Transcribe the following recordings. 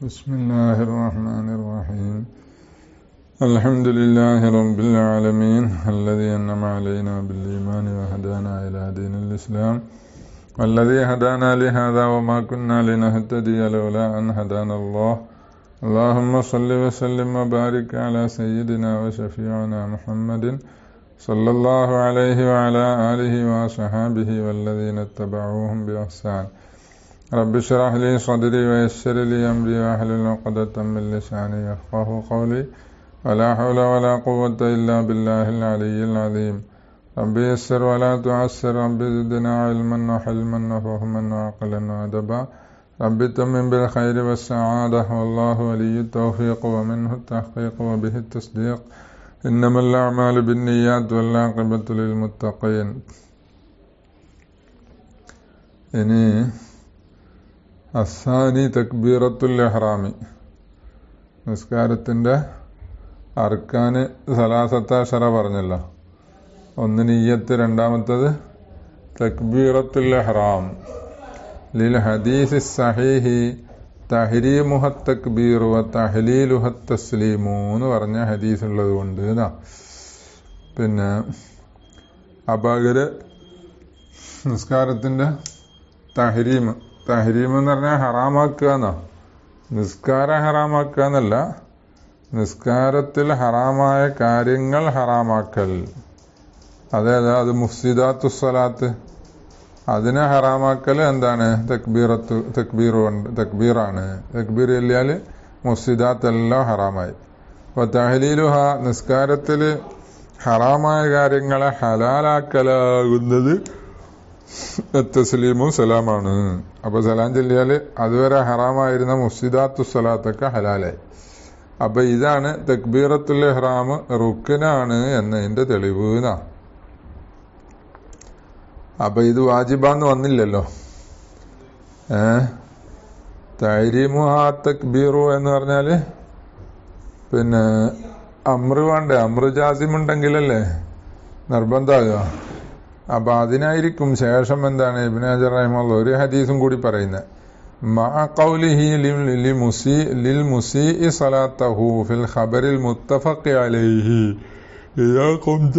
بسم الله الرحمن الرحيم. الحمد لله رب العالمين الذي أنعم علينا بالإيمان وهدانا إلى دين الإسلام والذي هدانا لهذا وما كنا لنهتدي لولا أن هدانا الله. اللهم صل وسلم وبارك على سيدنا وشفيعنا محمد صلى الله عليه وعلى آله وصحابه والذين اتبعوهم بإحسان. رب اشرح لي صدري ويسر لي أمري واحلل عقدة من لساني يفقهوا قولي ولا حول ولا قوة إلا بالله العلي العظيم. رب يسر ولا تعسر، رب زدنا علما وحلما وفهما وعقلا وأدبا. رب تمم بالخير والسعادة والله ولي التوفيق ومنه التحقيق وبه التصديق. إنما الأعمال بالنيات والعاقبة للمتقين. ഇനി അസാനി തക്ബീറത്തുൽ ഇഹ്റാമി, നിസ്കാരത്തിൻ്റെ അർക്കാന് സലാസത്താശറ പറഞ്ഞല്ലോ. ഒന്ന് നിയ്യത്ത്, രണ്ടാമത്തത് തക്ബീറത്തുൽ ഇഹ്റാം. ലിൽ ഹദീസ് സഹീഹി തഹ്രീമുഹ തക്ബീറു വ തഹ്ലീലുഹ തസ്ലീമു എന്ന് പറഞ്ഞ ഹദീസ് ഉള്ളത് കൊണ്ട് പിന്നെ അപകര് നിസ്കാരത്തിൻ്റെ തഹ്രീം എന്ന് പറഞ്ഞാൽ ഹറാമാക്കുക എന്നാ. നിസ്കാരം ഹറാമാക്കുക എന്നല്ല, നിസ്കാരത്തിൽ ഹറാമായ കാര്യങ്ങൾ ഹറാമാക്കൽ. അതായത് അത് മുഫ്സിദാത്തു സ്വലാത്ത്, അതിനെ ഹറാമാക്കൽ എന്താണ്? തക്ബീറാണ്. തക്ബീർ ചൊല്ലിയാൽ മുഫ്സിദാത്ത് എല്ലാം ഹറാമായി. അപ്പോൾ തഹ്ലീലുഹ, നിസ്കാരത്തിൽ ഹറാമായ കാര്യങ്ങളെ ഹലാലാക്കലാകുന്നത് തസ്ലീമും സലാമാണ്. അപ്പോൾ സലാം ചൊല്ലിയാൽ അതുവരെ ഹറാമായിരുന്ന മുഫ്സിദാത്തു സ്വലാത്തൊക്കെ ഹലാലായി. അപ്പോൾ ഇതാണ് തക്ബീറത്തുൽ ഇഹ്റാം റുക്നാണ് എന്നതിൻ്റെ തെളിവ് എന്നാ. അപ്പോൾ ഇത് വാജിബാന്ന് വന്നില്ലല്ലോ. തഹ്രീമുഹാ തക്ബീറു എന്ന് പറഞ്ഞാൽ പിന്നെ അമ്ര വേണ്ടേ? അമ്ര ജാസിമുണ്ടെങ്കിലല്ലേ നിർബന്ധമാകുക. അപ്പൊ അതിനായിരിക്കും ശേഷം എന്താണ് ഇബ്നു ഹജർ റഹിമഹുല്ലാഹ് ഒരു ഹദീസും കൂടി പറയുന്നത്. മഅ ഖൗലിഹി ലിൽ മുസീഇ സ്വലാത്തഹു ഫിൽ ഖബറിൽ മുത്തഫഖി അലൈഹി ഇദാ ഖുംത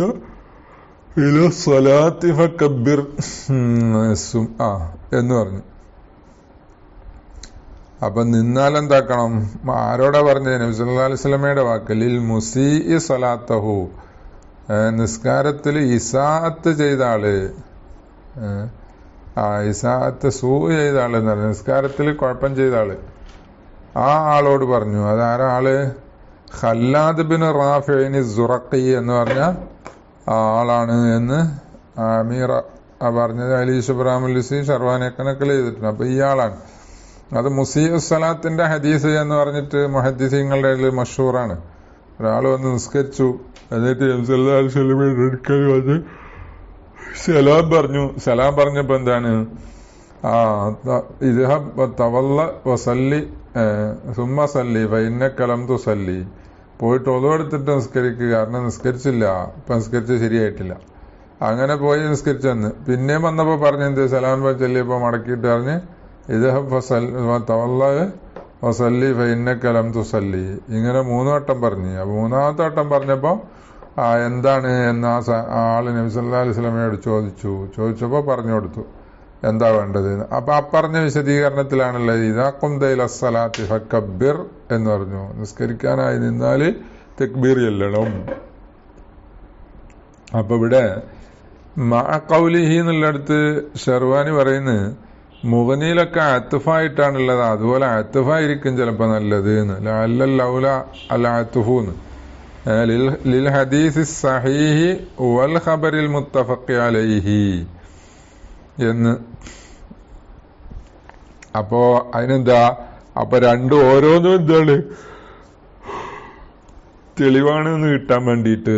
ഇല സ്വലാത്തി ഫകബ്ബിർ എന്ന് പറഞ്ഞു. അപ്പൊ നിന്നാൽ എന്താക്കണം? ആരോടാ പറഞ്ഞത്? നബി സല്ലല്ലാഹു അലൈഹി വസല്ലമയുടെ വാക്ക്. ലിൽ മുസീഇ സ്വലാത്തഹു, നിസ്കാരത്തിൽ ഇസാഅത്ത് ചെയ്ത ആള്, ഇസാഅത്ത് സൂ ചെയ്ത ആള് എന്ന് പറഞ്ഞു. നിസ്കാരത്തിൽ കുഴപ്പം ചെയ്ത ആള്, ആ ആളോട് പറഞ്ഞു. അതാരാ ആള്? ഖല്ലാദ് ബിൻ റാഫിഇൻ സുറഖി എന്ന് പറഞ്ഞ ആളാണ് എന്ന് അമീർ പറഞ്ഞത്. അലി ശുബ്രാമുലിസി ഷർവാനക്കനക്കൽ ചെയ്തിട്ടുണ്ട്. അപ്പൊ ഈ ആളാണ്. അത് മുസീഉ സ്വലാത്തിന്റെ ഹദീസ് എന്ന് പറഞ്ഞിട്ട് മുഹദ്ദിസീങ്ങളുടെ ഇടയിൽ മഷൂറാണ്. ഒരാൾ വന്ന് നിസ്കരിച്ചു, എന്നിട്ട് അടുക്കൽ വന്ന് സലാം പറഞ്ഞു. സലാം പറഞ്ഞപ്പോ എന്താണ്? തവല്ല വസല്ലി സുമ്മ സല്ലി ഫഇന്നക ലം തുസല്ലി, പോയിട്ട് ഒതുവെടുത്തിട്ട് നിസ്കരിക്കുക, കാരണം നിസ്കരിച്ചില്ല, ഇപ്പൊ നിസ്കരിച്ച് ശരിയായിട്ടില്ല. അങ്ങനെ പോയി നിസ്കരിച്ചെന്ന്. പിന്നെയും വന്നപ്പോ പറഞ്ഞെന്ത്? സലാം ചൊല്ലിയപ്പോ മടക്കിയിട്ട് പറഞ്ഞ് തവല്ല വസല്ലി ഫഇന്നക ലം തുസല്ലി. ഇങ്ങനെ 3 വട്ടം പറഞ്ഞു. അപ്പൊ 3ാമത്തെ വട്ടം പറഞ്ഞപ്പോ എന്താണ് എന്ന് ആള് നബി സല്ലല്ലാഹു അലൈഹി വസല്ലമയോട് ചോദിച്ചപ്പോ പറഞ്ഞു കൊടുത്തു എന്താ വേണ്ടത്. അപ്പൊ പറഞ്ഞ വിശദീകരണത്തിലാണുള്ളത്. ഇദാ ഖുംത ഇല സ്വലാത്തി ഫകബ്ബിർ എന്ന് പറഞ്ഞു. നിസ്കരിക്കാനായി നിന്നാല് തക്ബീർ ചൊല്ലണം. അപ്പൊ ഇവിടെ മഅ ഖൗലിഹി എന്നുള്ളടത്ത് ഷർവാനി പറയുന്നത് മുഗനിയിലൊക്കെ അത്തുഫായിട്ടാണുള്ളത്. അതുപോലെ അത്തുഫായിരിക്കും ചിലപ്പോൾ നല്ലത് എന്ന്. ലഅല്ല അൽ അത്തുഫൂന്ന് ലിൽ ഹദീസ് സഹീഹി വൽ ഖബറിൽ മുത്തഫഖി അലൈഹി എന്ന്. അപ്പോ അതിനെന്താ? അപ്പൊ രണ്ടും ഓരോന്നും എന്താണ് തെളിവാണെന്ന് കിട്ടാൻ വേണ്ടിയിട്ട്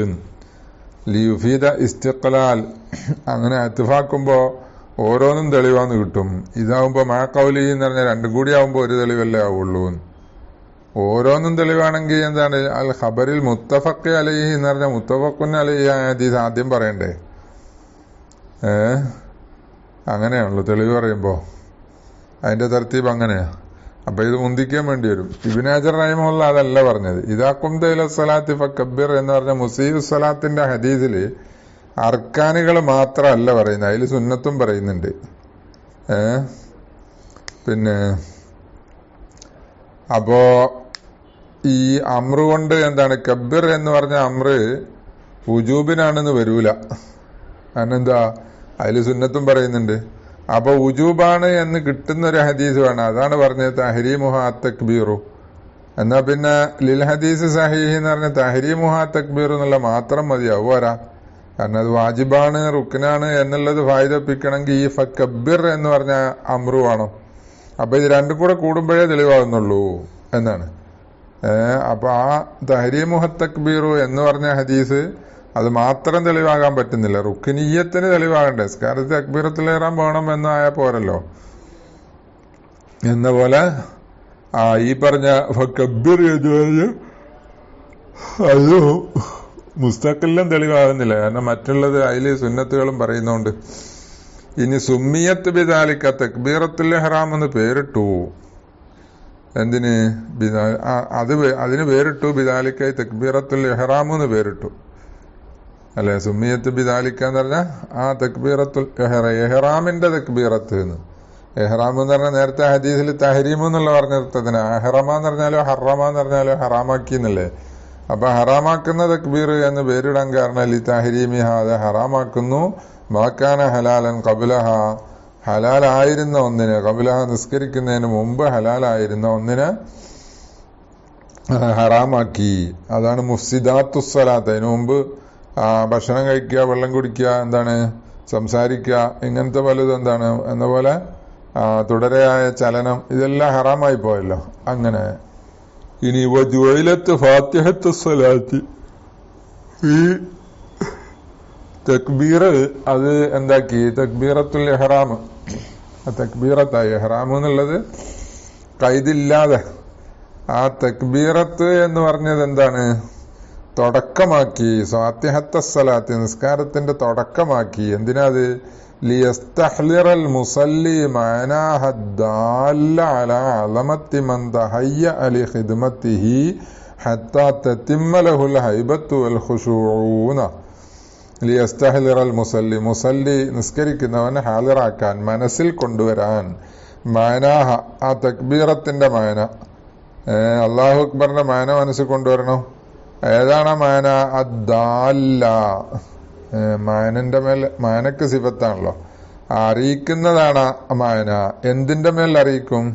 ലിയുഫീദ ഇസ്തിഖ്ലാൽ. അങ്ങനെ അത്തുഫാക്കുമ്പോ ഓരോന്നും തെളിവാന്ന് കിട്ടും. ഇതാവുമ്പോ മാ ഖൗലി എന്ന് പറഞ്ഞാൽ രണ്ടും കൂടി ആവുമ്പോ ഒരു തെളിവല്ലേ ആവുള്ളൂ. ഓരോന്നും തെളിവാണെങ്കിൽ എന്താണ്? അൽ ഖബറിൽ മുത്തഫഖി അലൈഹി എന്ന് പറഞ്ഞാൽ മുത്തഫഖുൻ അലൈഹി ഹദീസ് ആദ്യം പറയണ്ടേ? അങ്ങനെയാണല്ലോ തെളിവ് പറയുമ്പോ. അതിന്റെ തർത്തീബ് അങ്ങനെയാ. അപ്പൊ ഇത് മുന്തിക്കാൻ വേണ്ടി വരും. ഇബ്നു ഹജർ റഹിമഹുള്ള അതല്ല പറഞ്ഞത്. ഇദാ ഖുംത ഇല സ്വലാത്തി ഫകബ്ബിർ എന്ന് പറഞ്ഞ മുസീഉ സ്വലാത്തിന്റെ ഹദീസില് അർക്കാനുകൾ മാത്രമല്ല പറയുന്നത്, അതിൽ സുന്നത്തും പറയുന്നുണ്ട്. പിന്നെ അപ്പോ ഈ അമ്രു കൊണ്ട് എന്താണ് കബ്ബിർ എന്ന് പറഞ്ഞ അമ്ര് ഉജൂബിനാണെന്ന് വരൂല. കാരണം എന്താ, അതിൽ സുന്നത്തും പറയുന്നുണ്ട്. അപ്പൊ ഉജൂബാണ് എന്ന് കിട്ടുന്ന ഒരു ഹദീസ് വേണം. അതാണ് പറഞ്ഞത് തഹരീമുഹാ തക്ബീറു. എന്നാ പിന്നെ ലിൽ ഹദീസ് സഹീഹ് എന്ന് പറഞ്ഞ തഹരീമുഹാ തക്ബീറു എന്നുള്ള മാത്രം മതിയാവും പോരാ. കാരണം അത് വാജിബാണ്, റുക്നാണ് എന്നുള്ളത് ഫായിദപ്പിക്കണമെങ്കിൽ ഈ ഫക്കബ്ബിർ എന്ന് പറഞ്ഞ അമ്രു വേണം. അപ്പൊ ഇത് രണ്ടും കൂടെ കൂടുമ്പോഴേ തെളിവാകുന്നുള്ളൂ എന്നാണ്. അപ്പൊ ആ തഹരീമുഹ തക്ബീറു എന്ന് പറഞ്ഞ ഹദീസ് അത് മാത്രം തെളിവാകാൻ പറ്റുന്നില്ല. റുക്നിയ്യത്തിന് തെളിവാകണ്ടേ, നിസ്കാരത്തിൽ തക്ബീറത്തുൽ ഇഹ്റാം വേണം എന്നായ പോരല്ലോ. എന്ന പോലെ ഈ പറഞ്ഞ ഫക്കബ്ബിർ എന്ന് പറഞ്ഞ അത് മുസ്തഖിലും തെളിവാകുന്നില്ല. കാരണം മറ്റുള്ളത് അതില് സുന്നത്തുകളും പറയുന്നുണ്ട്. ഇനി സുമ്മിയത്ത് ബിദാലിക്ക തക്ബീറത്തുൽ ഇഹ്റാം എന്ന് പേരിട്ടു. എന്തിന്? അതിന് പേരിട്ടു ബിദാലിക്ക തക്ബീറത്തുൽ ഇഹ്റാം എന്ന് പേരിട്ടു അല്ലെ. സുമ്മിയത്ത് ബിദാലിക്ക എന്ന് പറഞ്ഞാൽ ആ തക്ബീറത്തുൽ ഇഹ്റാമിന്റെ തക്ബീറത്ത് എന്ന്. ഇഹ്റാം എന്ന് പറഞ്ഞാൽ നേരത്തെ ഹദീസിൽ തഹരീം എന്നുള്ള പറഞ്ഞിടത്തതിന് അഹ്റമ എന്ന് പറഞ്ഞാലോ ഹറമ എന്ന് പറഞ്ഞാലോ ഹറാമാക്കി എന്നല്ലേ. അപ്പൊ ഹറാമാക്കുന്ന തക്ബീർ എന്ന് പേരിടാൻ കാരണം ഈ തഹരീമിഹ, അത് ഹറാമാക്കുന്നു. മാക്കാന ഹലാലൻ ഖബ്ലഹ, ഹലാലായിരുന്ന ഒന്നിന്, ഖബ്ലഹ നിസ്കരിക്കുന്നതിന് മുമ്പ് ഹലാലായിരുന്ന ഒന്നിന് ഹറാമാക്കി. അതാണ് മുഫ്സിദാത്തുസ്സലാത്ത്. അതിനു മുമ്പ് ഭക്ഷണം കഴിക്കുക, വെള്ളം കുടിക്കുക, എന്താണ് സംസാരിക്കുക, ഇങ്ങനത്തെ പലതും എന്താണ് എന്ന പോലെ തുടരെയായ ചലനം, ഇതെല്ലാം ഹറാമായി പോയല്ലോ. അങ്ങനെ ഇനി വജുഇലത്ത് ഫാത്തിഹത്തു സ്വലാത്ത്, ഈ തക്ബീർ അത് എന്താക്കി തക്ബീറത്തുൽ ഇഹ്റാം, തക്ബീറത്തായി. ഇഹ്റാം എന്നുള്ളത് കൈദില്ലാതെ ആ തക്ബീറത്ത് എന്ന് പറഞ്ഞത് എന്താണ്, തുടക്കമാക്കി. ഫാത്തിഹത്ത സ്വലാത്ത്, നിസ്കാരത്തിന്റെ തുടക്കമാക്കി. എന്തിനാത്? ലിയസ്തഹ്ലിറൽ മുസല്ലി മഅനാഹ ദാല്ല അലാ അളമത്തി മൻ തഹയ്യ ലി ഖിദ്മത്തിഹി ഹത്താ തതിമ്മ ലഹുൽ ഹൈബത്തു വൽ ഖുശൂഊന. ലിയസ്തഹ്ലിറൽ മുസല്ലി, മുസല്ലി നിസ്കരിക്കുന്നവനെ ഹാലിറാക്കാൻ, മനസ്സിൽ കൊണ്ടുവരാൻ. മഅനാഹ, ആ തക്ബീറത്തിന്റെ മഅന, അല്ലാഹു അക്ബറിന്റെ മഅന മനസ്സിൽ കൊണ്ടുവരണം. ഏതാണ് മാന? അദ്ദാല്ല, മാനന്റെ മേൽ, മാനക്ക് സിഫത്താണല്ലോ, അറിയിക്കുന്നതാണ് മാന. എന്തിന്റെ മേൽ അറിയിക്കും?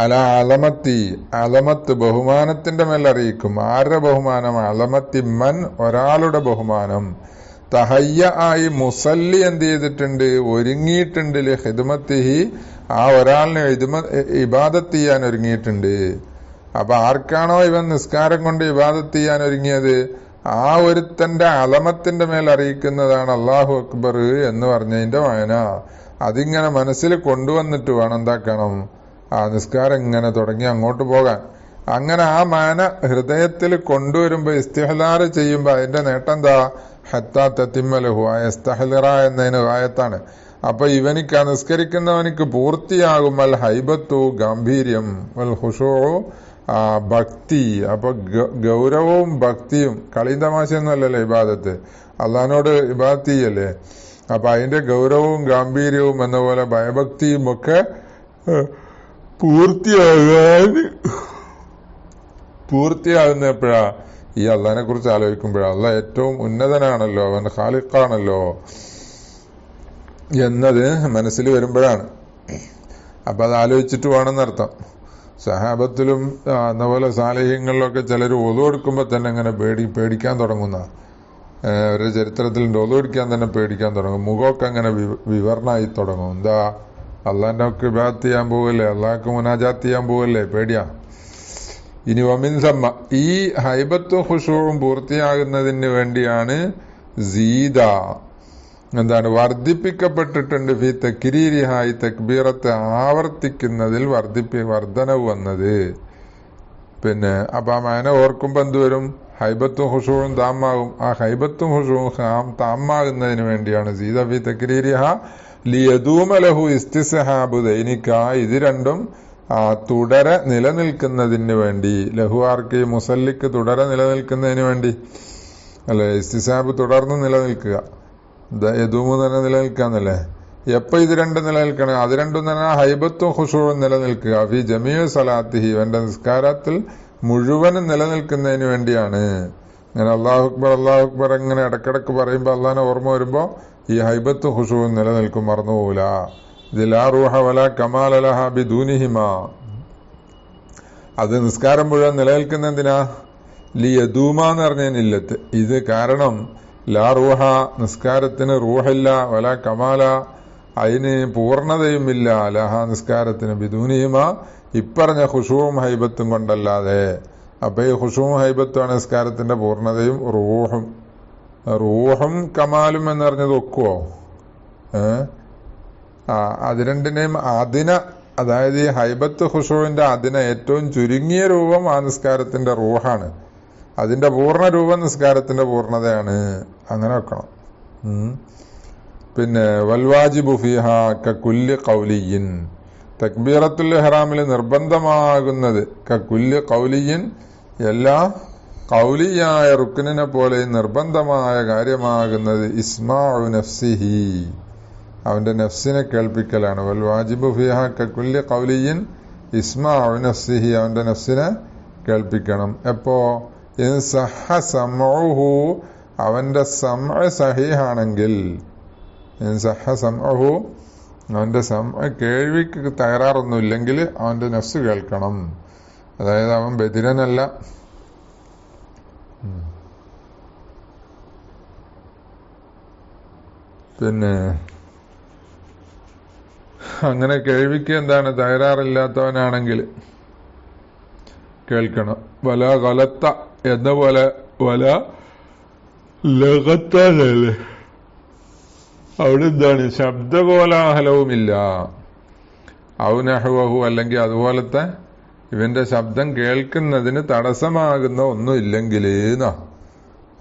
അല അലമത്തി, അലമത്ത് ബഹുമാനത്തിന്റെ മേൽ അറിയിക്കും. ആരുടെ ബഹുമാനം? അലമത്തി മൻ, ഒരാളുടെ ബഹുമാനം. തഹയ്യ ആയി മുസല്ലി എന്ത് ചെയ്തിട്ടുണ്ട്? ഒരുങ്ങിയിട്ടുണ്ട്. ലി ഖിദ്മത്തിഹി, ആ ഒരാളിനെ ഇബാദത്ത് ചെയ്യാൻ ഒരുങ്ങിയിട്ടുണ്ട്. അപ്പൊ ആർക്കാണോ ഇവൻ നിസ്കാരം കൊണ്ട് ഇബാദത്ത് ചെയ്യാൻ ഒരുങ്ങിയത്, ആ ഒരുത്തന്റെ അലമത്തിന്റെ മേൽ അറിയിക്കുന്നതാണ് അല്ലാഹു അക്ബർ എന്ന് പറഞ്ഞതിന്റെ വായന. അതിങ്ങനെ മനസ്സിൽ കൊണ്ടുവന്നിട്ട് വേണം എന്താക്കണം, ആ നിസ്കാരം ഇങ്ങനെ തുടങ്ങി അങ്ങോട്ട് പോകാൻ. അങ്ങനെ ആ മാന ഹൃദയത്തിൽ കൊണ്ടുവരുമ്പോ ഇസ്തിഹ്ലാർ ചെയ്യുമ്പോ അതിന്റെ നേട്ടം എന്താ? ഹത്താ തതിമ്മ ലഹു, ഇസ്തഹ്ലിറ എന്നതിന് ആയത്താണ്. അപ്പൊ ഇവനിക്ക്, ആ നിസ്കരിക്കുന്നവനിക്ക് പൂർത്തിയാകും അൽ ഹൈബത്തു, ഗാംഭീര്യം, വൽ ഖുശൂഉ, ഭക്തി. അപ്പൊ ഗൗരവവും ഭക്തിയും, കളിയും തമാശയൊന്നും അല്ലല്ലോ ഇബാദത്ത്, അള്ളാഹിനോട് ഇബാദത്ത് ചെയ്യല്ലേ. അപ്പൊ അതിന്റെ ഗൗരവവും ഗാംഭീര്യവും എന്ന പോലെ ഭയഭക്തിയും ഒക്കെ പൂർത്തിയാകുന്ന എപ്പോഴാ? ഈ അള്ളാഹിനെ കുറിച്ച് ആലോചിക്കുമ്പോഴാ. അള്ളാഹ് ഏറ്റവും ഉന്നതനാണല്ലോ, അവൻ ഖാലിഖാണല്ലോ എന്നത് മനസ്സിൽ വരുമ്പോഴാണ്. അപ്പൊ അത് ആലോചിച്ചിട്ട് വേണമെന്നർത്ഥം. സഹാബത്തിലും എന്നപോലെ സാലിഹ്യങ്ങളിലൊക്കെ ചിലർ ഒളു എടുക്കുമ്പോൾ തന്നെ അങ്ങനെ പേടിക്കാൻ തുടങ്ങുന്ന ഒരു ചരിത്രത്തിലുണ്ട്. ഒളു എടുക്കാൻ തന്നെ പേടിക്കാൻ തുടങ്ങും, മുഖമൊക്കെ അങ്ങനെ വിവരണമായി തുടങ്ങും. എന്താ, അള്ളാഹിന്റെ ഒക്കെ ഇബാദത്ത് ചെയ്യാൻ പോവല്ലേ, അള്ളാഹ്ക്ക് മുനാജാത്ത് ചെയ്യാൻ പോവല്ലേ, പേടിയാ. ഇനി വമിൻ സമ്മ, ഈ ഹൈബത്തും ഖുശൂഉം പൂർത്തിയാകുന്നതിന് വേണ്ടിയാണ് സീദ, എന്താണ്, വർദ്ധിപ്പിക്കപ്പെട്ടിട്ടുണ്ട്. ഫി തക്രീരിഹായി, തക്ബീറത്ത് ആവർത്തിക്കുന്നതിൽ വർധനവ് വന്നത്. പിന്നെ അപ്പൊ ആ മാന ഓർക്കുമ്പോ എന്തുവരും? ഹൈബത്തും ഖുശൂഉം താമാകും. ആ ഹൈബത്തും ഖുശൂഉം താമാകുന്നതിന് വേണ്ടിയാണ് സീദ ഫി തക്രീരിഹ ലിയദൂമ ലഹു ഇസ്തിസ്ഹാബു ദൈനിക, ഇത് രണ്ടും തുടരെ നിലനിൽക്കുന്നതിന് വേണ്ടി. ലഹു ആർക്ക്? മുസല്ലിക്ക് തുടരെ നിലനിൽക്കുന്നതിന് വേണ്ടി അല്ലെ? ഇസ്തിസ്ഹാബ് തുടർന്ന് നിലനിൽക്കുക, യദൂമു തന്നെ നിലനിൽക്കാന്നല്ലേ? എപ്പോ ഇത് രണ്ടും നിലനിൽക്കണം? അത് രണ്ടും തന്നെ ഹൈബത്തും ഖുശൂഉം നിലനിൽക്കുക. ഫി ജമീഉ സലാത്തിഹി, ഇവന്റെ നിസ്കാരത്തിൽ മുഴുവനും നിലനിൽക്കുന്നതിന് വേണ്ടിയാണ്. ഇങ്ങനെ അല്ലാഹു അക്ബർ ഇങ്ങനെ ഇടക്കിടക്ക് പറയുമ്പോൾ അള്ളാഹിനെ ഓർമ്മ വരുമ്പോ ഈ ഹൈബത്തും ഖുശൂഉം നിലനിൽക്കും, മറന്നുപോകൂല. ഇത് ലാ റൂഹ വലാ കമാല ലഹാ ബിദൂനിഹിമാ. അത് നിസ്കാരം മുഴുവൻ നിലനിൽക്കുന്ന എന്തിനാ? ലിയദൂമ എന്ന് പറഞ്ഞതിനില്ലത്ത്. ഇത് കാരണം ലാ റൂഹ, നിസ്കാരത്തിന് റൂഹില്ല, വലാ കമാല, അതിന് പൂർണ്ണതയുമില്ല, ലഹ നിസ്കാരത്തിന്, ബിദൂനിഹിമ ഇപ്പറഞ്ഞ ഖുശൂഉം ഹൈബത്തും കൊണ്ടല്ലാതെ. അപ്പൊ ഈ ഖുശൂഉം ഹൈബത്തുമാണ് നിസ്കാരത്തിന്റെ പൂർണ്ണതയും. റൂഹും കമാലും എന്ന് പറഞ്ഞത് ഒക്കുവോ? അത് രണ്ടിനെയും അതായത് ഈ ഹൈബത്ത് ഖുശൂഇന്റെ ഏറ്റവും ചുരുങ്ങിയ രൂപം ആ നിസ്കാരത്തിന്റെ റൂഹാണ്. അതിന്റെ പൂർണ്ണ രൂപം നിസ്കാരത്തിന്റെ പൂർണ്ണതയാണ്. അങ്ങനെ വെക്കണം. പിന്നെ വൽവാജിബു ഫീഹ കകുല്ലി ഖൗലിയിൻ, തക്ബീറത്തുൽ ഇഹ്റാമിൽ നിർബന്ധമാകുന്നത്, കകുല്ലി ഖൗലിയിൻ എല്ലാ ഖൗലിയായ റുക്നിനെ പോലെ നിർബന്ധമായ കാര്യമാകുന്നത്, ഇസ്മാഉ നഫ്സിഹി, അവന്റെ നഫ്സിനെ കേൾപ്പിക്കലാണ്. വൽവാജിബു ഫീഹ കകുല്ലി ഖൗലിയിൻ ഇസ്മാഉ നഫ്സിഹി, അവന്റെ നഫ്സിനെ കേൾപ്പിക്കണം. എപ്പോ? ഇൻ സഹ സമഉഹു, അവന്റെ സമഅ് സഹീഹാണെങ്കിൽ, ഇൻ സഹ സമഉഹു, അവന്റെ സമഅ് കേൾവിക്ക് തകരാറൊന്നുമില്ലെങ്കിൽ അവന്റെ നഫ്സ് കേൾക്കണം. അതായത് അവൻ ബധിരനല്ല. പിന്നെ അങ്ങനെ കേൾവിക്ക് എന്താണ് തകരാറില്ലാത്തവനാണെങ്കിൽ കേൾക്കണം. വല ഗലത്ത എന്ന പോലെ വല ലഗത്തല്ലേ, അവിടെ എന്താണ്? ശബ്ദകോലാഹലവുമില്ല. ഔനഹുവഹു, അല്ലെങ്കിൽ അതുപോലത്തെ ഇവന്റെ ശബ്ദം കേൾക്കുന്നതിന് തടസ്സമാകുന്ന ഒന്നും ഇല്ലെങ്കിലേന്നാ.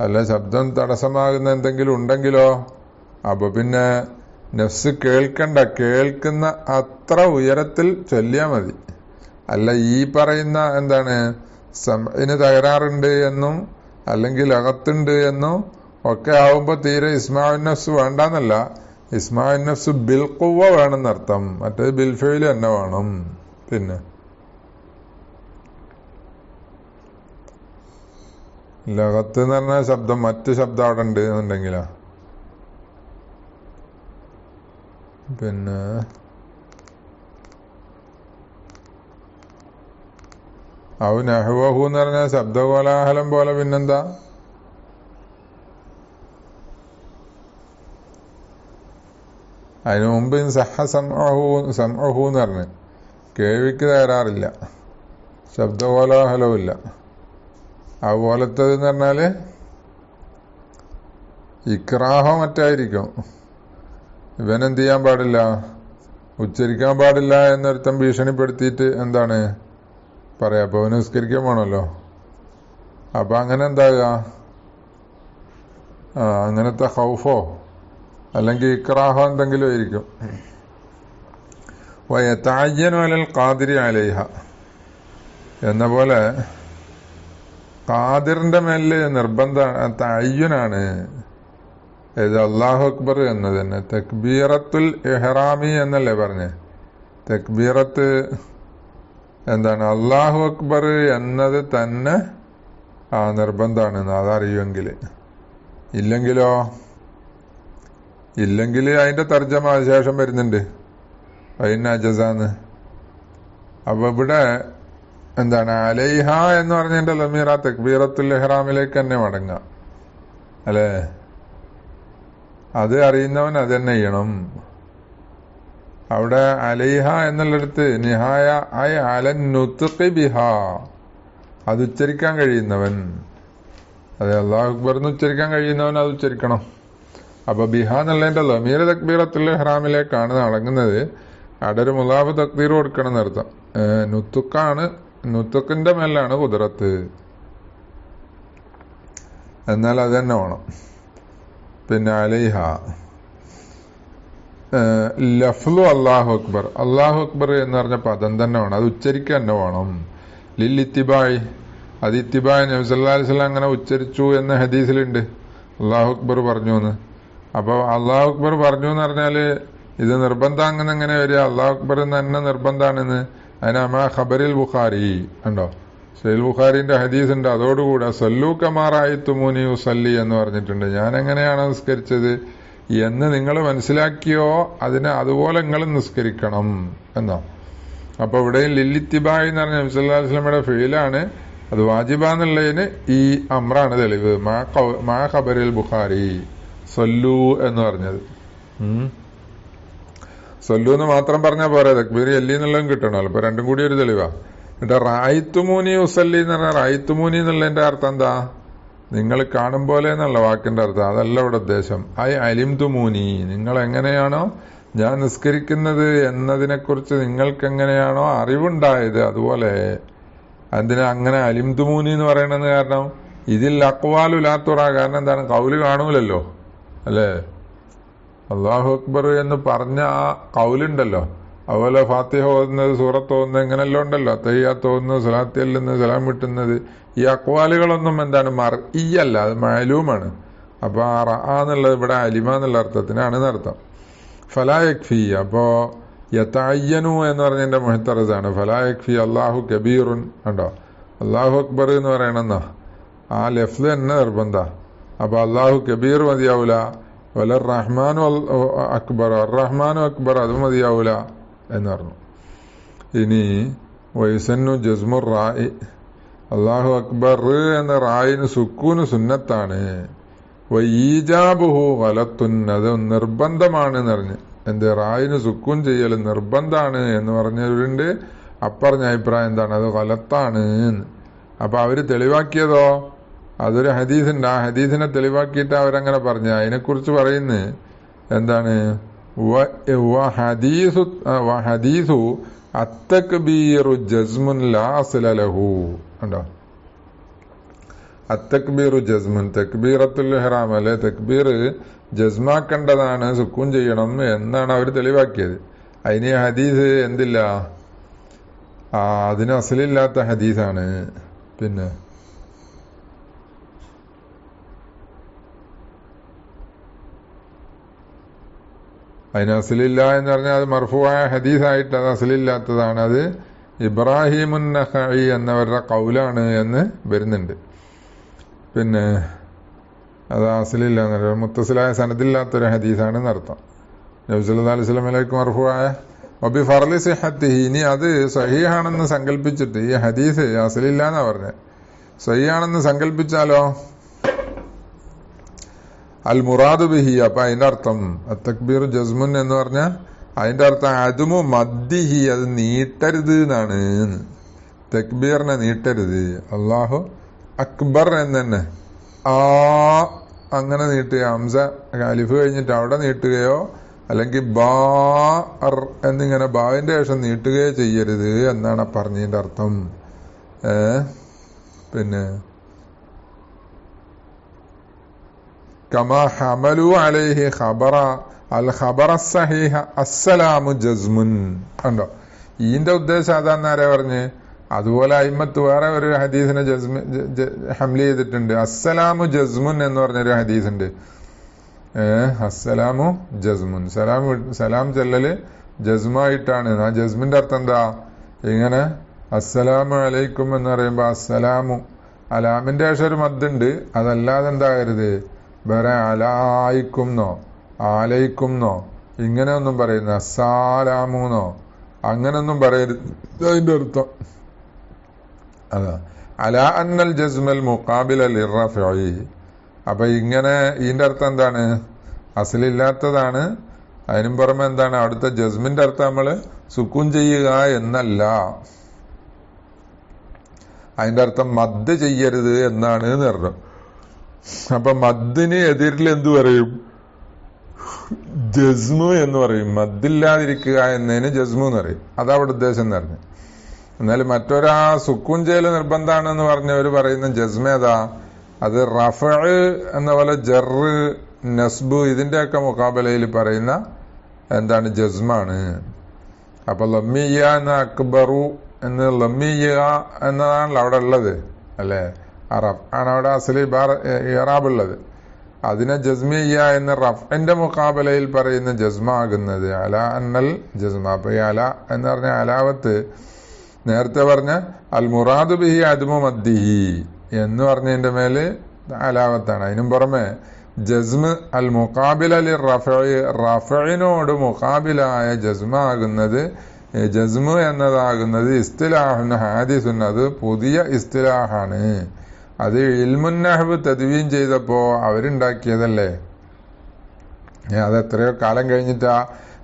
അല്ല, ശബ്ദം തടസ്സമാകുന്ന എന്തെങ്കിലും ഉണ്ടെങ്കിലോ? അപ്പൊ പിന്നെ നഫ്സ് കേൾക്കുന്ന അത്ര ഉയരത്തിൽ ചൊല്ലിയാ മതി. അല്ല, ഈ പറയുന്ന എന്താണ് സമഇന് തകരാറുണ്ട് എന്നും അല്ലെങ്കിൽ അകത്തുണ്ട് എന്നും ഒക്കെ ആവുമ്പോ തീരെ ഇസ്മാഉൻ നഫ്സ് വേണ്ടെന്നല്ല. ഇസ്മാഉൻ നഫ്സ് ബിൽ ഖുവ്വ വേണമെന്നർത്ഥം, മറ്റേത് ബിൽ ഫിഅൽ തന്നെ വേണം. പിന്നെ ലഗത്ത് എന്ന് പറഞ്ഞ ശബ്ദം, മറ്റു ശബ്ദം അവിടെ ഉണ്ട് എന്നുണ്ടെങ്കിലാ. പിന്നെ ഔ നഹ്വഹു എന്ന് പറഞ്ഞ ശബ്ദകോലാഹലം പോലെ. പിന്നെന്താ? അതിനു മുമ്പ് സഹ സമഅഹു എന്ന് പറഞ്ഞ് കേൾവിക്ക് തകരാറില്ല, ശബ്ദകോലാഹലവും ഇല്ല. അതുപോലത്തത് എന്ന് പറഞ്ഞാല് ഇക്റാഹോ മറ്റായിരിക്കും. ഇവനെന്ത് ചെയ്യാൻ പാടില്ല? ഉച്ചരിക്കാൻ പാടില്ല എന്നൊരുത്തം ഭീഷണിപ്പെടുത്തിയിട്ട് എന്താണ് പറയാ? അപ്പൊ അവന് നിസ്കരിക്കാൻ വേണമല്ലോ. അപ്പൊ അങ്ങനെ എന്താകുക? അങ്ങനത്തെ ഖൗഫോ അല്ലെങ്കിൽ ഇക്റാഹോ എന്തെങ്കിലും ആയിരിക്കും. വയതഅയ്യനു അലൽ ഖാദിരി അലൈഹ എന്ന പോലെ ഖാദിറിന്റെ മേലില് നിർബന്ധ തഅയ്യുനാണ് ഇത് അല്ലാഹു അക്ബർ എന്നത് തന്നെ. തക്ബീറത്തുൽ ഇഹ്റാമി എന്നല്ലേ പറഞ്ഞേ? തക്ബീറത്ത് എന്താണ്? അല്ലാഹു അക്ബർ എന്നത് തന്നെ നിർബന്ധമാണ്, അതറിയുമെങ്കിൽ. ഇല്ലെങ്കിൽ അതിന്റെ തർജ്ജമ ശേഷം വരുന്നുണ്ട്, അജസാന്ന്. അപ്പൊ ഇവിടെ എന്താണ്? അലൈഹ എന്ന് പറഞ്ഞതിന്റെ ലമീറ തക്ബീറത്തുൽ ഇഹ്റാമിലേക്ക് തന്നെ മടങ്ങാം അല്ലേ? അത് അറിയുന്നവൻ അത് തന്നെ ചെയ്യണം. അവിടെ അലൈഹ എന്നുള്ളിടത്ത് നിഹായ ഐ അലൻ നുത്ഖി ബിഹാ, അത് ഉച്ചരിക്കാൻ കഴിയുന്നവൻ, അതെ അല്ലാഹു അക്ബർ എന്ന് ഉച്ചരിക്കാൻ കഴിയുന്നവൻ അത് ഉച്ചരിക്കണം. അപ്പൊ ബിഹാ എന്നുള്ളതിന്റെ ലമീർ തക്ബീറത്തുൽ ഇഹ്റാമിലേക്കാണ് അടങ്ങുന്നത്. അവിടെ ഒരു മുലാഫ് തക്ബീർ കൊടുക്കണം എന്നർത്ഥം. നുത്തുക്കാണ്, നുത്തുക്കിന്റെ മേലാണ് കുദറത്ത്, എന്നാൽ അത് തന്നെ വേണം. പിന്നെ അലൈഹ ലഫ്ലു അള്ളാഹു അക്ബർ, അള്ളാഹു അക്ബർ എന്ന് പറഞ്ഞ പദം തന്നെ വേണം, അത് ഉച്ചരിക്കുക തന്നെ വേണം. ലിൽ ഇത്തിബായി, അത് ഇത്തിബായി നബി സല്ലല്ലാഹു അലൈഹി വസല്ലം അങ്ങനെ ഉച്ചരിച്ചു എന്ന ഹദീസിലുണ്ട്, അള്ളാഹു അക്ബർ പറഞ്ഞു എന്ന്. അപ്പൊ അള്ളാഹു അക്ബർ പറഞ്ഞു എന്ന് പറഞ്ഞാല് ഇത് നിർബന്ധം അങ്ങനെ എങ്ങനെ വരിക? അള്ളാഹു അക്ബർ എന്ന് തന്നെ നിർബന്ധാണെന്ന് അതിനാ ഖബറിൽ ബുഖാരി ഉണ്ടോ, സഹീഹുൽ ബുഖാരിന്റെ ഹദീസ് ഉണ്ട്. അതോടുകൂടെ സല്ലു കമാ റഅയ്തുമൂനി ഉസല്ലി എന്ന് പറഞ്ഞിട്ടുണ്ട്. ഞാൻ എങ്ങനെയാണ് നിസ്കരിച്ചത് എന്ന് നിങ്ങൾ മനസ്സിലാക്കിയോ അതുപോലെ നിങ്ങൾ നിസ്കരിക്കണം എന്നോ. അപ്പൊ ഇവിടെയും ലില്ലിത്തിബായി എന്ന് പറഞ്ഞ നബി സല്ലല്ലാഹു അലൈഹി വസല്ലമയുടെ ഫീലാണ്, അത് വാജിബാന്നുള്ളതിന് ഈ അമ്രാണ് തെളിവ്. മാ ഖബറിൽ ബുഖാരി സല്ലു എന്ന് പറഞ്ഞത്. സല്ലു എന്ന് മാത്രം പറഞ്ഞാൽ പോരാ, തക്ബീർ എല്ലി എന്നുള്ളതും കിട്ടണമല്ലോ. അപ്പൊ രണ്ടും കൂടി ഒരു തെളിവാ. എന്നിട്ട് റഅയ്തുമൂനി ഉസല്ലി എന്ന് പറഞ്ഞാൽ റഅയ്തുമൂനി എന്നുള്ളതിന്റെ അർത്ഥം എന്താ? നിങ്ങൾ കാണും പോലെ എന്നുള്ള വാക്കിന്റെ അർത്ഥം അതല്ല ഇവിടെ ഉദ്ദേശം. അലിംതുമൂനി, നിങ്ങൾ എങ്ങനെയാണോ ഞാൻ നിസ്കരിക്കുന്നത് എന്നതിനെക്കുറിച്ച് നിങ്ങൾക്ക് എങ്ങനെയാണോ അറിവുണ്ടായത് അതുപോലെ. അതിന് അങ്ങനെ അലിംതുമൂനി എന്ന് പറയണെന്ന് കാരണം ഇതിൽ അക്വാലു ലാത്തുറ, കാരണം എന്താണ്? കൗല് കാണൂലല്ലോ അല്ലേ. അള്ളാഹു അക്ബർ എന്ന് പറഞ്ഞ ആ കൗലുണ്ടല്ലോ, അതുപോലെ ഫാത്തിഹ ഓതുന്നത്, സൂറത്ത് ഓതുന്നത്, ഇങ്ങനെല്ലാം ഉണ്ടല്ലോ, തയ്യാത്ത് ഓതുന്നത്, സലാത്തിൽ നിന്ന് സലാം വിട്ടുന്നത്, ഈ അക്വാലുകളൊന്നും എന്താണ് മർഇയ്യല്ല, അത് മഅലൂമാണ്. അപ്പൊ ആ റഅ എന്നുള്ളത് ഇവിടെ അലിമ എന്നുള്ള അർത്ഥത്തിനാണ് എന്നർത്ഥം. ഫലാ യക്ഫി, അപ്പോ യതഅയ്യനു എന്ന് പറഞ്ഞതിന്റെ മുഹ്തറസാണ്. ഫലാ യക്ഫി അല്ലാഹു കബീറുൻ ഉണ്ടോ, അല്ലാഹു അക്ബർ എന്ന് പറയണമെന്നോ ആ ലഫ്ദ് തന്നെ നിർബന്ധ. അപ്പൊ അല്ലാഹു കബീർ മതിയാവൂല. വല റഹ്മാനു അക്ബർ, റഹ്മാനു അക്ബർ അത് മതിയാവൂല എന്ന് പറഞ്ഞു. ഇനി വൈസന്നു ജസ്മുർ റായി, അല്ലാഹു അക്ബർ എന്ന റായിന് സുക്കൂന് സുന്നത്താണ്. വഈജാബുഹു ഗലത്തുൻ, അത് നിർബന്ധമാണ് എന്ന് പറഞ്ഞു. എന്ത്? റായിന് സുക്കൂൻ ചെയ്യൽ നിർബന്ധാണ് എന്ന് പറഞ്ഞവരുണ്ട്. അപ്പറഞ്ഞ അഭിപ്രായം എന്താണ്? അത് ഗലത്താണ്. അപ്പൊ അവര് തെളിവാക്കിയതോ അതൊരു ഹദീസുണ്ട്, ആ ഹദീസിനെ തെളിവാക്കിയിട്ട് അവരങ്ങനെ പറഞ്ഞു. അതിനെക്കുറിച്ച് പറയുന്നത് എന്താണ്? ഹദീസു അത്തക്ബീറു ജസ്മുൻ ലാ അസ്ല ലഹു ഉണ്ടോ. അത്തക്ബീറു ജസ്മുൻ, തക്ബീറത്തുൽ ഇഹ്റാം അല്ലെ, തക്ബീർ ജസ്മാക്കേണ്ടതാണ്, സുക്കൂൻ ചെയ്യണം എന്നാണ് അവർ തെളിവാക്കിയത്. അതിന് ഹദീസ് എന്തില്ല, അതിന് അസ്ലില്ലാത്ത ഹദീസാണ്. പിന്നെ അതിന് അസ്ലില്ല എന്ന് പറഞ്ഞാൽ അത് മർഫൂആയ ഹദീസായിട്ട് അത് അസ്ലില്ലാത്തതാണ്. അത് ഇബ്രാഹിമുൻ നഖഈ എന്നവരുടെ കൗലാണ് എന്ന് വരുന്നുണ്ട്. പിന്നെ അത് അസ്ലില്ല എന്ന് പറയുന്നത് മുത്തസിലായ സനദില്ലാത്തൊരു ഹദീസാണ് എന്നർത്ഥം. നബി സല്ലല്ലാഹു അലൈഹി വസല്ലമയിലേക്ക് മർഫൂആയ വബി ഫർളി സിഹത്തിഹി, ഇനി അത് സഹീഹാണെന്ന് സങ്കല്പിച്ചിട്ട് ഈ ഹദീസ് അസ്ലില്ല എന്നാ പറഞ്ഞത്, സഹീഹാണെന്ന് സങ്കല്പിച്ചാലോ അൽ മുറാദു ബിഹി, അപ്പൊ അതിന്റെ അർത്ഥം തക്ബീർ ജസ്മുൻ എന്ന് പറഞ്ഞാൽ അതിന്റെ അർത്ഥം അതുമു മദ്ദിഹി, അത് നീട്ടരുത് എന്നാണ്. തക്ബീറിനെ നീട്ടരുത്. അല്ലാഹു അക്ബർ എന്ന് തന്നെ അങ്ങനെ നീട്ടുക, ഹംസ അലിഫ് കഴിഞ്ഞിട്ട് അവിടെ നീട്ടുകയോ അല്ലെങ്കിൽ ബാ എന്നിങ്ങനെ ബാവിന്റെ ശേഷം നീട്ടുകയോ ചെയ്യരുത് എന്നാണ് പറഞ്ഞതിന്റെ അർത്ഥം. പിന്നെ കമാ ഹമലു അലൈഹി ഖബറ അൽ ഖബറ സഹീഹ അസ്സലാമു ജസ്മുൻ ഉണ്ടോ. ഇതിന്റെ ഉദ്ദേശം അതാന്ന് ആരാ പറഞ്ഞ്? അതുപോലെ അയിമത്ത് വേറെ ഒരു ഹദീസിനെ ഹംല ചെയ്തിട്ടുണ്ട്. അസ്സലാമു ജസ്മുൻ എന്ന് പറഞ്ഞൊരു ഹദീസുണ്ട്. അസ്സലാമു ജസ്മുൻ, സലാം ചെല്ലല് ജസ്മായിട്ടാണ്. ആ ജസ്മിന്റെ അർത്ഥം എന്താ? ഇങ്ങനെ അസ്സലാമു അലൈക്കും എന്ന് പറയുമ്പോ അസ്സലാമു അലാമിന്റെ ശേഷം ഒരു മദ്ദുണ്ട്, അതല്ലാതെ എന്താകരുത് വേറെ അലായിക്കുന്നോ ആലയിക്കുന്നോ ഇങ്ങനെ ഒന്നും പറയുന്ന അസ്സലാമുന്നോ അങ്ങനൊന്നും പറയരുത്. അതിന്റെ അർത്ഥം അതാ അലാ അന്നൽ ജസ്മൽ മുഖാബില ലിർറഫഇ. അപ്പൊ ഇങ്ങനെ ഇതിന്റെ അർത്ഥം എന്താണ്? അസലില്ലാത്തതാണ്. അതിനും പുറമെ എന്താണ് അവിടുത്തെ ജസ്മിന്റെ അർത്ഥം നമ്മള് സുക്കൂൻ ചെയ്യുക എന്നല്ല. അതിന്റെ അർത്ഥം മദ് ചെയ്യരുത് എന്നാണ് പറഞ്ഞു. അപ്പൊ മദ്ദിന് എതിരിൽ എന്തു പറയും? ജസ്മു എന്ന് പറയും. മദ്ദില്ലാതിരിക്കുക എന്നതിന് ജസ്മു എന്ന് പറയും. അതവിടെ ഉദ്ദേശം എന്ന് പറഞ്ഞു. എന്നാലും മറ്റൊരാ സുക്കൂൻ ചെയ്യൽ നിർബന്ധമാണെന്ന് പറഞ്ഞവര് പറയുന്ന ജസ്മേതാ, അത് റഫഅ് എന്ന പോലെ ജറ് നസ്ബ് ഇതിന്റെയൊക്കെ മുഖാബലയിൽ പറയുന്ന എന്താണ് ജസ്മാണ്. അപ്പൊ ലമ്മിയ എന്ന അക്ബറു എന്ന് ലമ്മിയ എന്നതാണല്ലോ അവിടെ ഉള്ളത് അല്ലെ, അറബ് ആണ് അവിടെ അസലി ഇറാബ് ഉള്ളത്. അതിനെ ജസ്മിയ എന്ന് റഫിന്റെ മുഖാബലയിൽ പറയുന്ന ജസ്മാകുന്നത് അല അന്നൽ ജസ്മ. അപ്പൊ ഈ അല എന്ന് പറഞ്ഞ അലാവത്ത് നേരത്തെ പറഞ്ഞ അൽ മുറാദു ബിഹി അദ്മു മദ്ദിഹി എന്ന് പറഞ്ഞതിന്റെ മേല് അലാവത്താണ്. അതിനും പുറമെ ജസ്മ് അൽ മുഖാബിൽ അലി റഫിനോട് മുഖാബിലായ ജസ്മാകുന്നത്, ജസ്മു എന്നതാകുന്നത് ഇസ്തിലാഹുൻ ഹാദിസുൻ, അത് പുതിയ ഇസ്തിലാഹാണ്. അത് ഇൽമുൻ നഹ്വ് തദ്വീൻ ചെയ്തപ്പോ അവരുണ്ടാക്കിയതല്ലേ, അതെത്രയോ കാലം കഴിഞ്ഞിട്ടാ.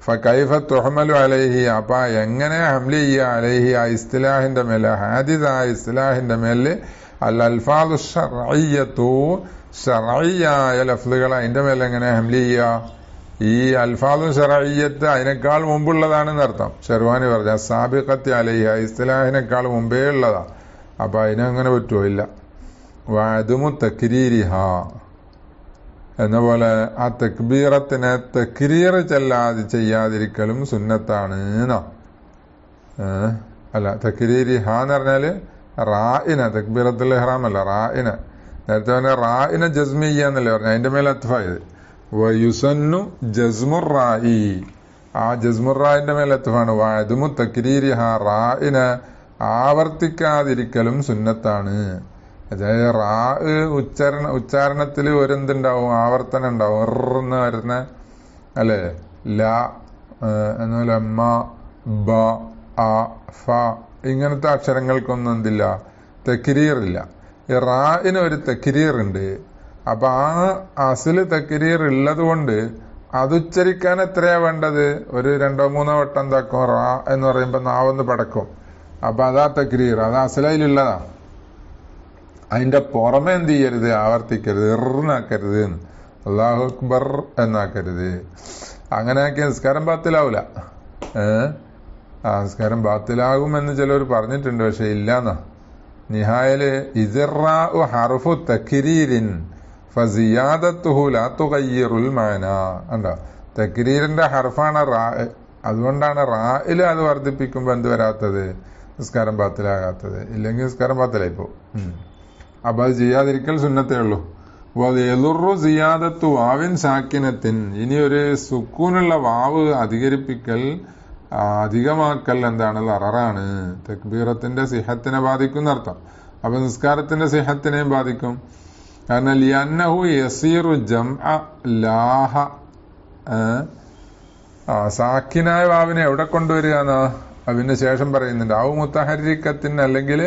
ഫകൈഫ തുഹ്മലു അലൈഹി, അപ്പൊ എങ്ങനെ ഹംലി ചെയ്യുക അലൈഹി ആ ഇസ്തിലാഹിന്റെ മേലെ, ഹാദിസ് ആ ഇസ്തിലാഹിന്റെ മേല് അൽ അൽഫാദു ശർഇയ്യത്തു, ശർഇയ്യായ ലഫ്ലുകൾ അതിന്റെ മേലെ എങ്ങനെ ഹംലി ചെയ്യുക? ഈ അൽഫാദു ശർഇയ്യത്ത് അതിനേക്കാൾ മുമ്പുള്ളതാണെന്ന് അർത്ഥം. ഷെർവാനി പറഞ്ഞ സാബിഖത്തി അലൈഹി ആ ഇസ്തിലാഹിനേക്കാൾ മുമ്പേ ഉള്ളതാ. അപ്പൊ അതിനങ്ങനെ പറ്റുമോ? ഇല്ല. വഅദമു തക്രീരിഹ എന്ന പോലെ ആ തക്ബീറത്തിനെ തക്രീർ ചെയ്യാതിരിക്കലും സുന്നത്താണ്. അല്ല, തക്രീരിഹ എന്ന് പറഞ്ഞാല് റായിന, തക്ബീറത്തുൽ ഇഹ്റാം അല്ല, റായിന. നേരത്തെ പറഞ്ഞ റായിന ജസ്മിയ്യ എന്നല്ലേ പറഞ്ഞു, അതിന്റെ മേലെ അത്ഫായത്. വയുസന്നു ജസ്മുർ റായി, ആ ജസ്മുർ റായിന്റെ മേലെ അത്ഫാണ്. വഅദമു തക്രീരിഹ, റായിന ആവർത്തിക്കാതിരിക്കലും സുന്നത്താണ്. അതായത് റാ ഉച്ചാരണത്തിൽ ഒരെന്തുണ്ടാവും, ആവർത്തനം ഉണ്ടാവും. എന്ന് വരുന്ന അല്ലെ, ല എന്നുള്ള മ ബ അ ഫ ഇങ്ങനത്തെ അക്ഷരങ്ങൾക്കൊന്നും എന്തില്ല, തക്രീറില്ല. ഈ റായിന് ഒരു തക്രീർ ഉണ്ട്. അപ്പൊ ആ അസില് തക്രീർ ഉള്ളത് കൊണ്ട് അത് ഉച്ചരിക്കാൻ എത്രയാ വേണ്ടത്? ഒരു 2-3 വട്ടം എന്താക്കും, റാ എന്ന് പറയുമ്പോ നാവൊന്ന് പടക്കും. അപ്പൊ അതാ തക്രീർ, അത് അസിലയിലുള്ളതാ. അതിന്റെ പുറമെ എന്ത് ചെയ്യരുത്, ആവർത്തിക്കരുത്, എന്നാക്കരുത്, അല്ലാഹു അക്ബർ എന്നാക്കരുത്. അങ്ങനെ ആക്കിയ നിസ്കാരം ബാത്തിലാവൂല. നിസ്കാരം ബാത്തിലാകുമെന്ന് ചിലർ പറഞ്ഞിട്ടുണ്ട്, പക്ഷെ ഇല്ലാന്നാ. നിഹായല് ഇസ്റാഉ ഹർഫു തക്രീരിൻ ഫസിയാദത്തുഹു ലാ തുഗയ്യിറുൽ മഅന. കണ്ടോ, തക്രീരിന്റെ ഹർഫാണ് റാ. അതുകൊണ്ടാണ് റായില് അത് വർദ്ധിപ്പിക്കുമ്പോ എന്ത് വരാത്തത്, നിസ്കാരം ബാത്തിലാകാത്തത്. ഇല്ലെങ്കിൽ നിസ്കാരം ബാത്തിലായി പോകും. അപ്പൊ അത് ചെയ്യാതിരിക്കൽ സുന്നത്തേ ഉള്ളൂ. എലുറു സിയാദത്തു വാവിൻ സാക്കിനത്തിൻ, ഇനി ഒരു സുക്കൂനുള്ള വാവ് അധികരിപ്പിക്കൽ, അധികമാക്കൽ എന്താണ്, ലററാണ്. തക്ബീറത്തിന്റെ സിഹത്തിനെ ബാധിക്കും അർത്ഥം. അപ്പൊ നിസ്കാരത്തിന്റെ സിഹത്തിനെയും ബാധിക്കും. കാരണം ലിയന്നഹു യസീറു ജംഅ ലാഹ, സാക്കിനായ വാവിനെ എവിടെ കൊണ്ടുവരികയെന്നാ അതിന് ശേഷം പറയുന്നുണ്ട്. ഔ മുത്തഹരിക്കത്തിന്, അല്ലെങ്കിൽ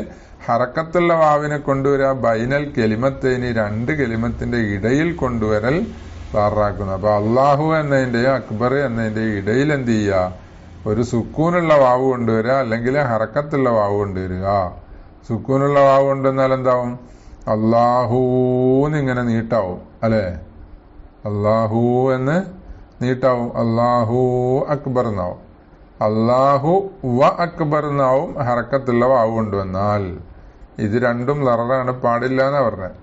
ഹറക്കത്തുള്ള വാവിനെ കൊണ്ടുവരിക, ബൈനൽ കെലിമത്തേനി 2 കെലിമത്തിന്റെ ഇടയിൽ കൊണ്ടുവരൽ ലാറാക്കുന്നു. അപ്പൊ അള്ളാഹു എന്നതിന്റെയും അക്ബർ എന്നതിന്റെയും ഇടയിൽ എന്ത് ചെയ്യുക, ഒരു സുക്കൂനുള്ള വാവ് കൊണ്ടുവരിക, അല്ലെങ്കിൽ ഹറക്കത്തുള്ള വാവ് കൊണ്ടുവരിക. സുക്കൂനുള്ള വാവ് കൊണ്ടുവന്നാൽ എന്താവും, അള്ളാഹൂന്ന് ഇങ്ങനെ നീട്ടാവും അല്ലെ, അള്ളാഹു എന്ന് നീട്ടാവും. അള്ളാഹു അക്ബർ എന്നാവും, അള്ളാഹു വ അക്ബർ എന്നാവും ഹറക്കത്തുള്ള വാവ് കൊണ്ടുവന്നാൽ. ഇത് രണ്ടും ലററാണ്, പാടില്ല എന്നാ പറഞ്ഞത്.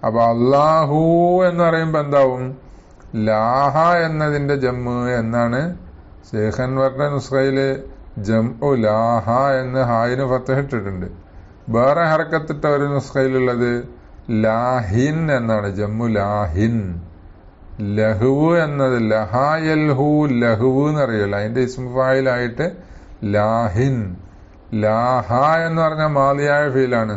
അപ്പൊ അള്ളാഹു എന്ന് പറയുമ്പോ എന്താവും, ലാഹ എന്നതിന്റെ ജമ്മ് എന്നാണ് ശേഖൻ പറഞ്ഞ നുസ്ഖയില്. ജംഉ ലാഹ എന്ന് ഹായിന് ഫത്തഹ് ഇട്ടിട്ടുണ്ട്. വേറെ ഹറക്കത്തിട്ട ഒരു നുസ്ഖയിലുള്ളത് ലാഹിൻ എന്നാണ്, ജമ്മു ലാഹിൻ. ലഹുവ് എന്നത് ലഹായൽഹു, ലഹുവ് എന്നറിയില്ല, അതിന്റെ ഇസ്മുഫായിലായിട്ട് ലാഹിൻ. ലാഹ എന്ന് പറഞ്ഞ മാലിയായ ഫീലാണ്.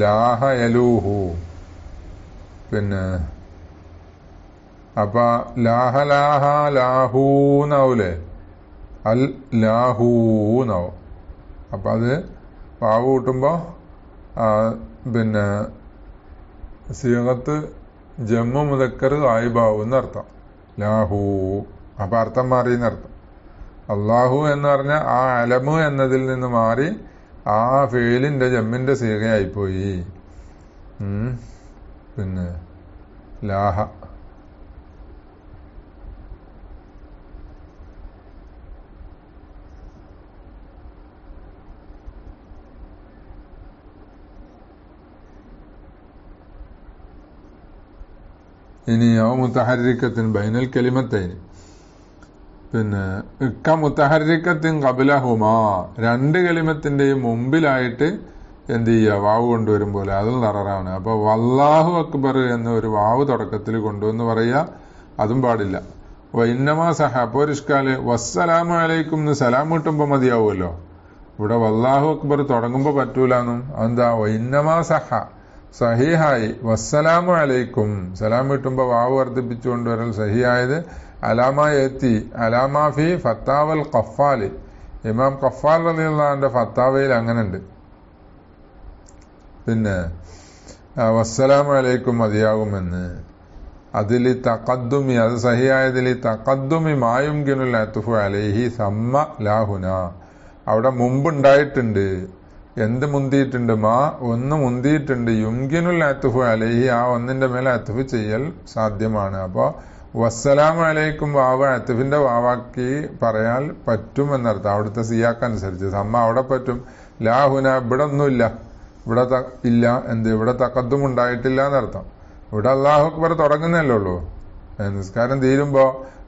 ലാഹ യലൂഹു. പിന്നെ അപ്പൊ ലാഹ ലാഹ ലാഹൂന്നാവൂലേ, അൽ ലാഹൂന്നാവും. അപ്പൊ അത് വാവ് കൂട്ടുമ്പോ പിന്നെ സീഗത്ത് ജമ്മു മുദക്കർ ഗായിബാവു എന്നർത്ഥം, ലാഹു. അപ്പൊ അർത്ഥം മാറിയെന്നർത്ഥം. അള്ളാഹു എന്ന് പറഞ്ഞ ആ അലമു എന്നതിൽ നിന്ന് മാറി ആ ഫേലിന്റെ ജമ്മിന്റെ സീഗയായിപ്പോയി. പിന്നെ ലാഹ. ഇനി ഔ മുത്തഹരിക്കത്തിൻ ബൈനൽ കലിമത്തൈന്, പിന്നെ ഇക്ക മുത്തഹരിക്കത്തിൻ ഖബ്ലഹുമാ, രണ്ട് കലിമത്തിന്റെയും മുമ്പിലായിട്ട് എന്ത് ചെയ്യുക, വാവ് കൊണ്ടുവരും പോലെ അതും ദററാണ്. അപ്പൊ വല്ലാഹു അക്ബർ എന്ന ഒരു വാവ് തുടക്കത്തിൽ കൊണ്ടുവന്ന് പറയുക, അതും പാടില്ല. വൈന്നമാ സഹ, അപ്പൊ ഒരു ഇഷ്കാല് വസ്സലാമു അലൈക്കും എന്ന് സലാം കിട്ടുമ്പോ മതിയാവുമല്ലോ. ഇവിടെ വല്ലാഹു അക്ബർ തുടങ്ങുമ്പോ പറ്റൂലെന്നും. എന്താ വൈന്നമാ സഹ സഹീഹായി വസ്സലാമു അലൈക്കും സലാം കിട്ടുമ്പോ വാവ് വർദ്ധിപ്പിച്ചു കൊണ്ടുവരൽ സഹിയായത് അലാമാഫി ഫത്താവൽ ഖഫാല്, ഇമാം ഖഫാൽ റളിയല്ലാഹുവിന്റെ ഫത്താവയിൽ അങ്ങനെ ഉണ്ട്. പിന്നെ വസ്സലാമു അലൈക്കും മതിയാകുമെന്ന്. അതിൽ തഖദ്ദുമി, അത് സഹിയായതിൽ തഖദ്ദുമി മായുംകിനുൽ അത്ഫു അലൈഹി സമ്മ ലാഹുന, അവിടെ മുമ്പുണ്ടായിട്ടുണ്ട്. എന്ത് മുന്തിയിട്ടുണ്ട്? ഒന്ന് മുന്തിയിട്ടുണ്ട്. യുംകിനുൽ അത്ഫു അലൈഹി, ആ ഒന്നിന്റെ മേലെ അത്ഫ് ചെയ്യൽ സാധ്യമാണ്. അപ്പൊ വസ്സലാമു അലൈക്കും വാവ് അത്ഫിന്റെ വാവാക്കി പറയാൻ പറ്റും എന്നർത്ഥം. അവിടുത്തെ സിയാക്കനുസരിച്ച് സമ്മ അവിടെ പറ്റും. ലാഹുന ഇവിടെ ഒന്നുമില്ല, ഇവിടെ ഇല്ല. ഇവിടെ തഖദ്ദും ഉണ്ടായിട്ടില്ല എന്നർത്ഥം. ഇവിടെ അല്ലാഹു അക്ബർ തുടങ്ങുന്നല്ലേ ഉള്ളൂ. നിസ്കാരം തീരുമ്പോ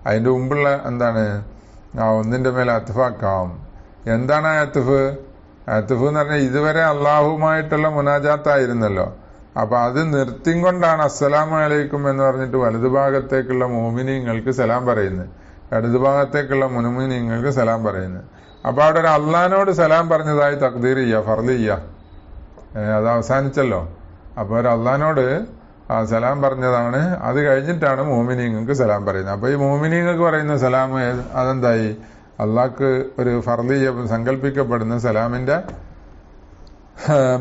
അതിന്റെ മുമ്പുള്ള എന്താണ്, ആ ഒന്നിന്റെ മേലെ അത്ഫാക്കാം. എന്താണ് ആ അത്ഫ്? അത്ഫ് എന്ന് പറഞ്ഞാൽ ഇതുവരെ അള്ളാഹുമായിട്ടുള്ള മുനാജാത്തായിരുന്നല്ലോ. അപ്പൊ അത് നിർത്തിയും കൊണ്ടാണ് അസ്സലാമു അലൈക്കും എന്ന് പറഞ്ഞിട്ട് വലതുഭാഗത്തേക്കുള്ള മോമിനീങ്ങൾക്ക് സലാം പറയുന്നത്, ഇടതുഭാഗത്തേക്കുള്ള മുനുമിനീങ്ങൾക്ക് സലാം പറയുന്നത്. അപ്പൊ അവിടെ ഒരു അള്ളഹാനോട് സലാം പറഞ്ഞതായി തഖ്ദീർ ചെയ്യുക, ഫർള് ചെയ്യുക. അത് അവസാനിച്ചല്ലോ. അപ്പൊ ഒരു അള്ളഹാനോട് സലാം പറഞ്ഞതാണ്. അത് കഴിഞ്ഞിട്ടാണ് മോമിനീങ്ങൾക്ക് സലാം പറയുന്നത്. അപ്പൊ ഈ മോമിനീങ്ങൾക്ക് പറയുന്ന സലാം അതെന്തായി? അള്ളാഹ്ക്ക് ഒരു ഫർളിയ സങ്കല്പിക്കപ്പെടുന്ന സലാമിന്റെ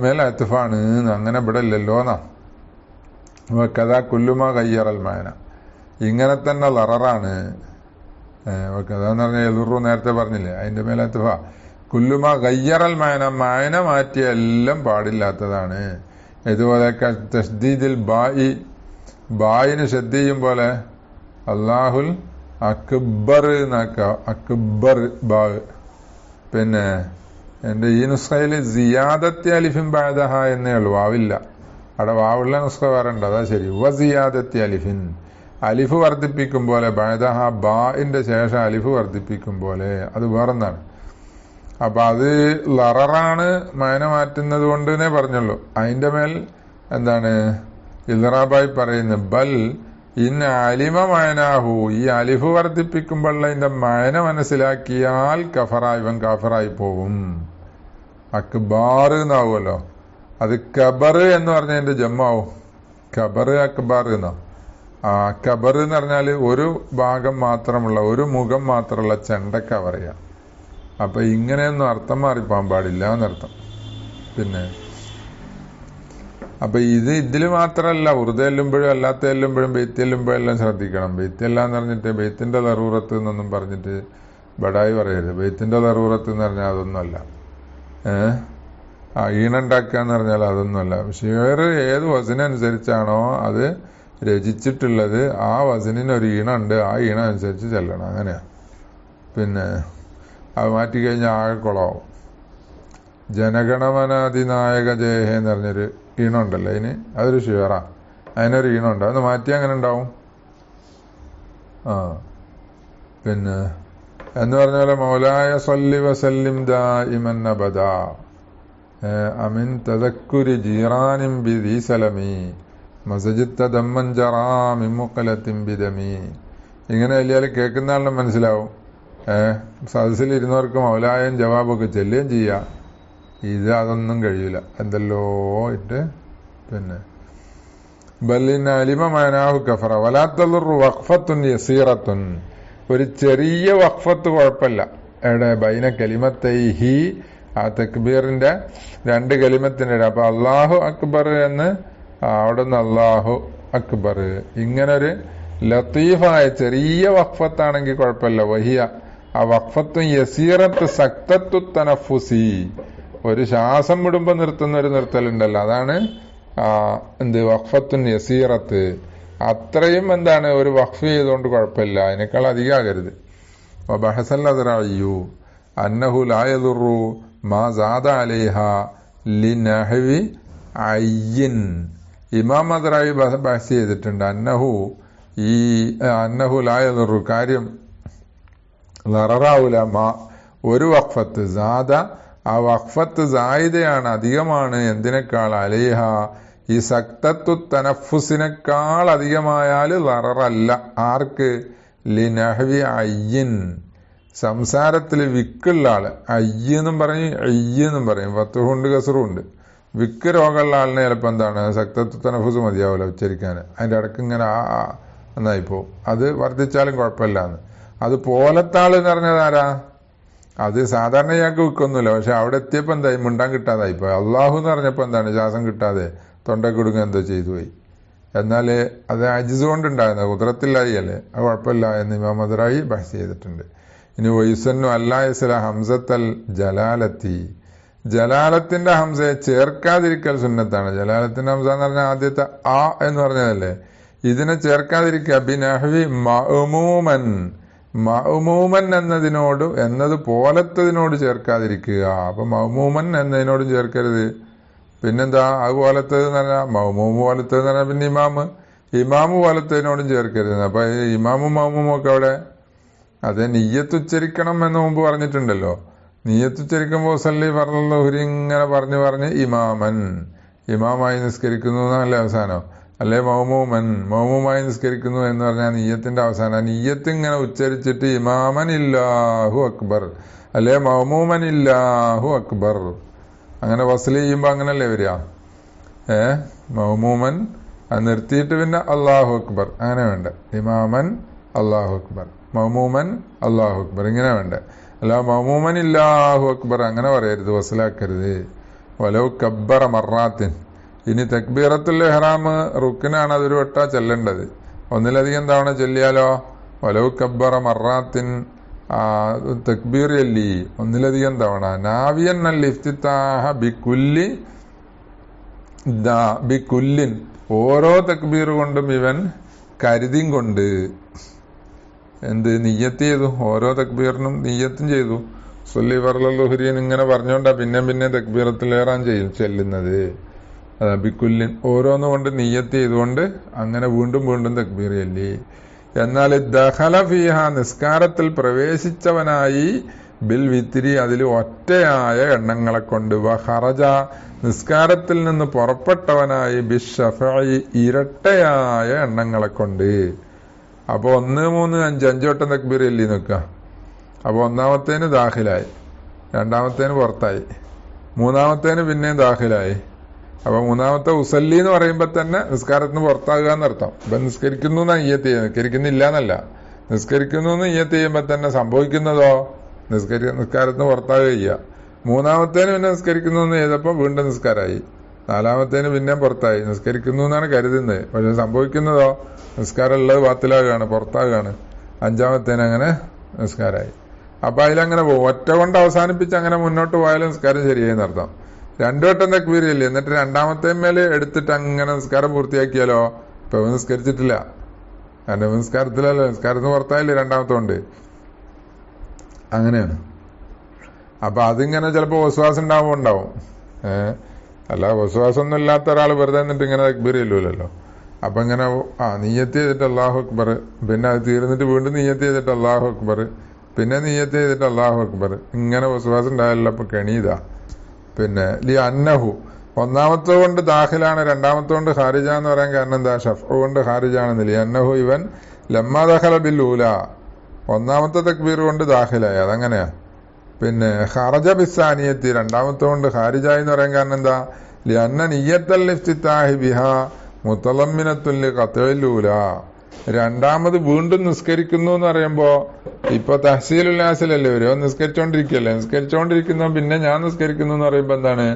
മേലെ അത്ഫാണ്. അങ്ങനെ ഇവിടെ ഇല്ലല്ലോ എന്നാ. കഥാ കുല്ലുമാ കയ്യറൽ മായന, ഇങ്ങനെ തന്നെ ലററാണ്. കഥാന്ന് പറഞ്ഞാൽ എലുറു നേരത്തെ പറഞ്ഞില്ലേ, അതിന്റെ മേലെ അത്ഫ. കുല്ലുമാ കയ്യറൽ മായന, മായന മാറ്റിയ എല്ലാം പാടില്ലാത്തതാണ്. ഇതുപോലെ തസ്ദീദിൽ ബായിന് ഷദ്ദ് ചെയ്യും പോലെ അല്ലാഹുൽ അക്ബർ എന്നാക്ക, അക്ബർ ബാ. പിന്നെ എന്റെ ഈ നുസ്ഖയില് സിയാദത്തി അലിഫിൻ ബഅദഹ എന്നേ ഉള്ളൂ, വാവില്ല. അവിടെ വാവുള്ള നുസ്ഖ വേറെ ഉണ്ട്, അതാ ശരി. വ സിയാദത്തി അലിഫിൻ, അലിഫ് വർദ്ധിപ്പിക്കും പോലെ, ബഅദഹ ബാഇന്റെ ശേഷം അലിഫ് വർദ്ധിപ്പിക്കും പോലെ, അത് വേറൊന്നാണ്. അപ്പൊ അത് ലററാണ്, മയന മാറ്റുന്നത് കൊണ്ട് എന്നേ പറഞ്ഞുള്ളൂ. അതിന്റെ മേൽ എന്താണ് ഇൽറാബായി പറയുന്നത്, ബൽ ഇന്ന അലിമ മയനാഹു, ഈ അലിഫ് വർദ്ധിപ്പിക്കുമ്പോൾ അതിന്റെ മയന മനസ്സിലാക്കിയാൽ കഫറ, ഇവൻ കാഫറായി പോവും. അക്ബാർ എന്നാവുമല്ലോ, അത് കബർ എന്ന് പറഞ്ഞതിന്റെ ജമ്മാവും. കബർ അക്ബാർ എന്നോ. കബർ എന്ന് പറഞ്ഞാല് ഒരു ഭാഗം മാത്രമുള്ള, ഒരു മുഖം മാത്രമുള്ള ചെണ്ടക്ക പറയാ. അപ്പൊ ഇങ്ങനെയൊന്നും അർത്ഥം മാറിപ്പോകാൻ പാടില്ല എന്നർത്ഥം. പിന്നെ അപ്പൊ ഇതില് മാത്രമല്ല, ഉറുദ എല്ലുമ്പോഴും അല്ലാത്ത എല്ലുമ്പോഴും ബെയ്ത്ത് എല്ലുമ്പോഴും എല്ലാം ശ്രദ്ധിക്കണം. ബെയ്ത്ത് എല്ലാം എന്ന് പറഞ്ഞിട്ട് ബെയ്ത്തിന്റെ ലറൂറത്ത് എന്നൊന്നും പറഞ്ഞിട്ട് ബടായി പറയരുത്. ബെയ്ത്തിന്റെ ലറൂറത്ത് എന്ന് പറഞ്ഞാൽ അതൊന്നുമല്ല. ഈണുണ്ടാക്കുക എന്ന് പറഞ്ഞാൽ അതൊന്നുമല്ല. ഷിയർ ഏത് വസനനുസരിച്ചാണോ അത് രചിച്ചിട്ടുള്ളത്, ആ വസനിനൊരു ഈണുണ്ട്, ആ ഈണം അനുസരിച്ച് ചെല്ലണം. അങ്ങനെയാ. പിന്നെ അത് മാറ്റിക്കഴിഞ്ഞാൽ ആകെ കുളമാവും. ജനഗണമനാധിനായക ജയഹേ എന്ന് പറഞ്ഞൊരു ഈണമുണ്ടല്ലോ, അതിന് അതൊരു ഷിയറാ, അതിനൊരു ഈണമുണ്ട്. അതൊന്ന് മാറ്റി അങ്ങനെ ഉണ്ടാവും. പിന്നെ എന്ന് പറഞ്ഞ പോലെ മൗലായ സല്ലി വസല്ലിം ദായിമൻ അബദാ അമിൻ തദക്കുരി ജീറാനിൻ ബിദി സലമി മസജിത്ത ദമ്മൻ ജറാ മിൻ മുഖലത്തിൻ ബിദമി. ഇങ്ങനെ വലിയാൽ കേൾക്കുന്ന ആളിനും മനസ്സിലാവും. സദസ്സിൽ ഇരുന്നവർക്ക് മൗലായം ജവാബൊക്കെ ചെല്ലുകയും ചെയ്യാം. ഇത് അതൊന്നും കഴിയൂല, എന്തല്ലോ ഇട്ട്. പിന്നെ ബല്ലിൻ അലിമ മനാഹു കഫറ വലാത്തലുറു വഖഫത്തുൻ യസീറത്തുൻ, ഒരു ചെറിയ വഖഫത്ത് കുഴപ്പമില്ല. എവിടെ ബൈന കലിമത്തൈഹി, ആ തക്ബീറിന്റെ രണ്ട് കലിമത്തിന്റെ. അപ്പൊ അള്ളാഹു അക്ബർ എന്ന് അവിടെ നിന്ന് അള്ളാഹു അക്ബർ, ഇങ്ങനൊരു ലത്തീഫായ ചെറിയ വഖഫത്താണെങ്കിൽ കുഴപ്പമില്ല. വഹിയ, ആ വഖഫത്തും യസീറത്ത് സക്തത്തു തനഫുസി, ഒരു ശ്വാസം വിടുമ്പോ നിർത്തുന്ന ഒരു നിർത്തലുണ്ടല്ലോ, അതാണ് എന്ത് വഖഫത്തുൻ യസീറത്ത്. അത്രയും എന്താണ് ഒരു വഖഫ് ചെയ്തുകൊണ്ട് കുഴപ്പമില്ല, അതിനേക്കാൾ അധികമാകരുത്. ബഹസൽ അദ്റായിയു അന്നഹു ലാ യദുറു മാ സാദ അലൈഹ ലിനഹവി അയ്യിൻ. ഇമാം അദ്റായി ബഹസ് ചെയ്തിട്ടുണ്ട്, അന്നഹു ഈ അന്നഹുലായൊരു കാര്യം ലററാവൂല ഒരു വഖഫത്ത് സാദ, ആ വഖഫത്ത് സായിദയാണ്, അധികമാണ്. എന്തിനേക്കാൾ? അലൈഹ, ഈ സക്തത്തു തനഫുസിനേക്കാൾ അധികമായാൽ ലററല്ല. ആർക്ക്? ലിനഹ്വി അയ്യിൻ, സംസാരത്തിൽ വിക്കുള്ള ആള്. അയ്യെന്നും പറയും അയ്യെന്നും പറയും, ഫത്തുഹുണ്ട് കസറുണ്ട്. വിക്ക് രോഗമുള്ള ആളിനെ ചിലപ്പോൾ എന്താണ് സക്തത്തു തനഫുസ് മതിയാവില്ല ഉച്ചരിക്കാൻ. അതിൻ്റെ ഇടയ്ക്ക് ഇങ്ങനെ ആ എന്നായിപ്പോ. അത് വർദ്ധിച്ചാലും കുഴപ്പമില്ലാന്ന്. അത് പോലത്താള് എന്ന് പറഞ്ഞത് ആരാ? അത് സാധാരണ ഇയാൾക്ക് വിൽക്കൊന്നുമില്ല. പക്ഷെ അവിടെ എത്തിയപ്പോൾ എന്തായി? മിണ്ടാൻ കിട്ടാതായിപ്പോ. അള്ളാഹു എന്ന് പറഞ്ഞപ്പോൾ എന്താണ് ശ്വാസം കിട്ടാതെ തൊണ്ടക്കുടുങ്ങ എന്തോ ചെയ്തു പോയി. എന്നാൽ അത് അജിസ് കൊണ്ടുണ്ടാകുന്ന കുതിരത്തിലായി അല്ലേ, അത് കുഴപ്പമില്ല എന്ന് ഇമാം മദ്റായി ബഹ്സ് ചെയ്തിട്ടുണ്ട്. ഇനി വൈസന്നു അല്ലായസല ഹംസത്തൽ ജലാലത്തി, ജലാലത്തിന്റെ ഹംസയെ ചേർക്കാതിരിക്കൽ സുന്നത്താണ്. ജലാലത്തിന്റെ ഹംസ എന്ന് പറഞ്ഞാൽ ആദ്യത്തെ ആ എന്ന് പറഞ്ഞതല്ലേ, ഇതിനെ ചേർക്കാതിരിക്കുക. ബിനഹ്വി മഅ്മൂമൻ, മഅ്മൂമൻ എന്നത് പോലത്തതിനോട് ചേർക്കാതിരിക്കുക. അപ്പൊ മഅ്മൂമൻ എന്നതിനോടും ചേർക്കരുത്. പിന്നെന്താ അതുപോലത്തത് എന്ന് പറഞ്ഞാൽ മഅ്മൂമ് പോലത്തത് എന്ന് പറഞ്ഞാൽ പിന്നെ ഇമാമ് പോലത്തതിനോടും ചേർക്കരുത്. അപ്പൊ ഇമാമും മഅ്മൂമും ഒക്കെ അവിടെ അതെ നിയ്യത്ത് ഉച്ചരിക്കണം എന്ന് മുമ്പ് പറഞ്ഞിട്ടുണ്ടല്ലോ. നിയ്യത്ത് ഉച്ചരിക്കുമ്പോൾ സല്ലി ഫർളുഹുരി ഇങ്ങനെ പറഞ്ഞ് ഇമാമൻ, ഇമാമായി നിസ്കരിക്കുന്നു എന്നല്ലേ അവസാനം, അല്ലെ മൗമൂമായി നിസ്കരിക്കുന്നു എന്ന് പറഞ്ഞാൽ നിയ്യത്തിന്റെ അവസാനം. നിയ്യത്ത് ഇങ്ങനെ ഉച്ചരിച്ചിട്ട് ഇമാമൻ ഇല്ലാഹു അക്ബർ, അല്ലെ മൗമൂമൻ ഇല്ലാഹു അക്ബർ, അങ്ങനെ വസ്ലി ചെയ്യുമ്പോ അങ്ങനല്ലേ വരിക. മൗമൂമൻ നിർത്തിയിട്ട് പിന്നെ അള്ളാഹു അക്ബർ അങ്ങനെ വേണ്ട. ഇമാമൻ അള്ളാഹു അക്ബർ, മൗമൂമൻ അള്ളാഹു അക്ബർ ഇങ്ങനെ വേണ്ട. അല്ല മൗമൂമൻ ഇല്ലാഹു അക്ബർ അങ്ങനെ പറയരുത്, വസ്ലാക്കരുത്. വലൗ കബ്ബറ മറാത്തിൻ. ഇനി തക്ബീറത്തുൽ ഇഹ്റാം റുക്നാണ്, അതൊരു വട്ടാ ചെല്ലേണ്ടത്. ഒന്നിലധികം തവണ ചൊല്ലിയാലോ? വലൗ കബ്ബറ മറാത്തിൻ, തക്ബീർ ചൊല്ലി ഒന്നിലധികം തവണ. നാവിയൻ അൽ ഇഫ്തിതാഹ ബിക്കുല്ലിൻ, ഓരോ തക്ബീർ കൊണ്ടും ഇവൻ കരുതിയും കൊണ്ട് എന്ത് നിയ്യത്ത് ചെയ്തു, ഓരോ തക്ബീറിനും നിയ്യത്തും ചെയ്തു. സല്ലി ഫർളുഹുരീൻ ഇങ്ങനെ പറഞ്ഞോണ്ടാ പിന്നെ തക്ബീറത്തുൽ ഇഹ്റാം ചെല്ലുന്നത്. ബിക്കുല്ലിൻ ഓരോന്ന് കൊണ്ട് നിയ്യത്ത് ചെയ്തുകൊണ്ട് അങ്ങനെ വീണ്ടും തക്ബീർ ചൊല്ലി. എന്നാൽ ദഖല ഫീഹ, നിസ്കാരത്തിൽ പ്രവേശിച്ചവനായി, ബിൽ വിത്രി, അതിൽ ഒറ്റയായ എണ്ണങ്ങളെ കൊണ്ട്, വഖറജ, നിസ്കാരത്തിൽ നിന്ന് പുറപ്പെട്ടവനായി, ബിശ്ശഫഇ, ഇരട്ടയായ എണ്ണങ്ങളെ കൊണ്ട്. അപ്പൊ 1, 3, 5 5 വട്ടം തക്ബീർ ചൊല്ലി നിൽക്കുക. അപ്പൊ ഒന്നാമത്തേന് ദാഖിലായി, രണ്ടാമത്തേന് പുറത്തായി, മൂന്നാമത്തേന് പിന്നെയും ദാഖിലായി. അപ്പൊ മൂന്നാമത്തെ ഉസല്ലി എന്ന് പറയുമ്പോ തന്നെ നിസ്കാരത്തിന് പുറത്താകുക എന്നർത്ഥം. ഇപ്പൊ നിസ്കരിക്കുന്നു എന്നാ നിയ്യത്ത് ചെയ്യുന്നത്, നിസ്കരിക്കുന്നില്ല എന്നല്ല. നിസ്കരിക്കുന്നു എന്ന് നിയ്യത്ത് ചെയ്യുമ്പോ തന്നെ സംഭവിക്കുന്നതോ നിസ്കാരത്തിന് പുറത്താകുക ചെയ്യുക. മൂന്നാമത്തേന് പിന്നെ നിസ്കരിക്കുന്നു എന്ന് ചെയ്തപ്പോ വീണ്ടും നിസ്കാരമായി. നാലാമത്തേന് പിന്നെയും പുറത്തായി. നിസ്കരിക്കുന്നു എന്നാണ് കരുതുന്നത്, പക്ഷെ സംഭവിക്കുന്നതോ നിസ്കാരം ഉള്ളത് ബാത്തിലാകുകയാണ്, പുറത്താകുകയാണ്. അഞ്ചാമത്തേന് അങ്ങനെ നിസ്കാരമായി. അപ്പൊ അതിലങ്ങനെ പോകും. ഒറ്റ കൊണ്ട് അവസാനിപ്പിച്ച് അങ്ങനെ മുന്നോട്ട് പോയാലും നിസ്കാരം ശരിയായി എന്നർത്ഥം. 2 വട്ടം തക്ബീർ ചൊല്ലി എന്നിട്ട് രണ്ടാമത്തെ മേലെ എടുത്തിട്ട് അങ്ങനെ നിസ്കാരം പൂർത്തിയാക്കിയാലോ ഇപ്പൊ നിസ്കരിച്ചിട്ടില്ല. കാരണം നിസ്കാരത്തിലല്ലോ, നിസ്കാരത്തിന് പുറത്തായില്ലേ രണ്ടാമത്തെ കൊണ്ട്. അങ്ങനെയാണ്. അപ്പൊ അതിങ്ങനെ ചിലപ്പോ വിശ്വാസം ഉണ്ടാവും. അല്ല വിശ്വാസം ഒന്നും ഇല്ലാത്ത ഒരാൾ വെറുതെ എന്നിട്ട് ഇങ്ങനെ തക്ബീർ ചൊല്ലൂലല്ലോ. അപ്പൊ ഇങ്ങനെ നിയ്യത്ത് ചെയ്തിട്ട് അല്ലാഹു അക്ബർ, പിന്നെ അത് തീർന്നിട്ട് വീണ്ടും നിയ്യത്ത് ചെയ്തിട്ട് അല്ലാഹു അക്ബർ, പിന്നെ നിയ്യത്ത് ചെയ്തിട്ട് അല്ലാഹു അക്ബർ, ഇങ്ങനെ വിശ്വാസം ഉണ്ടായല്ലോ. അപ്പൊ കെണീതാ. പിന്നെ ലി അന്നഹു, ഒന്നാമത്തെ കൊണ്ട് ദാഖിലാണ്, രണ്ടാമത്തെ കൊണ്ട് ഖാരിജ എന്ന് പറയാൻ കാരണം എന്താ? ഷഫ്ഉ കൊണ്ട് ഖാരിജാണെന്ന്. ലി അന്നഹു, ഇവൻ ലമ്മാ ദഖല ബിൽ ഊല, ഒന്നാമത്തെ തക്ബീർ കൊണ്ട് ദാഖിലായി, അതങ്ങനെയാ. പിന്നെ ഖറജ ബിസ്സാനിയത്തി, രണ്ടാമത്തെ കൊണ്ട് ഖാരിജ എന്ന് പറയാൻ കാരണം എന്താ? ലി അന്ന നിയ്യത്തൽ ഇഫ്തിതാഹി ബിഹാ മുതളമ്മിനത്തുൽ ഖത്ഇൽ ഊല, രണ്ടാമത് വീണ്ടും നിസ്കരിക്കുന്നു എന്ന് പറയുമ്പോ ഇപ്പൊ തഹ്സീലുൽ ഹാസിലല്ലേ വരും, നിസ്കരിച്ചോണ്ടിരിക്കുന്ന പിന്നെ ഞാൻ നിസ്കരിക്കുന്നു എന്ന് പറയുമ്പോ എന്താണ്?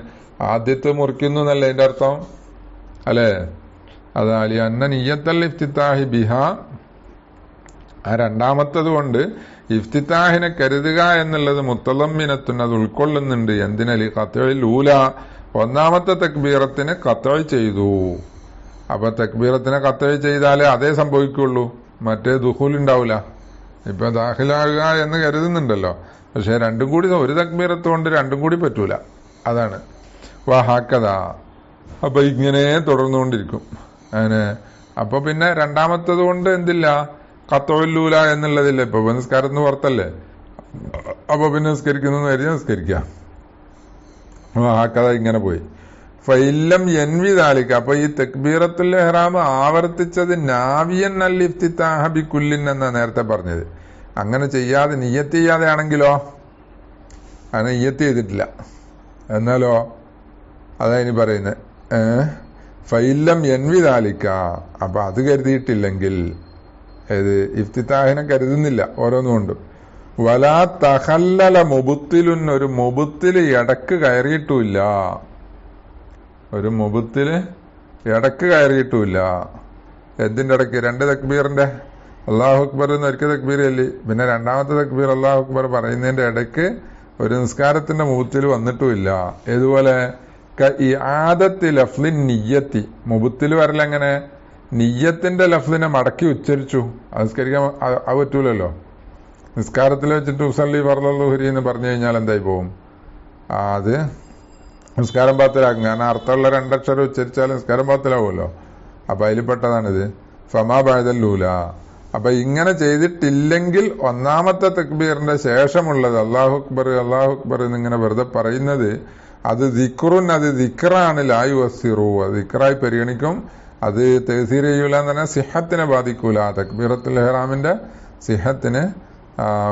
ആദ്യത്തെ മുറിക്കുന്നു എന്നല്ലേ അതിന്റെ അർത്ഥം അല്ലെ? അതാ ലി അന്ന നിയ്യത്തൽ ഇഫ്തിതാഹി ബിഹാ, ആ രണ്ടാമത്തത് കൊണ്ട് ഇഫ്തിതാഹിനെ കരുതുക എന്നുള്ളത് മുത്തളമ്മിനത്തുൻ, അത് ഉൾക്കൊള്ളുന്നുണ്ട്. എന്തിനലി ഖത്ഇൽ ഊല, ഒന്നാമത്തെ തക്ബീറത്തിന് ഖത്ഇ ചെയ്തു. അപ്പൊ തക്ബീറത്തിനെ ഖത്ഇ ചെയ്താലേ അതേ സംഭവിക്കുള്ളൂ, മറ്റേ ദുഖൂൽ ഉണ്ടാവില്ല. ഇപ്പൊ ദാഖിലാകുക എന്ന് കരുതുന്നുണ്ടല്ലോ, പക്ഷെ രണ്ടും കൂടി, ഒരു തക്ബീറത്ത് കൊണ്ട് രണ്ടും കൂടി പറ്റൂല. അതാണ് വഹാക്കഥ. അപ്പൊ ഇങ്ങനെ തുടർന്നുകൊണ്ടിരിക്കും. അങ്ങനെ അപ്പൊ പിന്നെ രണ്ടാമത്തത് കൊണ്ട് എന്തില്ല, ഖത്ഉല്ലൂല എന്നുള്ളതില്ല. ഇപ്പൊ നിസ്കാരത്തിന് പുറത്തല്ലേ, അപ്പൊ പിന്നെ നിസ്കരിക്കുന്നു കരുതി നിസ്കരിക്കാം. ആക്കഥ ഇങ്ങനെ പോയി. ഫൈലം എൻവി താലിക്ക, അപ്പൊ ഈ തക്ബീറത്തുൽ ഇഹ്റാം ആവർത്തിച്ചത് നാവിയൻ അൽ ഇഫ്തിതാഹ ബികുല്ലിൻ എന്നാ നേരത്തെ പറഞ്ഞത്. അങ്ങനെ ചെയ്യാതെ നിയ്യത്ത് ചെയ്യാതെ ആണെങ്കിലോ, അങ്ങനെ നിയ്യത്ത് ചെയ്തിട്ടില്ല എന്നാലോ, അതാ ഇനി പറയുന്നത്. ഫൈലം എൻവി താലിക്ക, അപ്പൊ അത് കരുതിയിട്ടില്ലെങ്കിൽ, ഏത് ഇഫ്തിതാഹിനെ കരുതുന്നില്ല ഓരോന്നുകൊണ്ടും. വലാ തഹല്ലല മുബുത്തിലുൻ, ഒരു മുബുത്തില് ഇടക്ക് കയറിയിട്ടുമില്ല, ഒരു മുബുത്തില് ഇടക്ക് കയറിയിട്ടുമില്ല. എന്തിന്റെ ഇടയ്ക്ക്? രണ്ട് തക്ബീറിന്റെ അല്ലാഹു അക്ബർ എന്ന് ഒരിക്കൽ തക്ബീർ ചൊല്ലി, പിന്നെ രണ്ടാമത്തെ തക്ബീർ അല്ലാഹു അക്ബർ പറയുന്നതിന്റെ ഇടയ്ക്ക് ഒരു നിസ്കാരത്തിന്റെ മുബുത്തിൽ വന്നിട്ടുമില്ല. ഇതുപോലെ ഇആദത്തി ലഫ്ലിൻ നിയ്യത്തി, മുബുത്തിൽ വരലെങ്ങനെ? നിയ്യത്തിന്റെ ലഫ്ലിനെ മടക്കി ഉച്ചരിച്ചു, അത് നിസ്കരിക്കാൻ അത് പറ്റൂലല്ലോ. നിസ്കാരത്തിൽ വെച്ചിട്ട് ഉസല്ലി ഫർളുഹുരി എന്ന് പറഞ്ഞു കഴിഞ്ഞാൽ എന്തായി പോകും? അത് നിസ്കാരം ബാത്തിലാക്കും. കാരണം അർത്ഥമുള്ള രണ്ടക്ഷരം ഉച്ചരിച്ചാൽ നിസ്കാരം ബാത്തിലാവുമല്ലോ. അപ്പൊ അതിൽ പെട്ടതാണിത്. ഫമാ ബഅദല്ലൂല. അപ്പൊ ഇങ്ങനെ ചെയ്തിട്ടില്ലെങ്കിൽ ഒന്നാമത്തെ തക്ബീറിന്റെ ശേഷമുള്ളത് അല്ലാഹു അക്ബർ അല്ലാഹു അക്ബർ എന്നിങ്ങനെ വെറുതെ പറയുന്നത്, അത് ദിക്റുൻ, അത് ദിക്റാണ്. ലാ യുവസ്സിറു, അത് ദിക്റായി പരിഗണിക്കും. അത് തഅ്സീർ ചെയ്യൂല എന്ന് പറഞ്ഞാൽ സിഹത്തിനെ ബാധിക്കൂല. തക്ബീറത്തുൽ ഇഹ്റാമിന്റെ സിഹത്തിനെ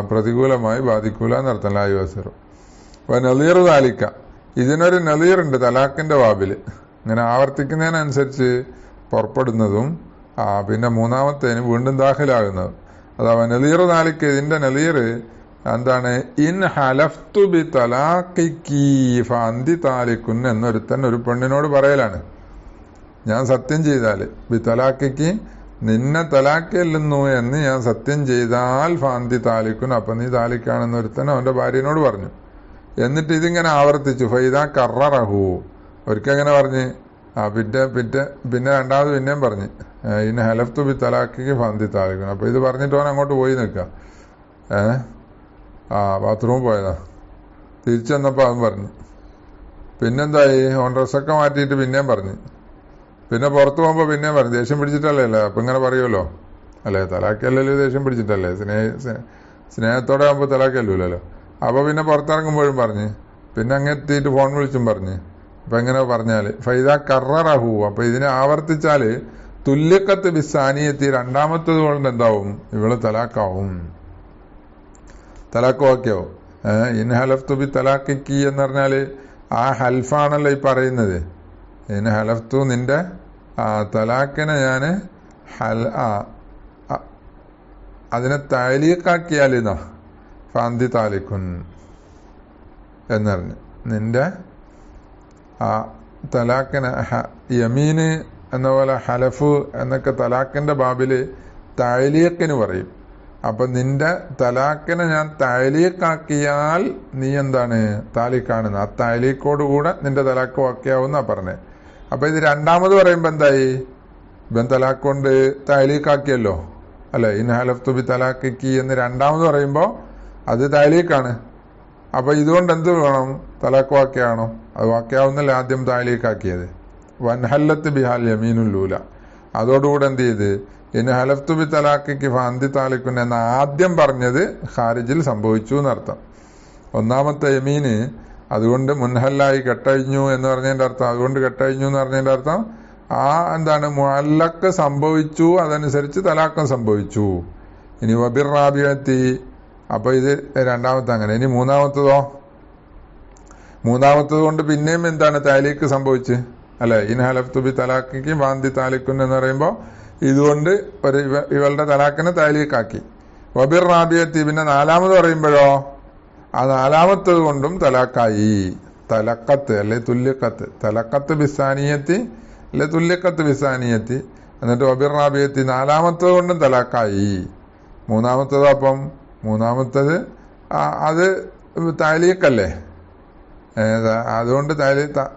പ്രതികൂലമായി ബാധിക്കൂല എന്നർത്ഥം. ലാ യുവസ്സിറു. നളീർ താലിക്ക, ഇതിനൊരു നളീറുണ്ട് തലാഖിന്റെ ബാബില്. ഇങ്ങനെ ആവർത്തിക്കുന്നതിനനുസരിച്ച് പുറപ്പെടുന്നതും പിന്നെ മൂന്നാമത്തേന് വീണ്ടും ദാഖിലാകുന്നതും. അഥവാ നളീർ താലിക്ക്, ഇതിന്റെ നളീർ എന്താണ്? ഇൻ ഹലഫ്തു ബി തലാഖിക്കി ഫഅന്തി താലിക്കുൻ എന്നൊരുത്തൻ ഒരു പെണ്ണിനോട് പറയലാണ്, ഞാൻ സത്യം ചെയ്താൽ, ബി തലാഖിക്ക്, നിന്നെ തലാഖില്ലുന്നു എന്ന് ഞാൻ സത്യം ചെയ്താൽ ഫഅന്തി താലിക്കുൻ, അപ്പൊ നീ താലിക്കാണെന്ന് ഒരുത്തൻ അവന്റെ ഭാര്യനോട് പറഞ്ഞു. എന്നിട്ട് ഇതിങ്ങനെ ആവർത്തിച്ചു. ഫൈദാ കററഹു, ഒരിക്കങ്ങനെ പറഞ്ഞ് പിന്നെ രണ്ടാമത് പിന്നെയും പറഞ്ഞ് ഇന്ന ഹലഫ്തു ബി തലാഖിക്ക് ഫഅന്തി താലിക്കുൻ. അപ്പൊ ഇത് പറഞ്ഞിട്ട് അവൻ അങ്ങോട്ട് പോയി നിൽക്കാം. ബാത്റൂമിൽ പോയതാ. തിരിച്ചു വന്നപ്പോ അവൻ പറഞ്ഞു. പിന്നെന്തായി? ഓൻ ഡ്രസ്സൊക്കെ മാറ്റിയിട്ട് പിന്നെയും പറഞ്ഞു. പിന്നെ പുറത്തു പോകുമ്പോ പിന്നെയും പറഞ്ഞു. ദേഷ്യം പിടിച്ചിട്ടല്ലേ അല്ലേ? അപ്പൊ ഇങ്ങനെ പറയുമല്ലോ അല്ലേ? തലാഖല്ലല്ലോ, ദേഷ്യം പിടിച്ചിട്ടല്ലേ? സ്നേഹത്തോടെ ആകുമ്പോ തലാഖല്ലൂലല്ലോ. അപ്പൊ പിന്നെ പുറത്തിറങ്ങുമ്പോഴും പറഞ്ഞ്, പിന്നെ അങ്ങെത്തിയിട്ട് ഫോൺ വിളിച്ചും പറഞ്ഞ്. അപ്പൊ എങ്ങനെ പറഞ്ഞാല് ഫൈദാ കററഹു, അപ്പൊ ഇതിനെ ആവർത്തിച്ചാല് തുല്യക്കത്ത് ബിസാനിയെത്തി, രണ്ടാമത്തത് കൊണ്ട് എന്താവും? ഇവള് തലാഖാവും, തലാഖ് വാക്യാവും. ഇൻ ഹലഫ്തു ബി തലാഖിക്കി എന്ന് പറഞ്ഞാല് ആ ഹൽഫാണല്ലോ ഈ പറയുന്നത്. ഇൻ ഹലഫ്തു, നിന്റെ തലാഖിനെ ഞാന് അതിനെ താലീഖാക്കിയാലിന്നാ ഫഅന്തി താലിക്കുൻ എന്നറിഞ്ഞ്, നിന്റെ തലാഖിന് യമീന് എന്ന പോലെ ഹലഫ് എന്നൊക്കെ തലാഖിന്റെ ബാബില് താലീഖിന് പറയും. അപ്പൊ നിന്റെ തലാഖിനെ ഞാൻ താലീഖാക്കിയാൽ നീ എന്താണ്? താലിഖാണെന്ന്. ആ താലീഖോടുകൂടെ നിന്റെ തലാഖ് വാക്കിയാവുന്ന പറഞ്ഞേ. അപ്പൊ ഇത് രണ്ടാമത് പറയുമ്പോ എന്തായി? ഇവൻ തലാഖ് കൊണ്ട് താലീഖാക്കിയല്ലോ അല്ലെ? ഇൻ ഹലഫ്തു ബി തലാഖിക്കി എന്ന് രണ്ടാമത് പറയുമ്പോ അത് താലീഖാണ്. അപ്പൊ ഇതുകൊണ്ട് എന്ത് വേണം? തലാഖ് വാക്യാണോ? അത് വാക്യാവുന്നല്ല ആദ്യം താലീഖാക്കിയത്. വൻഹല്ലത്ത് ബിഹാൽ യമീനുല്ലൂല, അതോടുകൂടെ എന്ത് ചെയ്ത്? ഇൻ ഹലഫ്തു ബി തലാഖിക്ക് ഫഅന്തി താലിക്കുൻ എന്ന ആദ്യം പറഞ്ഞത് ഖാരിജിൽ സംഭവിച്ചു എന്നർത്ഥം. ഒന്നാമത്തെ യമീന് അതുകൊണ്ട് മുൻഹല്ലായി കെട്ടഴിഞ്ഞു എന്ന് പറഞ്ഞതിന്റെ അർത്ഥം, അതുകൊണ്ട് കെട്ടഴിഞ്ഞു എന്ന് പറഞ്ഞതിന്റെ അർത്ഥം എന്താണ്? മുഅല്ലഖ് സംഭവിച്ചു, അതനുസരിച്ച് തലാഖും സംഭവിച്ചു. ഇനി വബിർ റാബിയത്തി, അപ്പൊ ഇത് രണ്ടാമത്തെ അങ്ങനെ. ഇനി മൂന്നാമത്തതോ? മൂന്നാമത്തത് കൊണ്ട് പിന്നെയും എന്താണ്? താലീഖ് സംഭവിച്ച് അല്ലെ? ഇൻ ഹലഫ്തു ബി തലാഖിക്ക് ഫഅന്തി താലിക്കുൻ എന്ന് പറയുമ്പോ ഇതുകൊണ്ട് ഇവളുടെ തലാഖിനെ താലീഖാക്കി. വബിർ റാബിയത്തി, പിന്നെ നാലാമത് പറയുമ്പോഴോ ആ നാലാമത്തത് കൊണ്ടും തലാഖായി. തലക്കത്ത് അല്ലെ തുല്യക്കത്ത്, തലക്കത്ത് ബിസാനിയത്തി അല്ലെ തുല്യക്കത്ത് ബിസാനിയത്തി. എന്നിട്ട് വബിർ റാബിയത്തി, നാലാമത്തത് കൊണ്ടും തലാഖായി. മൂന്നാമത്തത് അപ്പം മൂന്നാമത്തത് അത് താലീഖല്ലേ? അതുകൊണ്ട്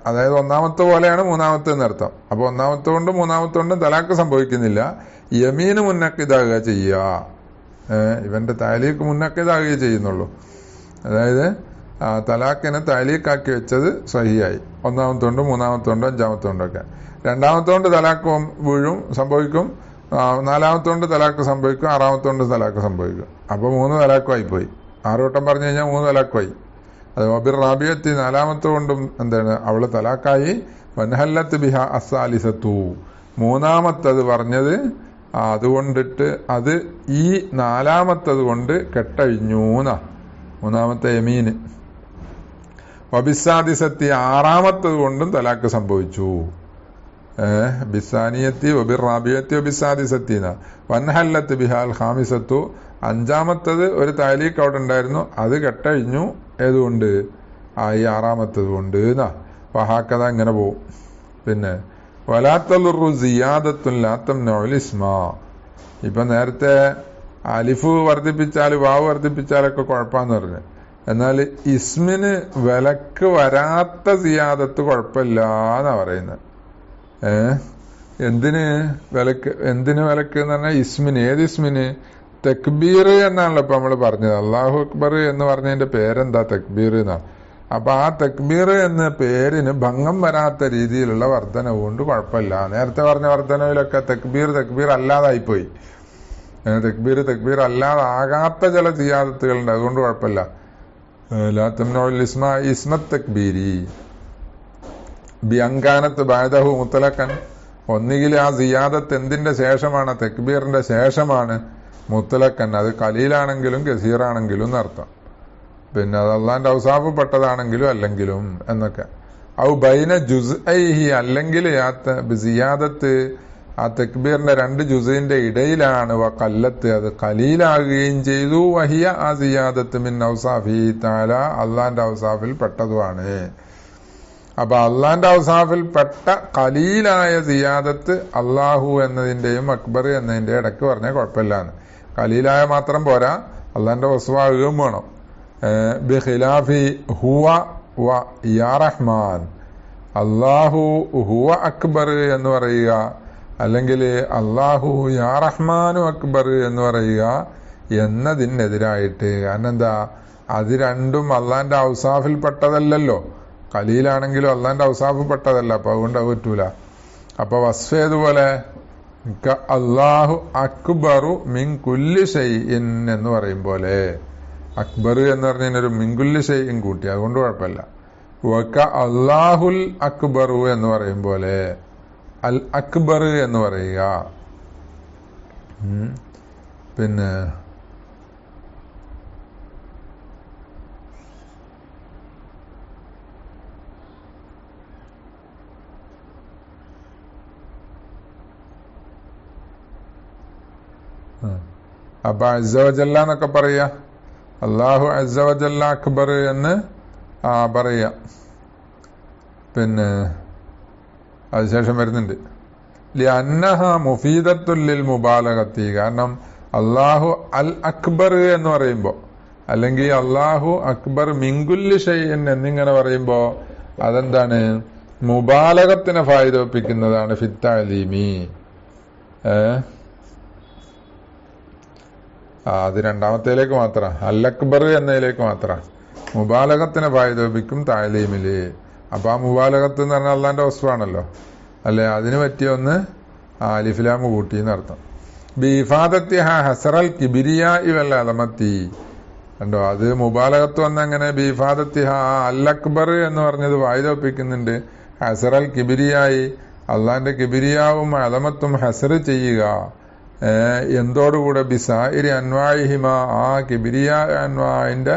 അതായത് ഒന്നാമത്തെ പോലെയാണ് മൂന്നാമത്തെ എന്നർത്ഥം. അപ്പൊ ഒന്നാമത്തെ കൊണ്ടും മൂന്നാമത്തെ കൊണ്ടും തലാഖ് സംഭവിക്കുന്നില്ല. യമീന് മുന്നക്കിതാകുക ചെയ്യുക, ഇവന്റെ താലീഖ് മുന്നക്കിതാകുകയെ ചെയ്യുന്നുള്ളൂ. അതായത് തലാഖിനെ തഅലീഖാക്കി വെച്ചത് സഹിയായി. ഒന്നാമത്തോണ്ട്, മൂന്നാമത്തോണ്ട്, അഞ്ചാമത്തോണ്ടൊക്കെ. രണ്ടാമത്തോണ്ട് തലാഖ് വീഴും, സംഭവിക്കും. നാലാമത്തോണ്ട് തലാഖ് സംഭവിക്കും, ആറാമത്തോണ്ട് തലാഖ് സംഭവിക്കും. അപ്പോൾ 3 തലാഖുമായി പോയി. 6 വട്ടം പറഞ്ഞു കഴിഞ്ഞാൽ 3 തലാഖുമായി. അത് വബിർ റാബിയത്തി, നാലാമത്തെ കൊണ്ടും എന്താണ് അവള് തലാഖായി. വൻഹല്ലത്ത് ബിഹ അസ്സാലിസത്തു, മൂന്നാമത്തത് പറഞ്ഞത് അതുകൊണ്ടിട്ട് അത് ഈ നാലാമത്തത് കൊണ്ട് കെട്ടഴിഞ്ഞൂന്ന മൂന്നാമത്തെ യമീന്. വബിസാദിസത്തി, ആറാമത്തത് കൊണ്ടും തലാഖ് സംഭവിച്ചു. ബിസാനിയത്തി വബിർ റാബിയത്തി വബിസാദിസത്തിന. വൻഹല്ലത്ത് ബിഹാൽ ഖാമിസത്തു, അഞ്ചാമത്തത് ഒരു തഅലീഖ് അവിടെ ഉണ്ടായിരുന്നു, അത് കെട്ടഴിഞ്ഞു. ഏതുകൊണ്ട്? ഈ ആറാമത്തത് കൊണ്ട്. വഹാക്കഥ ഇങ്ങനെ പോവും. പിന്നെ വലാത്തലുറു സിയാദത്തുൻ ലാ തംനഉൽ ഇസ്മ. ഇപ്പൊ നേരത്തെ അലിഫ് വർദ്ധിപ്പിച്ചാൽ വാവ് വർദ്ധിപ്പിച്ചാലൊക്കെ കുഴപ്പമെന്ന് പറഞ്ഞു. എന്നാൽ ഇസ്മിന് വിലക്ക് വരാത്ത സിയാദത്ത് കുഴപ്പമില്ല എന്നാ പറയുന്നത്. എന്തിന് വിലക്ക് എന്ന് പറഞ്ഞാൽ ഇസ്മിന്. ഏത് ഇസ്മിന്? തക്ബീർ എന്നാണല്ലോ ഇപ്പൊ നമ്മൾ പറഞ്ഞത്. അള്ളാഹു അക്ബർ എന്ന് പറഞ്ഞതിന്റെ പേരെന്താ? തക്ബീർ എന്നാണ്. അപ്പൊ ആ തക്ബീർ എന്ന പേരിന് ഭംഗം വരാത്ത രീതിയിലുള്ള വർധനവ് കൊണ്ട് കുഴപ്പമില്ല. നേരത്തെ പറഞ്ഞ വർധനവിലൊക്കെ തക്ബീർ അല്ലാതായിപ്പോയി. തക്ബീർ അല്ലാതാകാത്ത ചില സിയാദത്തുകളുണ്ട്, അതുകൊണ്ട് കുഴപ്പമില്ല. ലാ തംനഉൽ ഇസ്മ ഇസ്മത്ത് തക്ബീരി ബിഅൻകാനത്ത് ബഅദഹു മുത്തലഖൻ. ഒന്നുകിൽ ആ സിയാദത്ത് എന്തിന്റെ ശേഷമാണ്? തക്ബീറിന്റെ ശേഷമാണ്. മുത്തലഖൻ, അത് ഖലീലാണെങ്കിലും കസീറാണെങ്കിലും എന്നർത്ഥം. പിന്നെ അത് അള്ളാന്റെ ഔസാഫ് പെട്ടതാണെങ്കിലും അല്ലെങ്കിലും എന്നൊക്കെ. ഔ ബൈന ജുസ്ഐഹി, അല്ലെങ്കിൽ സിയാദത്ത് ആ തക്ബീറിന്റെ 2 ജുസിന്റെ ഇടയിലാണ്. വഖല്ലത്ത്, അത് ഖലീലാകുകയും ചെയ്തു. വഹിയ, ആ സിയാദത്ത് മിൻ ഔസാഫി തആല, അള്ളാന്റെ ഔസാഫിൽ പെട്ടതുമാണ്. അപ്പൊ അള്ളാന്റെ ഔസാഫിൽ പെട്ട ഖലീലായ സിയാദത്ത് അള്ളാഹു എന്നതിന്റെയും അക്ബർ എന്നതിന്റെ ഇടയ്ക്ക് പറഞ്ഞാൽ കുഴപ്പമില്ലാന്ന്. ഖലീലായ മാത്രം പോരാ, അള്ളാന്റെ വസ്വാകുകയും വേണം. ബിഖിലാഫി ഹുവ വ യാ റഹ്മാൻ, അള്ളാഹു ഹുവ അക്ബർ എന്ന് പറയുക, അല്ലെങ്കിൽ അള്ളാഹു യാ റഹ്മാനു അക്ബർ എന്ന് പറയുക എന്നതിനെതിരായിട്ട്. കാരണം എന്താ? അത് രണ്ടും അള്ളാന്റെ ഔസാഫിൽ പെട്ടതല്ലല്ലോ. ഖലീലാണെങ്കിലും അള്ളാന്റെ ഔസാഫ് പെട്ടതല്ല. അപ്പൊ അതുകൊണ്ട് അത് പറ്റൂല. അപ്പൊ വസ്ഫേതുപോലെ അള്ളാഹു അക്ബറു മിൻ കുല്ലി ഷൈഇൻ എന്ന് പറയും പോലെ, അക്ബർ എന്ന് പറഞ്ഞതിനൊരു മിൻകുല്ലി ഷൈഇൻ കൂട്ടി, അതുകൊണ്ട് കുഴപ്പമില്ല. വക അള്ളാഹുൽ അക്ബറു എന്ന് പറയും പോലെ അൽ അക്ബർ എന്ന് പറയുക. പിന്നെ അപ്പൊ അസ്സവജല്ല എന്നൊക്കെ പറയാ. അള്ളാഹു അസ്സവജല്ല അക്ബർ എന്ന് പറയാ. പിന്നെ അതിനുശേഷം വരുന്നുണ്ട് ലിഅന്നഹ മുഫീദത്തുൽ ലിൽ മുബാലഗത്തി. കാരണം അള്ളാഹു അൽ അക്ബർ എന്ന് പറയുമ്പോ, അല്ലെങ്കിൽ അള്ളാഹു അക്ബർ മിൻകുല്ലി ഷൈഇൻ എന്നിങ്ങനെ പറയുമ്പോ അതെന്താണ്? മുബാലഗത്തിനെ ഫായിദപ്പിക്കുന്നതാണ്. ഫിത്തഅലീമി. അത് രണ്ടാമത്തേലേക്ക് മാത്രം, അൽ അക്ബർ എന്നതിലേക്ക് മാത്രം മുബാലഗത്തിനെ ഫായിദപ്പിക്കും തഅലീമില്. അപ്പൊ ആ മുബാലഗത്ത് എന്ന് പറഞ്ഞാൽ അള്ളാന്റെ വസ്ഫാണല്ലോ അല്ലെ? അതിന് പറ്റിയ ഒന്ന് അലിഫ്ലാമ് കൂട്ടി എന്നർത്ഥം. ബിഫാദത്തി ഹസറൽ കിബിരിയാഇ വൽ അലമത്തി. കണ്ടോ? അത് മുബാലഗത്ത് വന്നെങ്ങനെ? ബിഫാദത്തി അൽ അക്ബർ എന്ന് പറഞ്ഞത് ഫായിദപ്പിക്കുന്നുണ്ട്. ഹസറൽ കിബിരിയായി, അള്ളാന്റെ കിബിരിയാവും അലമത്തും ഹസർ ചെയ്യുക. എന്തോടുകൂടെ? ബിസായിരി അൻവായിഹിമ, ആ കിബിരിയ അൻവായിന്റെ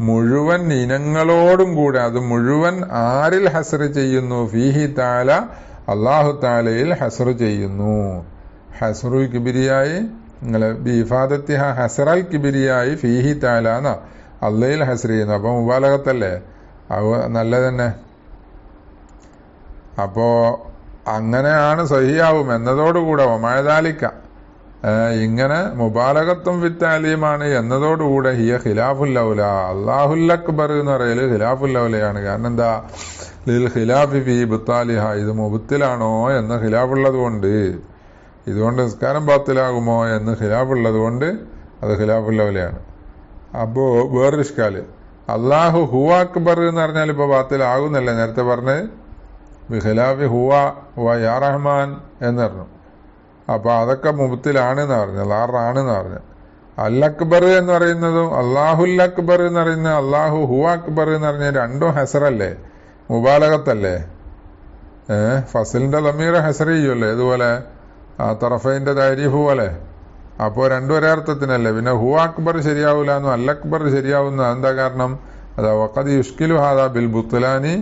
മുഴുവൻ ഇനങ്ങളോടും കൂടെ. അത് മുഴുവൻ ആരിൽ ഹസർ ചെയ്യുന്നു? ഫീഹി തആല, അള്ളാഹു തആലയിൽ ഹസർ ചെയ്യുന്നു. ഹസറുൽ കിബിരിയായി ബിഫാദത്തി ഹസറൽ കിബിരിയായി ഫീഹി തആല എന്നാ അള്ളയിൽ ഹസർ ചെയ്യുന്നു. അപ്പൊ മുബാലഗത്തല്ലേ? നല്ല തന്നെ. അപ്പോ അങ്ങനെയാണ് സഹിയാവും എന്നതോടുകൂടെ ഒമായതാലിക്ക ഇങ്ങനെ മുബാലഗത്തും ഫിത്തഅലീമാണ് എന്നതോടുകൂടെ ഹിയ ഖിലാഫുൽ ഔല, അല്ലാഹുൽ അക്ബർ എന്ന് പറയല് ഖിലാഫുൽ ഔലയാണ്. കാരണം എന്താ? ലിൽ ഖിലാഫി ഫീ ഇബ്താലിഹ, ഇത് മുബ്തിലാണോ എന്ന ഖിലാഫുള്ളത് കൊണ്ട്, ഇതുകൊണ്ട് നിസ്കാരം ബാത്തിലാകുമോ എന്ന് ഖിലാഫുള്ളത് കൊണ്ട് അത് ഖിലാഫുൽ ഔലയാണ്. അപ്പോ വേറൊരു ഇഷ്കാല്, അള്ളാഹു ഹുവ അക്ബർ എന്ന് പറഞ്ഞാൽ ഇപ്പൊ ബാത്തിലാകുന്നല്ലേ നേരത്തെ പറഞ്ഞത്. ബിഖിലാഫി ഹുവ യാ റഹ്മാൻ എന്ന് പറഞ്ഞു. അപ്പൊ അതൊക്കെ മുബത്തിലാണെന്ന് പറഞ്ഞു, ലാറാണെന്ന് പറഞ്ഞു. അൽ അക്ബർ എന്ന് പറയുന്നതും അള്ളാഹുൽ അക്ബർ എന്ന് പറയുന്നത് അള്ളാഹു ഹുവ അക്ബർ എന്ന് പറഞ്ഞാൽ രണ്ടും ഹെസറല്ലേ, മുബാലകത്തല്ലേ. ഫസലിന്റെ ലമീർ ഹെസർ ചെയ്യുമല്ലേ, ഇതുപോലെ തറഫൈന്റെ താരീഫ് പോലെ. അപ്പോൾ രണ്ടും ഒരേ അർത്ഥത്തിനല്ലേ. പിന്നെ ഹുവ അക്ബർ ശരിയാവൂല എന്നും അൽ അക്ബർ ശരിയാവുന്ന എന്താ കാരണം? അതാ വഖദ് യുഷ്കിലു ഹാദാ ബിൽ ബുത്ലാനി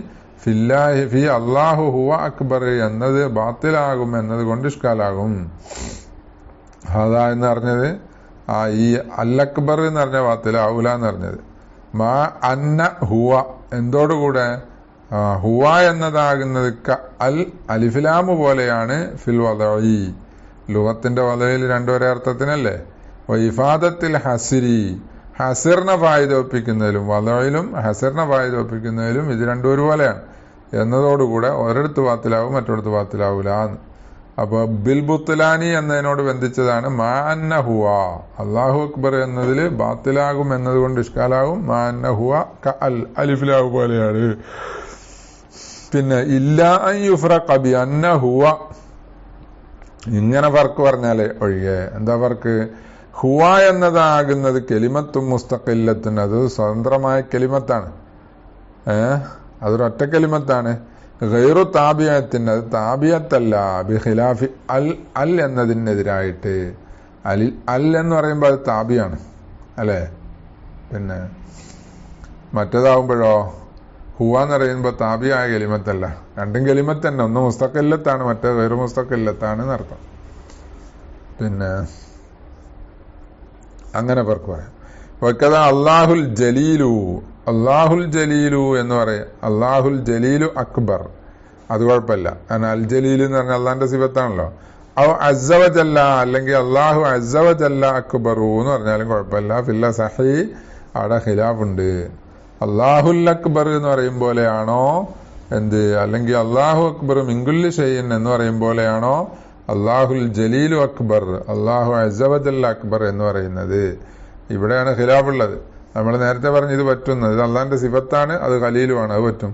ഫില്ലാഹി ഫി അള്ളാഹു ഹുവ അക്ബർ എന്നത് ബാത്തിലാകും എന്നത് കൊണ്ട് ഇഷ്കാലാകും. ഹാദാ എന്ന് പറഞ്ഞത് ഈ അൽ അക്ബർ എന്ന് പറഞ്ഞ ബാത്തിലാവൂല എന്ന് പറഞ്ഞത്. മാ അന്ന ഹുവ എന്തോടുകൂടെ ഹുവ എന്നതാകുന്നത് അൽ അലിഫിലാമു പോലെയാണ് ഫിൽ വദഇ, ലുഗത്തിന്റെ വദയിൽ രണ്ടൊരേ അർത്ഥത്തിനല്ലേ. വൈഫാദത്തിൽ ഹസിരി ഹസിറിനെ ഫായിദ ഒപ്പിക്കുന്നതിലും വദയിലും ഹസിറിനെ ഫായിദ ഒപ്പിക്കുന്നതിലും ഇത് രണ്ടും ഒരുപോലെയാണ് എന്നതോടുകൂടെ ഒരിടത്ത് ബാത്തിലാവും മറ്റൊരിടത്ത് ബാത്തിലാവൂല. അപ്പൊ ബിൽ ബുത്ലാനി എന്നതിനോട് ബന്ധിച്ചതാണ് മാ അന്ന ഹുവ, അള്ളാഹു അക്ബർ എന്നതിൽ ബാത്തിലാകും എന്നതുകൊണ്ട് ഇഷ്കാലാകും. മാ അന്ന ഹുവ അൽ അലിഫിലാവു പോലെയാണ്. പിന്നെ ഇല്ല അൻ യുഫ്റഖ ബി അന്ന ഹുവ, ഇങ്ങനെ ഫർക്ക് പറഞ്ഞാലേ ഒഴികെ. എന്താ ഫർക്ക്? ഹുവ എന്നതാകുന്നത് കെലിമത്തും മുസ്തഖില്ലത്തും, അത് സ്വതന്ത്രമായ കെലിമത്താണ്, അതൊരൊറ്റ കെലിമത്താണ്. ഗൈറു താബിയത്തിന്, അത് താബിയത്തല്ല. ബിഖിലാഫി അൽ, അൽ എന്നതിനെതിരായിട്ട്. അൽ എന്ന് പറയുമ്പോൾ അത് താബിയാണ് അല്ലേ. പിന്നെ മറ്റേതാവുമ്പോഴോ ഹുവ എന്ന് പറയുമ്പോൾ താബിയായ കെലിമത്തല്ല, രണ്ടും കെലിമത്ത് തന്നെ. ഒന്ന് മുസ്തഖില്ലത്താണ്, മറ്റേ ഗൈറു മുസ്തഖില്ലത്താണ് എന്നർത്ഥം. പിന്നെ അങ്ങനെ പേർക്ക് പറയാം. വക്കത അള്ളാഹുൽ ജലീലു, അള്ളാഹുൽ ജലീലു എന്ന് പറയാം. അള്ളാഹുൽ ജലീലു അക്ബർ, അത് കുഴപ്പമില്ല. കാരണം അൽ ജലീൽ എന്ന് പറഞ്ഞാൽ അള്ളാന്റെ സിഫത്താണല്ലോ. ഔ അസ്സവജല്ല, അല്ലെങ്കിൽ അള്ളാഹു അസ്സവജല്ല അക്ബറു എന്ന് പറഞ്ഞാലും കുഴപ്പമില്ല. ഫില്ല സഹി അവിടെ ഖിലാഫുണ്ട്. അള്ളാഹുൽ അക്ബർ എന്ന് പറയും പോലെയാണോ എന്ത്, അല്ലെങ്കിൽ അള്ളാഹു അക്ബർ മിൻകുല്ലി ഷൈഇൻ എന്ന് പറയും പോലെയാണോ അള്ളാഹുൽ ജലീലു അക്ബർ, അള്ളാഹു അസ്സവജല്ല അക്ബർ എന്ന് പറയുന്നത്? ഇവിടെയാണ് ഖിലാഫുള്ളത്. നമ്മൾ നേരത്തെ പറഞ്ഞു ഇത് പറ്റുന്നത്, ഇത് അള്ളാന്റെ സിഫത്താണ്, അത് ഖലീലുമാണ്, അത് പറ്റും.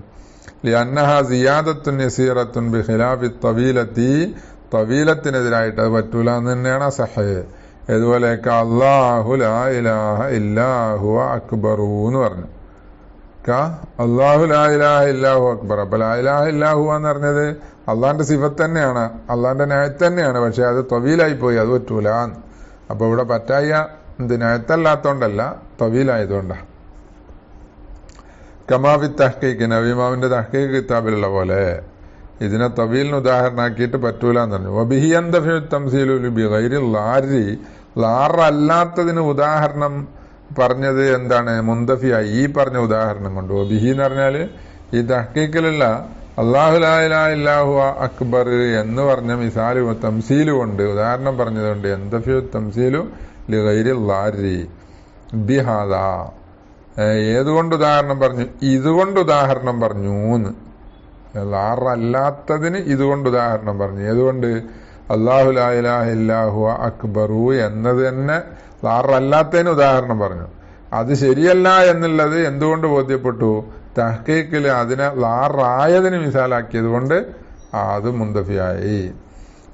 ലിഅന്നഹ സിയാദത്തുൻ യസീറത്തുൻ ബിഖിലാഫി തവീലത്തി, തവീലത്തിനെതിരായിട്ട് അത് പറ്റൂല എന്ന് തന്നെയാണ് സഹ്. ഇതുപോലെയൊക്കെ അല്ലാഹു ലാ ഇലാഹ ഇല്ലാ ഹുവ അക്ബറു എന്ന് പറഞ്ഞു. അല്ലാഹു ലാ ഇലാഹ ഇല്ലാ ഹുവ അക്ബർ. അപ്പൊ ലാ ഇലാഹ ഇല്ലാ ഹുവ എന്ന് പറഞ്ഞത് അള്ളാന്റെ സിഫത്ത് തന്നെയാണ്, അള്ളാന്റെ ന്യായത്ത് തന്നെയാണ്. പക്ഷെ അത് തവീലായി പോയി, അത് പറ്റൂല. അപ്പൊ ഇവിടെ പറ്റായ എന്ത് ന്യായത്തല്ലാത്തോണ്ടല്ല, തവീലായതുകൊണ്ടാ. കമാഫി തഹ്ഖീഖ്, നബീമാവിന്റെ തഹ്ഖീഖ് കിതാബിലുള്ള പോലെ ഇതിനെ തവീലിന് ഉദാഹരണമാക്കിയിട്ട് പറ്റൂല എന്ന് പറഞ്ഞു. വബിഹി യന്തഫിഉ തംസീലു ബിഗൈരി ലാരി, ലാറല്ലാത്തതിന് ഉദാഹരണം പറഞ്ഞത് എന്താണ്? മുന്തഫിയായി ഈ പറഞ്ഞ ഉദാഹരണം കൊണ്ട്. വബിഹി എന്ന് പറഞ്ഞാല് ഈ തഹ്ഖീഖിലുള്ള അല്ലാഹു ലാ ഇലാഹ ഇല്ലാ ഹുവ അക്ബർ എന്ന് പറഞ്ഞ മിസാലു തംസീലു കൊണ്ട്, ഉദാഹരണം പറഞ്ഞതുകൊണ്ട് യന്തഫിഉ തംസീലു ലിഗൈരി ലാരി ബിഹാദാ. ഏതുകൊണ്ട് ഉദാഹരണം പറഞ്ഞു? ഇതുകൊണ്ട് ഉദാഹരണം പറഞ്ഞു എന്ന്. ലാറല്ലാത്തതിന് ഇതുകൊണ്ട് ഉദാഹരണം പറഞ്ഞു. ഏതുകൊണ്ട്? അല്ലാഹു ലാ ഇലാഹ ഇല്ലാ ഹുവ അക്ബറു എന്നത് തന്നെ ലാറല്ലാത്തതിന് ഉദാഹരണം പറഞ്ഞു. അത് ശരിയല്ല എന്നുള്ളത് എന്തുകൊണ്ട് ബോധ്യപ്പെട്ടു? തഹ്ഖീഖില് അതിനെ ലാറായതിന് മിസാലാക്കിയത് കൊണ്ട് അത് മുന്തഫിയായി.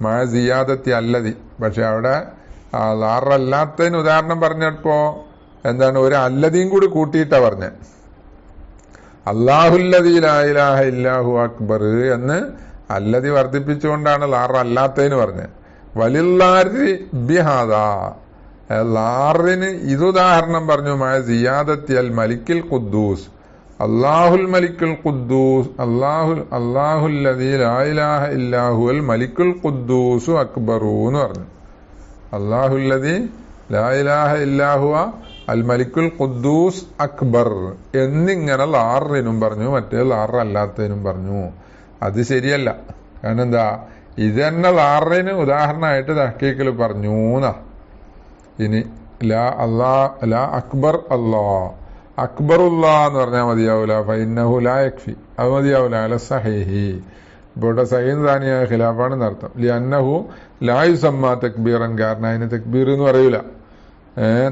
മഴ സിയാദത്തി അല്ലതി. പക്ഷെ അവിടെ ലാറല്ലാത്തതിന് ഉദാഹരണം പറഞ്ഞപ്പോ എന്താണ്, ഒരു അല്ലതിയും കൂടി കൂട്ടിയിട്ടാ പറഞ്ഞ. അല്ലാഹുല്ലദീ ലാ ഇലാഹ ഇല്ലാ ഹുവ അക്ബർ എന്ന് അല്ലതി വർദ്ധിപ്പിച്ചുകൊണ്ടാണ് ലാറല്ലാത്തതിന് പറഞ്ഞത്. വലില്ലാരി ബിഹാദാ, ലാറിന് ഇതുദാഹരണം പറഞ്ഞു. മഴ സിയാദത്തി അൽ മലിക്കിൽ ഖുദ്ദൂസ്, അല്ലാഹുൽ മലിക്കുൽ ഖുദ്ദൂസ്, അല്ലാഹുല്ലദീ ലാ ഇലാഹ ഇല്ലാ ഹുവൽ മലിക്കുൽ ഖുദ്ദൂസു അക്ബറു എന്ന് പറഞ്ഞു. അല്ലാഹുല്ലദീ ലാ ഇലാഹ ഇല്ലാ ഹുവ അൽ മലിക്കുൽ ഖുദ്ദൂസ് അക്ബർ എന്നിങ്ങനെ ലാറിനും പറഞ്ഞു, മറ്റേ ലാറല്ലാത്തതിനും പറഞ്ഞു. അത് ശരിയല്ല. കാരണം എന്താ, ഇത് തന്നെ ലാറിന് ഉദാഹരണമായിട്ട് തഹ്ഖീഖിൽ പറഞ്ഞു എന്നാ. ഇനി ലാ അക്ബർ അല്ലാ, അക്ബറുല്ലാ എന്ന് പറഞ്ഞാൽ മതിയാവൂല. ഫഇന്നഹു ലാ യക്ഫി, അത് മതിയാവൂല. അല സഹീഹി, ഇവിടെ സഹീൻ സാനിയായ ഖിലാഫാണെന്ന് അർത്ഥം. ലിഅന്നഹു ലാ യുസമ്മ തക്ബീറൻ, കാരണം അതിന് തക്ബീർ എന്ന് പറയൂല.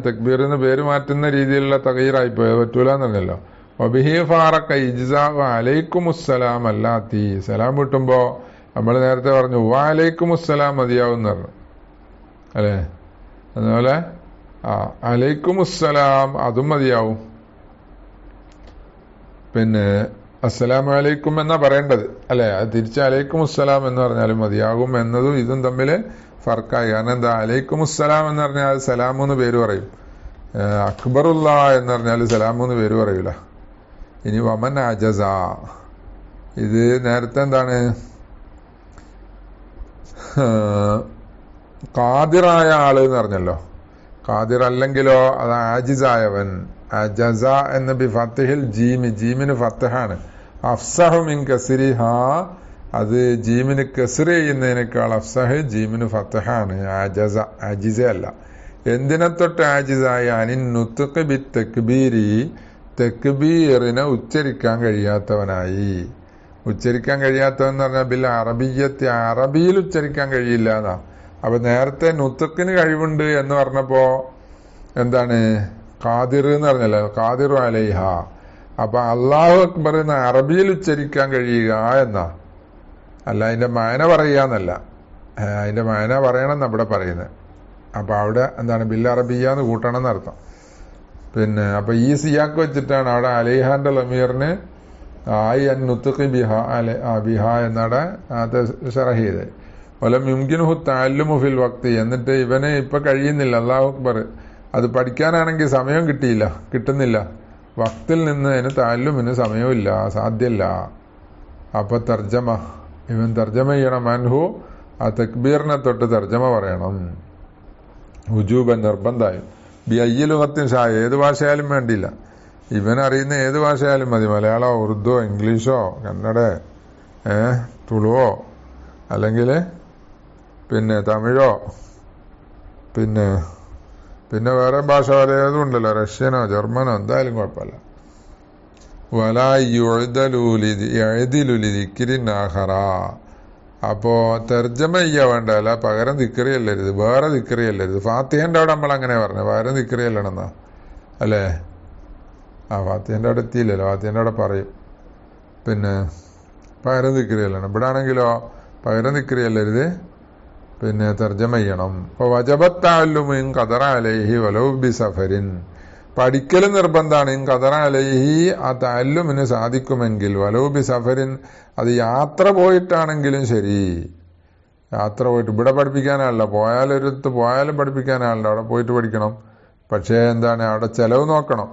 തക്ബീർ എന്ന് പേര് മാറ്റുന്ന രീതിയിലുള്ള തഗയീറായിപ്പോയി, അത് പറ്റൂല എന്ന് പറഞ്ഞല്ലോ. വബിഹി ഫാറക്ക ഇജ്സാഉ അലൈക്കുമുസ്സലാം അല്ലാത്തി. സലാം കിട്ടുമ്പോ നമ്മൾ നേരത്തെ പറഞ്ഞു വഅലൈക്കുമുസ്സലാം മതിയാവും പറഞ്ഞു അല്ലേ. അതുപോലെ അലൈക്കുമുസ്സലാം അതും മതിയാവും. പിന്നെ അസ്സലാമു അലൈക്കും എന്നാ പറയേണ്ടത് അല്ലെ. അത് തിരിച്ച് അലൈക്കുമുസ്സലാം എന്ന് പറഞ്ഞാലും മതിയാകും എന്നതും ഇതും തമ്മിൽ ഫർക്കായി. കാരണം എന്താ, അലൈക്കുമുസ്സലാം എന്ന് പറഞ്ഞാൽ സലാമൂന്ന് പേര് പറയും. അക്ബറുല്ല എന്ന് പറഞ്ഞാൽ സലാമൂന്ന് പേര് പറയൂല. ഇനി വമൻ അജസ, ഇത് നേരത്തെ എന്താണ്, ഖാദിറായ ആള് എന്ന് പറഞ്ഞല്ലോ. ഖാദിർ അല്ലെങ്കിലോ അത് ആജിസായവൻ. അജസ എന്ന് ബി ഫത്ഹിൽ ജീമി, ജീമിന് ഫത്ഹാണ്. അഫ്സഹു മിൻ കസ്രിഹ, അത് ജീമിന് കസ്ർ ചെയ്യുന്നതിനേക്കാൾ അഫ്സഹ് ജീമിന് ഫത്ഹാണ്. അജസ, അജിസ അല്ല. എന്തിനെ തൊട്ട് ആജിസായി? അനിൻ നുത്ഖ് ബി തക്ബീരി, തക്ബീറിനെ ഉച്ചരിക്കാൻ കഴിയാത്തവനായി. ഉച്ചരിക്കാൻ കഴിയാത്തവൻ എന്ന് പറഞ്ഞാൽ ബിൽ അറബിയത്തി, അറബിയിൽ ഉച്ചരിക്കാൻ കഴിയില്ല എന്നാ. അപ്പൊ നേരത്തെ നുത്ഖിന് കഴിവുണ്ട് എന്ന് പറഞ്ഞപ്പോ എന്താണ്, ഖാദിർ എന്ന് പറഞ്ഞല്ലോ, ഖാദിറു അലൈഹ. അപ്പൊ അല്ലാഹു അക്ബർ എന്ന് അറബിയിൽ ഉച്ചരിക്കാൻ കഴിയുക എന്നാ, അല്ല അതിന്റെ മാന പറയാന്നല്ല. അതിന്റെ മാന പറയണം നമ്മുടെ പറയുന്നത്. അപ്പൊ അവിടെ എന്താണ്, ബിൽ അറബിയ എന്ന് കൂട്ടണം എന്നർത്ഥം. പിന്നെ അപ്പൊ ഈ സിയാക്ക് വെച്ചിട്ടാണ് അവിടെ അലൈഹാന്റെ ലമീറിന് ആയി അൻ നുത്ഖി ബിഹ എന്നവിടെ അത് ഷറഹ് ചെയ്തത്. വലം യുംകിനുഹു തഅല്ലുമു ഫിൽ വഖ്തി, എന്നിട്ട് ഇവന് ഇപ്പൊ കഴിയുന്നില്ല, അല്ലാഹു അക്ബർ അത് പഠിക്കാനാണെങ്കിൽ സമയം കിട്ടുന്നില്ല. വക്തിൽ നിന്ന് അതിന് തഅല്ലുമിന് സമയമില്ല, സാധ്യല്ല. അപ്പൊ തർജമ, ഇവൻ തർജമ ചെയ്യണം. അൻഹു, ആ തക്ബീറിനെ തൊട്ട് തർജമ പറയണം. ഹുജൂബൻ, നിർബന്ധമായും. ബി അയ്യ ലുഗത്തിൻ ഷാ, ഏത് ഭാഷയായാലും വേണ്ടിയില്ല. ഇവനറിയുന്ന ഏത് ഭാഷയായാലും മതി. മലയാളോ ഉറുദോ ഇംഗ്ലീഷോ കന്നഡ തുളുവോ അല്ലെങ്കിൽ പിന്നെ തമിഴോ പിന്നെ വേറെ ഭാഷ പലതും ഉണ്ടല്ലോ, റഷ്യനോ ജർമ്മനോ, എന്തായാലും കുഴപ്പമില്ല. വലായുലിദിക്കിരിനാഹറ, അപ്പോ തർജ്ജമ ചെയ്യാൻ വേണ്ട, അല്ല പകരം ദിക്റിയല്ലരുത്, വേറെ ദിക്റിയല്ലരുത്. ഫാത്തിഹന്റെ അവിടെ നമ്മൾ അങ്ങനെ പറഞ്ഞു, പകരം ദിക്റിയല്ലണെന്നാ അല്ലേ. ഫാത്തിഹന്റെ അവിടെ എത്തിയില്ലല്ലോ, ഫാത്തിഹന്റെ അവിടെ പറയും പിന്നെ പകരം ദിക്റിയല്ലാണ്. ഇവിടെ ആണെങ്കിലോ പകരം ദിക്റിയല്ലരുത്, പിന്നെ തർജ്ജമ ചെയ്യണം. അപ്പൊ വജബത്തഅല്ലുമു ഇൻ ഖദറ അലൈഹി വലൗ ബി സഫരിൻ, പഠിക്കൽ നിർബന്ധമാണ്. ഇൻ ഖദറ അലൈഹി, ആ തഅല്ലുമിന് സാധിക്കുമെങ്കിൽ, വലൗ ബി സഫരിൻ, അത് യാത്ര പോയിട്ടാണെങ്കിലും ശരി. യാത്ര പോയിട്ട് ഇവിടെ പഠിപ്പിക്കാനാണല്ലോ, പോയാലും പഠിപ്പിക്കാനാണല്ലോ, അവിടെ പോയിട്ട് പഠിക്കണം. പക്ഷേ എന്താണ്, അവിടെ ചെലവ് നോക്കണം,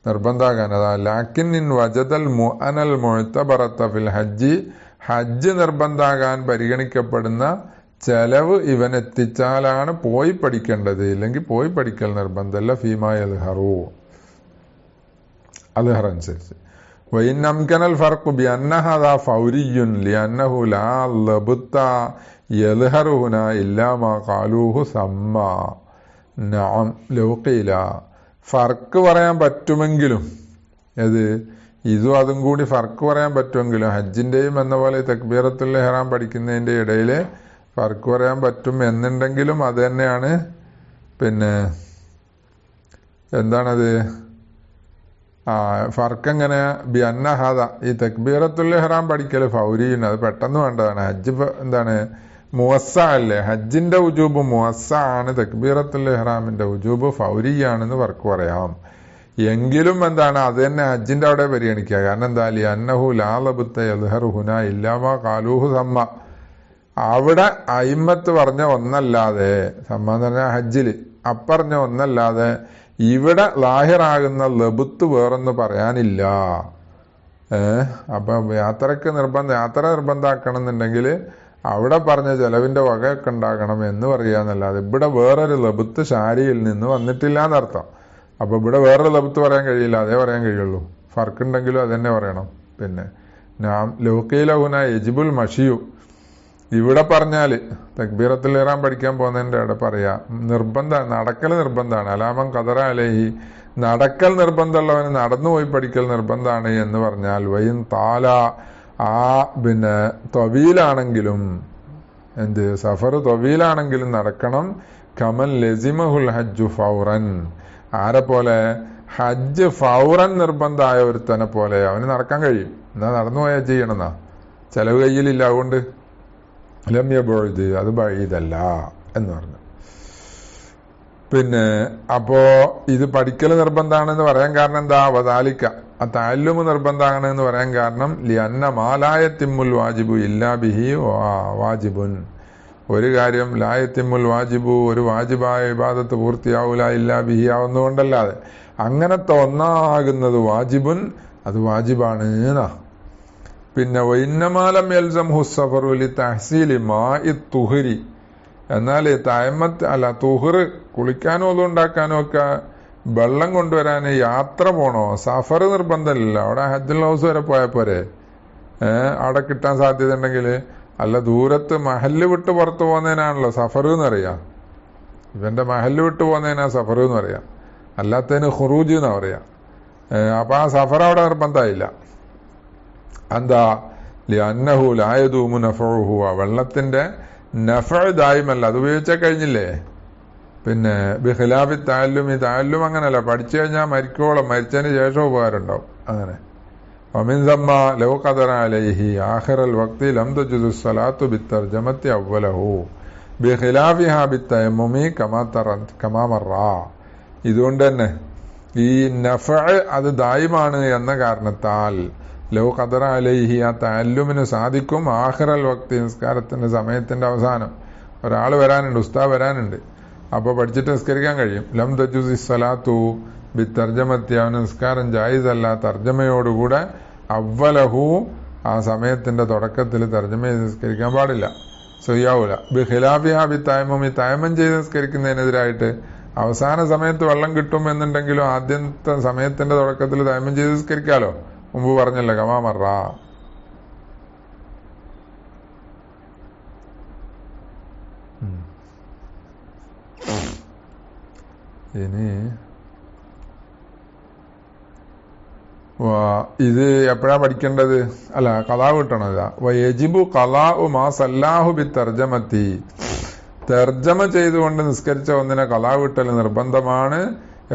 നിർബന്ധാകാൻ. അതാ ലാക്കിൻ ഇൻ വജദൽ മുഅനൽ മുഅ്തബറത ഫിൽ ഹജ്ജ്, ഹജ്ജ് നിർബന്ധാകാൻ പരിഗണിക്കപ്പെടുന്ന ചെലവ് ഇവൻ എത്തിച്ചാലാണ് പോയി പഠിക്കേണ്ടത്. ഇല്ലെങ്കിൽ പോയി പഠിക്കൽ നിർബന്ധമല്ല. ഫീമായ അൽഹർ അനുസരിച്ച്. വൈനംകനൽ ഫർഖു ബി അന്നഹദാ ഫൗരിയുൻ ലിഅന്നഹു ലാ ലബ്ത യൽഹറു ഹുനാ ഇല്ലാ മാ ഖാലൂഹു സമ്മ. നഅം ലൗ ഖീല, ഫർക്ക് പറയാൻ പറ്റുമെങ്കിലും, ഇതും അതും കൂടി ഫർക്ക് പറയാൻ പറ്റുമെങ്കിലും, ഹജ്ജിന്റെയും എന്ന പോലെ തക്ബീറത്തുൽ ഇഹ്റാം പഠിക്കുന്നതിന്റെ ഇടയിൽ ഫർക്ക് പറയാൻ പറ്റും എന്നുണ്ടെങ്കിലും അത് തന്നെയാണ്. പിന്നെ എന്താണത്, ഫർക്ക് എങ്ങനെ, ബി അന്നഹദ, ഈ തക്ബീറത്തുൽ ഇഹ്റാം പഠിക്കൽ ഫൗരിയാണ്, അത് പെട്ടെന്ന് വേണ്ടതാണ്. ഹജ്ജ് എന്താണ്, മുവസ്സ അല്ലേ, ഹജ്ജിന്റെ ഉജൂബ് മുവസ്സ ആണ്, തക്ബീറത്തുൽ ഇഹ്റാമിന്റെ ഉജൂബ് ഫൗരിയാണെന്ന് ഫർക്ക് പറയാം. എങ്കിലും എന്താണ്, അത് തന്നെ ഹജ്ജിന്റെ അവിടെ പരിഗണിക്കുക. കാരണം എന്താ, ലിഅന്നഹു ലാ ലബ്ത യൽഹറു ഹുനാ ഇല്ലാ മാ ഖാലൂഹു സമ്മ, അവിടെ അയിമ്മത്ത് പറഞ്ഞ ഒന്നല്ലാതെ, സമ്മ എന്ന് പറഞ്ഞാൽ ഹജ്ജില് അപ്പറഞ്ഞ ഒന്നല്ലാതെ ഇവിടെ ലാഹിറാകുന്ന ലബുത്ത് വേറൊന്ന് പറയാനില്ല. അപ്പൊ യാത്ര നിർബന്ധമാക്കണം എന്നുണ്ടെങ്കിൽ അവിടെ പറഞ്ഞ ചെലവിന്റെ വകയൊക്കെ ഉണ്ടാകണം എന്ന് പറയാന്നല്ലാതെ ഇവിടെ വേറൊരു ലബുത്ത് ശാരിയിൽ നിന്ന് വന്നിട്ടില്ല എന്നർത്ഥം. അപ്പൊ ഇവിടെ വേറൊരു ലബുത്ത് പറയാൻ കഴിയില്ല, അതേ പറയാൻ കഴിയുള്ളൂ. ഫർക്ക് ഉണ്ടെങ്കിലും അതന്നെ പറയണം. പിന്നെ ലൗഖീലഹുന യജിബുൽ മഷിയു, ഇവിടെ പറഞ്ഞാല് തക്ബീറത്തുൽ ഇഹ്റാം പഠിക്കാൻ പോകുന്നതിന്റെ അവിടെ പറയാ നിർബന്ധമാണ്, നടക്കൽ നിർബന്ധമാണ്. അലാമൻ ഖദറ അലൈഹി, നടക്കൽ നിർബന്ധമുള്ളവന് നടന്നുപോയി പഠിക്കൽ നിർബന്ധമാണ് എന്ന് പറഞ്ഞാൽ, വൈൻ താല, ആ പിന്നെ തൊവീലാണെങ്കിലും, സഫർ തൊവീലാണെങ്കിലും നടക്കണം. കമൻ ലസിമഹുൽ ഹജ്ജു ഫൗറൻ, ആരെ പോലെ, ഹജ്ജ് ഫൗറൻ നിർബന്ധമായ ഒരുത്തനെ പോലെ അവന് നടക്കാൻ കഴിയും. എന്നാ നടന്നു പോയാൽ ചെയ്യണമെന്നാ, ചെലവ് കയ്യിലില്ല, അതുകൊണ്ട് ലമ്യബോഴുത് അത് ബഴീതല്ല എന്ന് പറഞ്ഞു. പിന്നെ അപ്പോ ഇത് പഠിക്കൽ നിർബന്ധമാണെന്ന് പറയാൻ കാരണം എന്താ? വദാലിക്ക ആ തഅല്ലുമ് നിർബന്ധമാണ് എന്ന് പറയാൻ കാരണം ലിഅന്ന മാലായത്തിമ്മുൽ വാജിബു ഇല്ലാ ബിഹി വാജിബുൻ. ഒരു കാര്യം ലായത്തിമ്മുൽ വാജിബു, ഒരു വാജിബായ ഇബാദത്ത് പൂർത്തിയാവൂല ഇല്ലാ ബിഹി ആവുന്നതുകൊണ്ടല്ലാതെ അങ്ങനത്തെ ഒന്നാകുന്നത് വാജിബുൻ, അത് വാജിബാണ് എന്നാ. പിന്നെ വൈന്നമാലം യൽസം ഹുസ്സഫറു ലി തഹ്സീലി മാഇ തുഹരി, എന്നാൽ തയമ്മത്ത് അല്ല തുഹർ കുളിക്കാനോ ഒന്നും ഉണ്ടാക്കാനോ ഒക്കെ വെള്ളം കൊണ്ടുവരാൻ യാത്ര പോണോ? സഫർ നിർബന്ധമില്ല. അവിടെ ഹജ്ജുൽ ഹൗസ് വരെ പോയാൽ പോരെ, അവിടെ കിട്ടാൻ സാധ്യത ഉണ്ടെങ്കിൽ. അല്ല, ദൂരത്ത് മഹല്ല് വിട്ട് പുറത്തു പോകുന്നതിനാണല്ലോ സഫർ എന്നറിയാം. ഇവന്റെ മഹല്ല് വിട്ട് പോകുന്നതിനാ സഫർ എന്ന് പറയാം, അല്ലാത്തതിന് ഖുറൂജ് എന്നാ പറയാം. അപ്പൊ ആ സഫർ അവിടെ നിർബന്ധമായില്ല. എന്താ? ലിഅന്നഹു ലാ യദൂമു നഫഉഹു, വെള്ളത്തിന്റെ നഫഅ് ദായിമല്ല, അത് ഉപയോഗിച്ചാൽ കഴിഞ്ഞില്ലേ. പിന്നെ ബിഖിലാഫി തഅല്ലും, ഈ തഅല്ലും അങ്ങനല്ല, പഠിച്ചു കഴിഞ്ഞാൽ മരിക്കോളം, മരിച്ചതിന് ശേഷം ഉപകാരം ഉണ്ടാവും. അങ്ങനെ വമിൻ സമ്മ ലൗ ഖദറ അലൈഹി ആഖിറൽ വഖ്തി ലം തജുസു സ്വലാത്തു ബിത്തർജമത്തി അവ്വലഹു ബിഖിലാഫിഹാ ബിത്തയമ്മുമി കമാ മറ. ഇതുകൊണ്ട് തന്നെ ഈ നഫഅ് അത് ദായിമാണ് എന്ന കാരണത്താൽ ലൗ ഖദറ അലൈഹി ആ തഅല്ലുമിന് സാധിക്കും. ആഖിറൽ വഖ്തി, നിസ്കാരത്തിന്റെ സമയത്തിന്റെ അവസാനം ഒരാൾ വരാനുണ്ട്, ഉസ്താദ് വരാനുണ്ട്, അപ്പോൾ പഠിച്ചിട്ട് നിസ്കരിക്കാൻ കഴിയും. ലം തജുസി സ്വലാത്തു ബി തർജമത്തി, അവന് നിസ്കാരം ജായിസല്ല തർജമയോടുകൂടെ. അവ്വലഹു, ആ സമയത്തിന്റെ തുടക്കത്തിൽ തർജമ ചെയ്ത് നിസ്കരിക്കാൻ പാടില്ല, സഹിയാവൂല. ബി ഖിലാഫിഹാ ബി തയമ്മം, ഈ തയമ്മം ചെയ്ത് നിസ്കരിക്കുന്നതിനെതിരായിട്ട് അവസാന സമയത്ത് വെള്ളം കിട്ടും എന്നുണ്ടെങ്കിലും ആദ്യത്തെ സമയത്തിന്റെ തുടക്കത്തിൽ തയമ്മം ചെയ്ത് നിസ്കരിക്കാലോ, മുമ്പ് പറഞ്ഞല്ലോ കമാ മറ. ഇനി ഇത് എപ്പോഴാ പഠിക്കേണ്ടത്? അല്ല, ഖളാ കിട്ടണം. ഇതാ വയജിബു ഖളാഉ മാ സല്ലാഹു ബി തർജമത്തി, തർജമ ചെയ്തുകൊണ്ട് നിസ്കരിച്ച ഒന്നിനെ ഖളാ വിട്ടൽ നിർബന്ധമാണ്.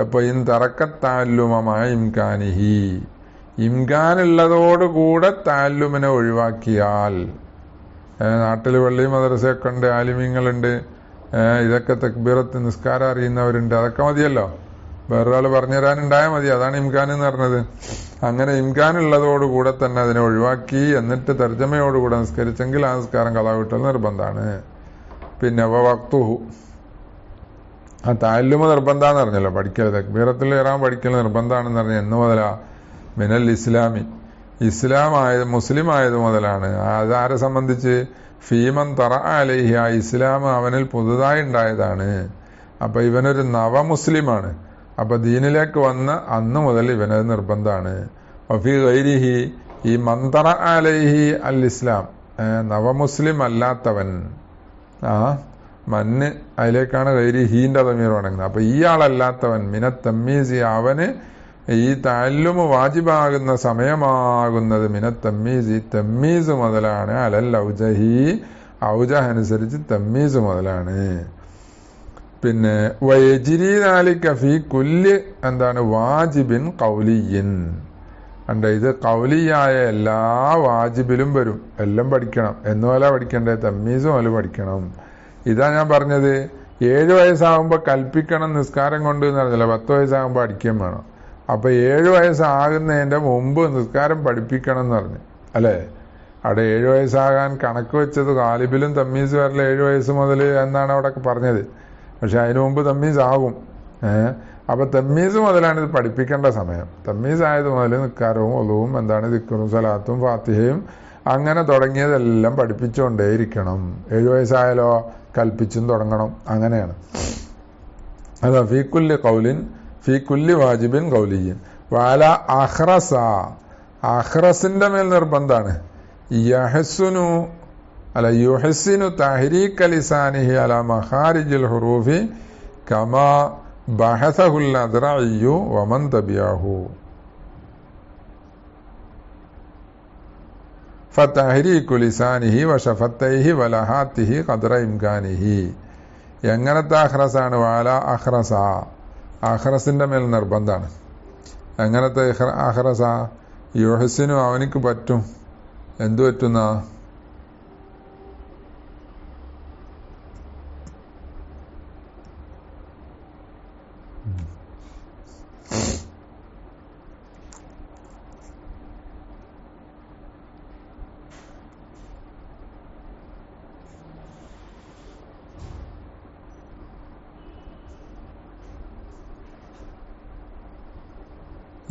എപ്പോ? ഇൻ തറക്കത്ത് തഅല്ലുമ ഇംകാനിഹി, ഇംകാനുള്ളതോടുകൂടെ തഅല്ലുമിനെ ഒഴിവാക്കിയാൽ. നാട്ടിൽ പള്ളി മദ്രസയൊക്കെ ഉണ്ട്, ആലിമീങ്ങളുണ്ട്, ഇതൊക്കെ തക്ബീറത്ത് നിസ്കാരം അറിയുന്നവരുണ്ട്, അതൊക്കെ മതിയല്ലോ, വേറൊരാൾ പറഞ്ഞുതരാനുണ്ടായാൽ മതി. അതാണ് ഇംകാൻ എന്ന് പറഞ്ഞത്. അങ്ങനെ ഇംകാനുള്ളതോടുകൂടെ തന്നെ അതിനെ ഒഴിവാക്കി എന്നിട്ട് തർജമയോടുകൂടെ നിസ്കരിച്ചെങ്കിൽ ആ നിസ്കാരം ഖളാ വിട്ടൽ നിർബന്ധമാണ്. പിന്നെ വഖ്തുഹു, ആ തഅല്ലുമ നിർബന്ധമാണെന്ന് പറഞ്ഞല്ലോ, പഠിക്കൽ തക്ബീറത്തുൽ ഇഹ്റാം പഠിക്കൽ നിർബന്ധമാണെന്ന് പറഞ്ഞാൽ എന്ന് മുതലാ? മിനൽ ഇസ്ലാമി, ഇസ്ലാം ആയത് മുസ്ലിം ആയത് മുതലാണ്. അതാരെ സംബന്ധിച്ച്? ഫീമൻ തറ അലൈഹി, ആ ഇസ്ലാം അവനിൽ പുതുതായി ഉണ്ടായതാണ്. അപ്പൊ ഇവനൊരു നവമുസ്ലിമാണ്. അപ്പൊ ദീനിലേക്ക് വന്ന അന്ന് മുതൽ ഇവനത് നിർബന്ധമാണ്. വഫി ഗൈരിഹി, ഈ മന്തറ അലൈഹി അൽ ഇസ്ലാം, നവമുസ്ലിം അല്ലാത്തവൻ, മന്ന് അതിലേക്കാണ് ഗൈരിഹീന്റെ തമീർ വണങ്ങുന്നത്. അപ്പൊ ഈ ആളല്ലാത്തവൻ മിനത്ത് തമ്മീസി, അവന് ഈ തഅല്ലുമ് വാജിബാകുന്ന സമയമാകുന്നത് മിനത്ത് തമ്മീസി, തമ്മീസ് മുതലാണ്. അലൽ ഔജഹി, ഔജഹ് അനുസരിച്ച് തമ്മീസ് മുതലാണ്. പിന്നെ വയജിരി ദാലിക ഫീ കുല്ലി, എന്താണ്? വാജിബിൻ ഖൗലിയിൻ. ഇത് ഖൗലിയായ എല്ലാ വാജിബിലും വരും, എല്ലാം പഠിക്കണം. എന്നുപോലെ പഠിക്കണ്ടേ? തമ്മീസ് മുതൽ പഠിക്കണം. ഇതാ ഞാൻ പറഞ്ഞത്, 7 വയസ്സാകുമ്പോൾ കൽപ്പിക്കണം നിസ്കാരം കൊണ്ട് എന്ന് പറഞ്ഞില്ല, 10 വയസ്സാകുമ്പോൾ അടിക്കുകയും വേണം. അപ്പൊ 7 വയസ്സാകുന്നതിന്റെ മുമ്പ് നിസ്കാരം പഠിപ്പിക്കണം എന്ന് പറഞ്ഞു, അല്ലേ? അവിടെ 7 വയസ്സാകാൻ കണക്ക് വെച്ചത് ഗാലിബിലും തമ്മീസ് വരല 7 വയസ്സ് മുതൽ എന്നാണ് അവിടെ പറഞ്ഞത്. പക്ഷെ അതിനു മുമ്പ് തമ്മീസ് ആകും. അപ്പൊ തമ്മീസ് മുതലാണ് ഇത് പഠിപ്പിക്കേണ്ട സമയം. തമ്മീസ് ആയത് മുതൽ നിസ്കാരവും ഒളുവും, എന്താണ് ദിക്റും സലാത്തും ഫാത്തിഹയും അങ്ങനെ തുടങ്ങിയതെല്ലാം പഠിപ്പിച്ചുകൊണ്ടേയിരിക്കണം. 7 വയസ്സായാലോ കൽപ്പിച്ചും തുടങ്ങണം. അങ്ങനെയാണ്. അതാ ഫീ കുല്ലി ഖൗലിൻ ഫീ കുല്ലി വാജിബിൻ ഖൗലിയിൻ. വാല അഖ്റസ, അഖ്റസിന്റെ മേൽ നിർബന്ധാണ്. യഹ്സുനു അല്ല യുഹ്സിനു തഹ്രീക ലിസാനിഹി അലാ മഖാരിജിൽ ഹുറൂഫി കമാ ബഹസഹുൽ അദ്റഇയ്യു വമൻ തബിഅഹു. ഫതഹ്രീകു ലിസാനിഹി വശഫത്തൈഹി വലഹാത്തിഹി ഖദ്റ ഇംകാനിഹി. എങ്ങനത്തെ അഖ്റസാണ്? വാല അഖ്റസ, അഖ്റസിന്റെ മേൽ നിർബന്ധാണ്. എങ്ങനത്തെ അഹ്റസ? യുഹ്സിനു അവനിക്ക് പറ്റും. എന്തു പറ്റുന്ന?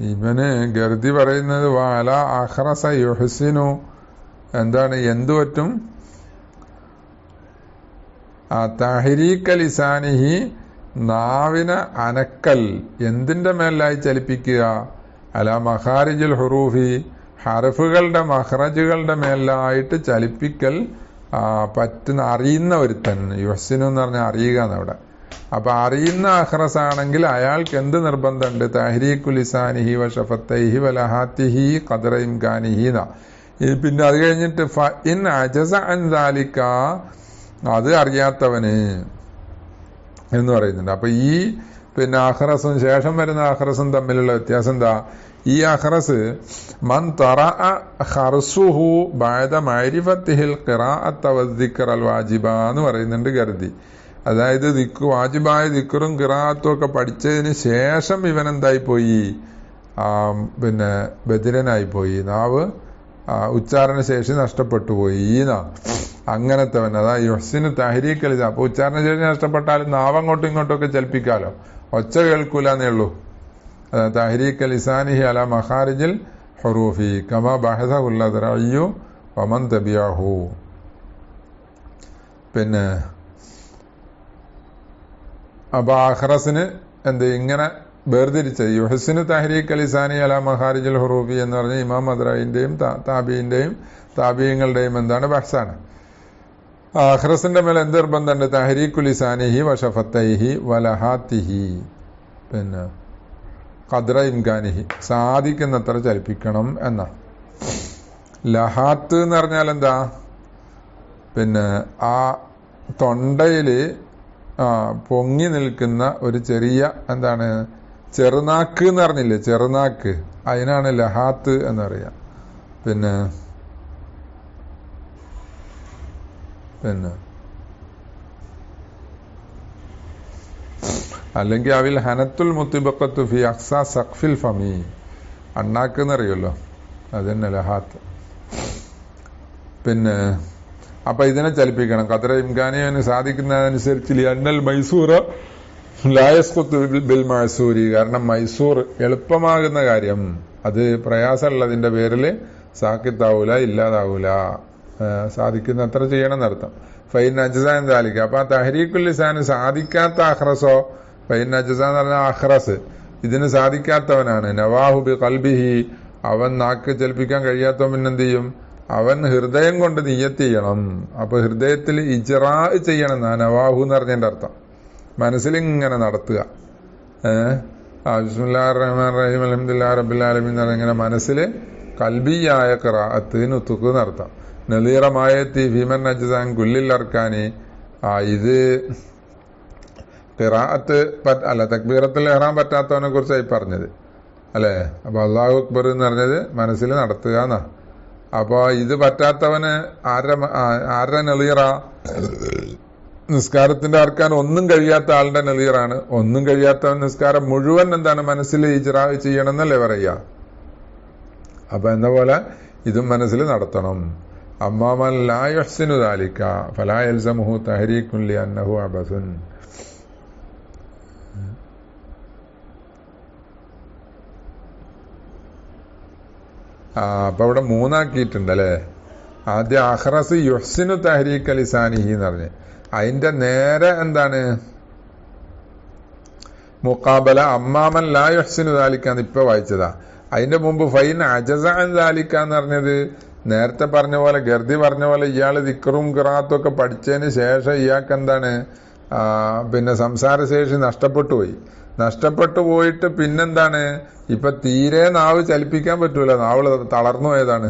ഇവന് ഗർദി പറയുന്നത് വാല അഹ്റസ യുഹ്സിനു എന്താണ്? എന്തു പറ്റും? തഹരീക ലിസാനിഹി നാവിനെ അനക്കൽ. എന്തിന്റെ മേലായി ചലിപ്പിക്കുക? അല മഖാരിജുൽ ഹുറൂഫി ഹർഫുകളുടെ മഖ്റജുകളുടെ മേലായിട്ട് ചലിപ്പിക്കൽ പറ്റുന്ന അറിയുന്ന ഒരുത്തൻ. യുഹ്സിനു എന്ന് പറഞ്ഞാൽ അറിയുക എന്നവിടെ. അപ്പൊ അറിയുന്ന അഹ്റസ് ആണെങ്കിൽ അയാൾക്ക് എന്ത് നിർബന്ധമുണ്ട്? തഹരീഖു ലിസാനിഹി വ ഷഫത്തൈഹി വ ലഹാത്തിഹി ഖദ്റ ഇംകാനിഹി. പിന്നെ അത് കഴിഞ്ഞിട്ട് ഫഇൻ അജസ അൻ ദാലിക, അത് അറിയാത്തവന് എന്ന് പറയുന്നുണ്ട്. അപ്പൊ ഈ പിന്നെ അഹ്റസും ശേഷം വരുന്ന അഹ്റസും തമ്മിലുള്ള വ്യത്യാസം എന്താ? ഈ അഹ്റസ് മൻ തറഅ ഖർസുഹു ബഅദ മഅരിഫത്തിഹിൽ ഖിറാഅത്ത വദ്ദിക്ർ അൽ വാജിബ എന്ന് പറയുന്നുണ്ട് ഗർദി. അതായത് വാജിബായ ദിക്റും ഖിറാഅത്തും ഒക്കെ പഠിച്ചതിന് ശേഷം ഇവൻ എന്തായി പോയി? പിന്നെ ബദിരനായി പോയി. നാവ് ഉച്ചാരണ ശേഷി നഷ്ടപ്പെട്ടു പോയി. അങ്ങനത്തെവൻ അതാ യുഹ്സിനു തഹരീഖ് ലിസാൻ. അപ്പൊ ഉച്ചാരണ ശേഷി നഷ്ടപ്പെട്ടാലും നാവ് അങ്ങോട്ടും ഇങ്ങോട്ടും ഒക്കെ ചലിപ്പിക്കാലോ, ഒച്ച കേൾക്കൂലെന്നേ ഉള്ളൂ. തഹരീഖ് ലിസാനിഹി അല മഖാരിജിൽ ഹുറൂഫി കമാ ബഹസഹുൽ അദ്റഇയ്യു വമൻ തബിഅഹു. പിന്നെ അപ്പൊ അഹ്റസിന് എന്ത് ഇങ്ങനെ വേർതിരിച്ചത്? യുഹ്സിനു തഹരീഖ് ലിസാനി അല മഖാരിജുൽ ഹുറൂഫി എന്ന് പറഞ്ഞ ഇമാം അദ്റഇന്റെയും താബിഈങ്ങളുടെയും എന്താണ് ബഹ്സാണ്. അഹ്റസിന്റെ മേലെ എന്ത് നിർബന്ധമുണ്ട്? തഹരീഖു ലിസാനിഹി വ ഷഫത്തൈഹി വ ലഹാത്തിഹി, പിന്നെ ഖദ്റ ഇംകാനിഹി, സാധിക്കുന്നത്ര ചലിപ്പിക്കണം എന്ന. ലഹാത്ത് എന്ന് പറഞ്ഞാൽ എന്താ? പിന്നെ ആ തൊണ്ടയില് പൊങ്ങി നിൽക്കുന്ന ഒരു ചെറിയ എന്താണ് ചെറുനാക്ക് എന്ന് പറഞ്ഞില്ലേ? ചെറുനാക്ക്, അതിനാണ് ലഹാത്ത് എന്നറിയാം. പിന്നെ അല്ലെങ്കിൽ അവിൽ ഹനത്തുൽ മുത്തിബക്കത്തു ഫി അക്സാ സഖ്ഫിൽ ഫമി, അണ്ണാക്ക് എന്നറിയുമല്ലോ, അത് തന്നെ ലഹാത്ത്. പിന്നെ അപ്പൊ ഇതിനെ ചലിപ്പിക്കണം. ഖദ്റ ഇംകാനിന് സാധിക്കുന്നതനുസരിച്ച് ലിഅന്നൽ മൈസൂറ ലാ യസ്ഖുതു ബിൽ മഅസൂരി, കാരണം മൈസൂർ എളുപ്പമാകുന്ന കാര്യം അത് പ്രയാസമുള്ളതിന്റെ പേരിൽ സാക്കിത്താവൂല, ഇല്ലാതാവൂല. സാധിക്കുന്നത്ര ചെയ്യണം എന്നർത്ഥം. ഫൈൻ അജ്സ എന്താലിക്ക. അപ്പൊ ആ തഹരീഖുൽ ലിസാന് സാധിക്കാത്ത അഹ്റസോ? ഫൈൻ അജ്സ എന്ന് പറഞ്ഞ അഹ്റസ് ഇതിന് സാധിക്കാത്തവനാണ്. നവാഹു ബി ഖൽബിഹി, അവൻ നാക്ക് ചലിപ്പിക്കാൻ കഴിയാത്തവൻ പിന്നെന്ത് ചെയ്യും? അവൻ ഹൃദയം കൊണ്ട് നിയ്യത്ത് ചെയ്യണം. അപ്പൊ ഹൃദയത്തിൽ ഇജ്റാ ചെയ്യണം എന്നാ നവാഹു എന്ന് പറഞ്ഞതിന്റെ അർത്ഥം. മനസ്സിലിങ്ങനെ നടത്തുക. ബിസ്മില്ലാഹിർ റഹ്മാനിർ റഹീം അൽഹംദുലില്ലാഹി റബ്ബിൽ ആലമീൻ എന്ന് പറഞ്ഞ ഇങ്ങനെ മനസ്സിൽ കൽബിയായ ഖിറാഅത്ത് നുതുഖ് എന്നർത്ഥം. നദീറമായത്തി ഫീമൻ അജ്സാൻ കുല്ലിൽ അർക്കാനി, ഇത് ഖിറാഅത്ത് അല്ല തക്ബീറത്തുൽ ഇഹ്റാം പറ്റാത്തവനെ കുറിച്ചായി പറഞ്ഞത് അല്ലേ? അപ്പൊ അല്ലാഹു അക്ബർ എന്ന് പറഞ്ഞത് മനസ്സിൽ നടത്തുക എന്നാ. അപ്പൊ ഇത് പറ്റാത്തവന് ആരുടെ നളീറ? നിസ്കാരത്തിന്റെ അർക്കാൻ ഒന്നും കഴിയാത്ത ആളുടെ നളീറാണ്. ഒന്നും കഴിയാത്തവൻ നിസ്കാരം മുഴുവൻ എന്താണ് മനസ്സിൽ ഇജ്റാ ചെയ്യണം എന്നല്ലേ പറയാ? അപ്പൊ എന്ന പോലെ ഇതും മനസ്സിൽ നടത്തണം. അമ്മാമൻ ലാ യുഹ്സിനു ദാലിക ഫലാ യൽസമുഹു തഹരീഖുൻ ലിഅന്നഹു അബസുൻ. അപ്പൊ ഇവിടെ മൂന്നാക്കിയിട്ടുണ്ട് അല്ലെ. ആദ്യം അഹ്റസ് യുഹ്സിനു തഹരീഖ ലിസാനിഹി എന്ന് പറഞ്ഞ്, അതിന്റെ നേരെ എന്താണ് മുഖാബല അമ്മാമൻ ലാ യുഹ്സിനു ദാലിക്കാന്ന് ഇപ്പൊ വായിച്ചതാ. അതിന്റെ മുമ്പ് ഫൈൻ അജസ അൻ ദാലിക എന്ന് പറഞ്ഞത് നേരത്തെ പറഞ്ഞ പോലെ ഗർദി പറഞ്ഞ പോലെ ഇയാള് ദിക്റും ഖിറാഅത്തും ഒക്കെ പഠിച്ചതിന് ശേഷം ഇയാൾക്ക് എന്താണ് പിന്നെ സംസാരശേഷി നഷ്ടപ്പെട്ടു പോയിട്ട് പിന്നെന്താണ് ഇപ്പൊ തീരെ നാവ് ചലിപ്പിക്കാൻ പറ്റൂല, നാവ് തളർന്നു പോയതാണ്.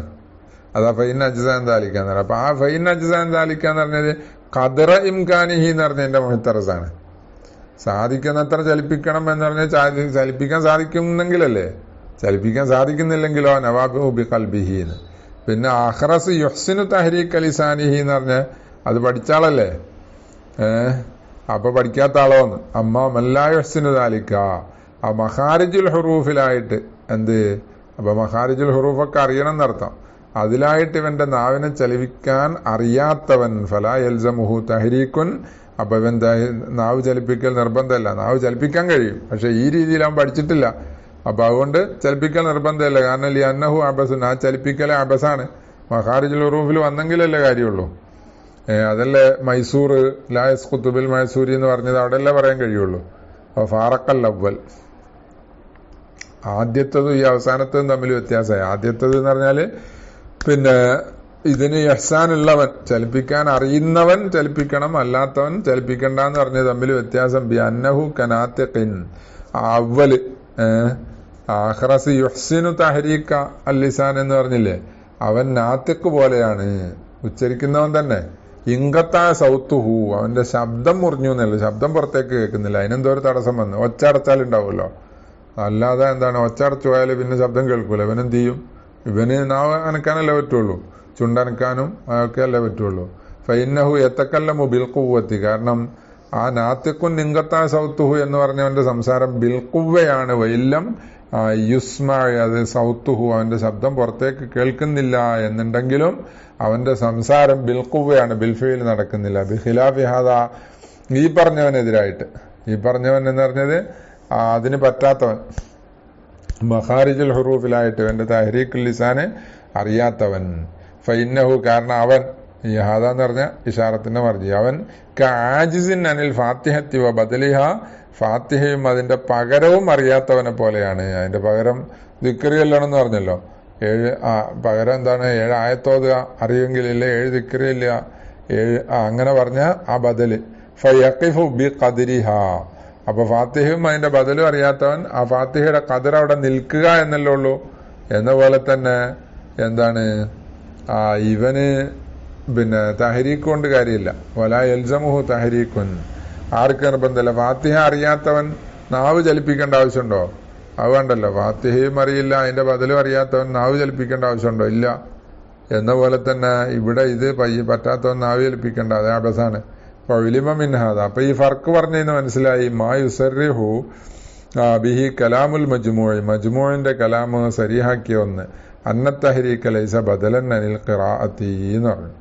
അതാ ഫൈൻ അജ്സാൻ ദാലിക്കാന്ന് പറഞ്ഞത്. അപ്പൊ ആ ഫൈൻ അജ്സാൻ ദാലിക്കാന്ന് പറഞ്ഞത് ഖദ്റ ഇംകാനിഹി എന്ന് പറഞ്ഞതിന്റെ മുഹ്തറസാണ്. സാധിക്കുന്നത്ര ചലിപ്പിക്കണം എന്ന് പറഞ്ഞാൽ ചലിപ്പിക്കാൻ സാധിക്കുന്നെങ്കിലല്ലേ ചലിപ്പിക്കാൻ സാധിക്കുന്നില്ലെങ്കിലോ നവാബിഹു ബി ഖൽബിഹിന്ന്. പിന്നെ അഖ്റസ് യുഹ്സിനു തഹരീക ലിസാനിഹി എന്ന് പറഞ്ഞ അത് പഠിച്ചാളല്ലേ, അപ്പൊ പഠിക്കാത്ത ആളോന്ന്. അമ്മ മല്ലാ യുഹ്സിനു ദാലിക, ആ മഖാരിജുൽ ഹുറൂഫിലായിട്ട് എന്ത്, അപ്പൊ മഖാരിജുൽ ഹുറൂഫൊക്കെ അറിയണം എന്നർത്ഥം. അതിലായിട്ട് ഇവന്റെ നാവിനെ ചലിപ്പിക്കാൻ അറിയാത്തവൻ ഫലാ യൽസമുഹു തഹരീക്കുൻ, അപ്പൊ ഇവൻ നാവ് ചലിപ്പിക്കൽ നിർബന്ധമല്ല. നാവ് ചലിപ്പിക്കാൻ കഴിയും, പക്ഷെ ഈ രീതിയിൽ അവൻ പഠിച്ചിട്ടില്ല. അപ്പൊ അതുകൊണ്ട് ചലിപ്പിക്കൽ നിർബന്ധമല്ല. കാരണം ലി അന്നഹു അബസുൻ, ആ ചലിപ്പിക്കൽ അബസാണ്. മഖാരിജുൽ ഹുറൂഫിൽ വന്നെങ്കിലല്ലേ കാര്യമുള്ളൂ. അതല്ലേ മൈസൂർ ലായസ് കുത്തുബിൽ മൈസൂരി എന്ന് പറഞ്ഞത് അവിടെയല്ലേ പറയാൻ കഴിയുള്ളൂ. അപ്പൊ ഫാറക്കൽ അവൽ, ആദ്യത്തതും ഈ അവസാനത്തതും തമ്മിൽ വ്യത്യാസമായി. ആദ്യത്തത് എന്ന് പറഞ്ഞാല് പിന്നെ ഇതിന് ഇഹ്സാൻ ഉള്ളവൻ, ചലിപ്പിക്കാൻ അറിയുന്നവൻ ചലിപ്പിക്കണം, അല്ലാത്തവൻ ചലിപ്പിക്കണ്ട എന്ന് പറഞ്ഞത് തമ്മിൽ വ്യത്യാസം. ബി അന്നഹു കനാത്തിഖിൻ, അവല് അഖ്റസ് യുഹ്സിനു തഹരീക അല്ലിസാൻ എന്ന് പറഞ്ഞില്ലേ, അവൻ നാത്തിഖ് പോലെയാണ്, ഉച്ചരിക്കുന്നവൻ തന്നെ. ഇങ്കത്തായ സൗത്തുഹു, അവന്റെ ശബ്ദം മുറിഞ്ഞു എന്നല്ല, ശബ്ദം പുറത്തേക്ക് കേൾക്കുന്നില്ല. അതിനെന്തോ ഒരു തടസ്സം വന്നു. ഒച്ച അടച്ചാലുണ്ടാവുമല്ലോ, അല്ലാതെ എന്താണ് ഒച്ച അടച്ചു പോയാൽ പിന്നെ ശബ്ദം കേൾക്കൂല. ഇവനെന്ത് ചെയ്യും? ഇവന് നാവ് അനക്കാനല്ലേ പറ്റുള്ളൂ, ചുണ്ടനക്കാനും അതൊക്കെ അല്ലേ പറ്റുള്ളൂ. ഫൈന്നഹു യതകല്ലമു ബിൽ ഖുവ്വത്തി, കാരണം ആ നാത്തിഖുൻ നിങ്കത്തായ സൗത്തുഹു എന്ന് പറഞ്ഞവന്റെ സംസാരം ബിൽ ഖുവ്വയാണ്. വൈല്ലം യുസ്മ, അത് സൗത്തുഹു, അവന്റെ ശബ്ദം പുറത്തേക്ക് കേൾക്കുന്നില്ല എന്നുണ്ടെങ്കിലും അവന്റെ സംസാരം ബിൽ ഖുവ്വയാണ്, ബിൽഫയിൽ നടക്കുന്നില്ല. ബിഖിലാഫി ഹാദാ, ഈ പറഞ്ഞവനെതിരായിട്ട്. ഈ പറഞ്ഞവൻ എന്ന് പറഞ്ഞത് അതിന് പറ്റാത്തവൻ, മഖാരിജുൽ ഹുറൂഫിലായിട്ട് ഇവന്റെ തഹരീഖുൽ ലിസാനെ അറിയാത്തവൻ. ഫൈന്നഹു, കാരണം അവൻ, ഈ ഹാദ എന്ന് പറഞ്ഞ ഇഷാറത്തിന്റെ മർജി, അവൻ കആജിസിൻ അനിൽ ഫാത്തിഹത്തി വ ബദലിഹ, ഫാത്തിഹയും അതിന്റെ പകരവും അറിയാത്തവനെ പോലെയാണ്. അതിന്റെ പകരം ദിക്ർ ചൊല്ലണമെന്ന് പറഞ്ഞല്ലോ, 7 പകരം എന്താണ്, 7 ആയത്തോതുക അറിയുമെങ്കിലില്ല, 7 ദിക്ർ ചൊല്ലുക, 7 അങ്ങനെ പറഞ്ഞ ആ ബദല്. ഫയഖിഫു ബി ഖദ്രിഹ, അപ്പൊ ഫാത്തിഹയും അതിന്റെ ബദലും അറിയാത്തവൻ ആ ഫാത്തിഹയുടെ ഖദർ അവിടെ നിൽക്കുക എന്നല്ലേ ഉള്ളൂ. എന്ന പോലെ തന്നെ എന്താണ്, ഇവന് പിന്നെ തഹരീക്ക് കൊണ്ട് കാര്യമില്ല. വലാ യൽസമുഹു തഹരീക്കുൻ, ആർക്ക് നിർബന്ധമല്ല. ഫാത്തിഹ അറിയാത്തവൻ നാവ് ചലിപ്പിക്കേണ്ട ആവശ്യമുണ്ടോ? അത് വേണ്ടല്ലോ. ഫാത്തിഹയും അറിയില്ല, അതിന്റെ ബദലും അറിയാത്തവൻ നാവ് ചലിപ്പിക്കേണ്ട ആവശ്യമുണ്ടോ? ഇല്ല. എന്ന പോലെ തന്നെ ഇവിടെ ഇത് പറ്റാത്തവൻ നാവ് ചലിപ്പിക്കേണ്ട, അത് അബസാണ്. മിൻഹാദ, അപ്പൊ ഈ ഫർക്ക് പറഞ്ഞതിന് മനസ്സിലായി. മാ യുസർരിഹു ബിഹി കലാമുൽ മജ്മൂഇ, മജ്മൂഇന്റെ കലാമ് സരിഹാക്കിയ ഒന്ന്, അന്ന തഹരീക ലൈസ ബദലൻ അനിൽ ഖിറാഅത്തി എന്ന് പറഞ്ഞു.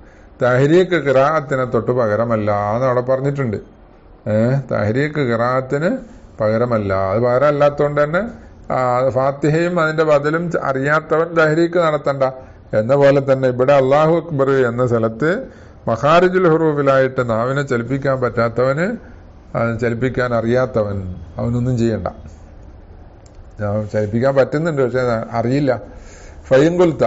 തഹരീക്ക് ഖിറാഅത്തിനെ തൊട്ട് പകരമല്ല എന്ന് അവിടെ പറഞ്ഞിട്ടുണ്ട്. തഹരീക്ക് ഖിറാഅത്തിന് പകരമല്ല. അത് പകരം അല്ലാത്തതുകൊണ്ട് തന്നെ ഫാത്തിഹയും അതിന്റെ ബദലും അറിയാത്തവൻ തഹരീക്ക് നടത്തണ്ട. എന്ന പോലെ തന്നെ ഇവിടെ അല്ലാഹു അക്ബർ എന്ന സ്ഥലത്ത് മഖാരിജുൽ ഹുറൂഫിലായിട്ട് നാവിനെ ചലിപ്പിക്കാൻ പറ്റാത്തവന്, ചലിപ്പിക്കാൻ അറിയാത്തവൻ, അവനൊന്നും ചെയ്യണ്ട. ചലിപ്പിക്കാൻ പറ്റുന്നുണ്ട്, പക്ഷെ അറിയില്ല. ഫൈൻകുൽത്ത,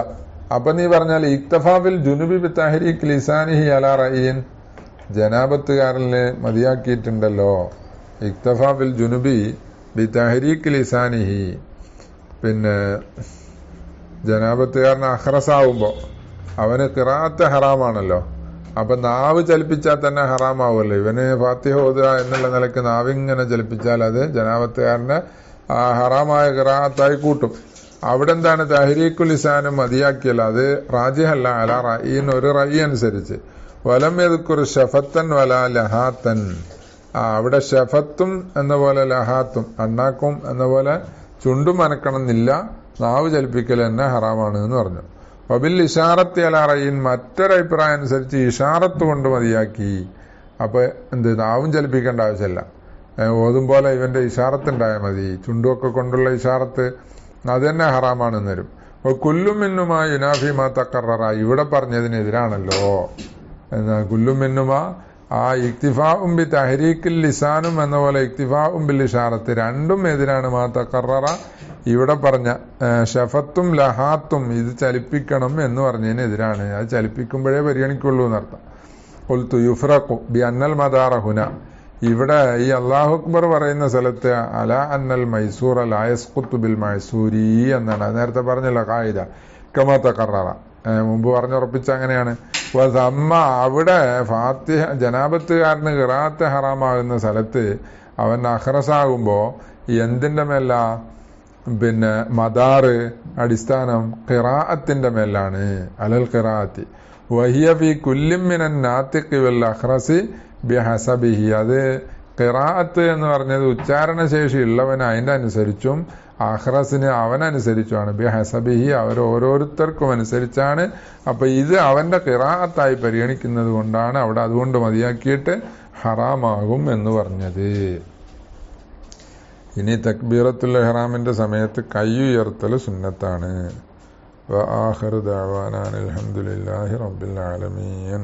അപ്പൊ നീ പറഞ്ഞാൽ ഇക്തഫാബിൽ ജുനുബി ബി തഹരീഖ് ലിസാനിഹി അലാ റഈൻ, ജനാബത്തുകാരനെ മതിയാക്കിയിട്ടുണ്ടല്ലോ. ഇക്തഫാബിൽ ജുനുബി ബി തഹരീഖ് ലിസാനിഹി, പിന്നെ ജനാബത്തുകാരന് അഖ്റസാവുമ്പോ അവന് ഖിറാഅത്ത് ഹറാമാണല്ലോ. അപ്പൊ നാവ് ചലിപ്പിച്ചാൽ തന്നെ ഹറാമാവുമല്ലോ. ഇവന് ഫാത്തിഹ ഓതുക എന്നുള്ള നിലയ്ക്ക് നാവിങ്ങനെ ചലിപ്പിച്ചാൽ അത് ജനാബത്തുകാരനെ ഹറാമായ ഖിറാഅത്തായി കൂട്ടും. അവിടെ എന്താണ്, തഹരീഖുൽ ലിസാനും മതിയാക്കിയല്ല, അത് റാജിഹല്ല അല റഈൻ, ഒരു റഈ അനുസരിച്ച്. വലം യദ്കുർ ശഫത്തൻ വലാ ലഹാത്തൻ, അവിടെ ഷഫത്തും എന്ന പോലെ ലഹാത്തും, അണ്ണാക്കും എന്ന പോലെ ചുണ്ടും അനക്കണമെന്നില്ല, നാവ് ചലിപ്പിക്കൽ തന്നെ ഹറാമാണ് എന്ന് പറഞ്ഞു. വബിൽ ഇഷാറത്ത് അല റഈൻ, മറ്റൊരഭിപ്രായം അനുസരിച്ച് ഇഷാറത്ത് കൊണ്ട് മതിയാക്കി. അപ്പൊ എന്ത്, നാവും ചലിപ്പിക്കേണ്ട ആവശ്യമില്ല, ഓതും പോലെ ഇവന്റെ ഇഷാറത്ത് ഉണ്ടായാൽ മതി. ചുണ്ടുമൊക്കെ കൊണ്ടുള്ള ഇഷാറത്ത് അത് തന്നെ ഹറാമാണെന്ന് വരും. കുല്ലും മിന്നുമാ യുനാഫി മാ തഖററ, ഇവിടെ പറഞ്ഞതിനെതിരാണല്ലോ. കുല്ലും മിന്നുമാ, ആ ഇക്തിഫാഉം ബി തഹരീഖിൽ ലിസാനും എന്ന പോലെ ഇക്തിഫാഉം ബിൽ ഇഷാറത്ത്, രണ്ടും എതിരാണ്. മാ തഖററ, ഇവിടെ പറഞ്ഞ ഷഫത്തും ലഹാത്തും ഇത് ചലിപ്പിക്കണം എന്ന് പറഞ്ഞതിനെതിരാണ്. അത് ചലിപ്പിക്കുമ്പോഴേ പരിഗണിക്കുള്ളൂ എന്നർത്ഥം. ഖുൽതു യുഫ്റഖു ബി അന്നൽ മദാറ ഹുന, ഇവിടെ ഈ അല്ലാഹു അക്ബർ പറയുന്ന സ്ഥലത്ത് അല അന്നൽ മൈസൂർ ലാ യസ്ഖുതു ബിൽ മൈസൂരി എന്നാണ്. നേരത്തെ പറഞ്ഞല്ലോ ഖായിദ കമാ തഖററ, മുമ്പ് പറഞ്ഞുറപ്പിച്ച അങ്ങനെയാണ്. വസമ്മ, അവിടെ ഫാത്തിഹ ജനാബത്തുകാരന് ഖിറാഅത്ത് ഹറാമാകുന്ന സ്ഥലത്ത് അവൻ അഖ്റസാകുമ്പോ എന്തിന്റെ മേല, മദാറ് അടിസ്ഥാനം ഖിറാഅത്തിന്റെ മേലാണ്. അലൽ ഖിറാഅത്തി വഹിയ ഫി കുല്ലിൻ മിനൻ നാതിഖി വൽ അഖ്റസി ബിഹസബിഹി. അത് ഖിറാഅത്ത് എന്ന് പറഞ്ഞത് ഉച്ചാരണശേഷി ഉള്ളവന് അതിന്റെ അനുസരിച്ചും അഖ്റസിന് അവനനുസരിച്ചുമാണ്. ബിഹസബിഹി അവരോരോരുത്തർക്കും അനുസരിച്ചാണ്. അപ്പൊ ഇത് അവന്റെ ഖിറാഅത്തായി പരിഗണിക്കുന്നത് കൊണ്ടാണ് അവിടെ അതുകൊണ്ട് മതിയാക്കിയിട്ട് ഹറാമാകും എന്ന് പറഞ്ഞത്. ഇനി തക്ബീറത്തുൽ ഇഹ്റാമിന്റെ സമയത്ത് കൈ ഉയർത്തൽ സുന്നത്താണ്. വആഖിറു ദഅവാനാ അൽഹംദുലില്ലാഹി റബ്ബിൽ ആലമീൻ.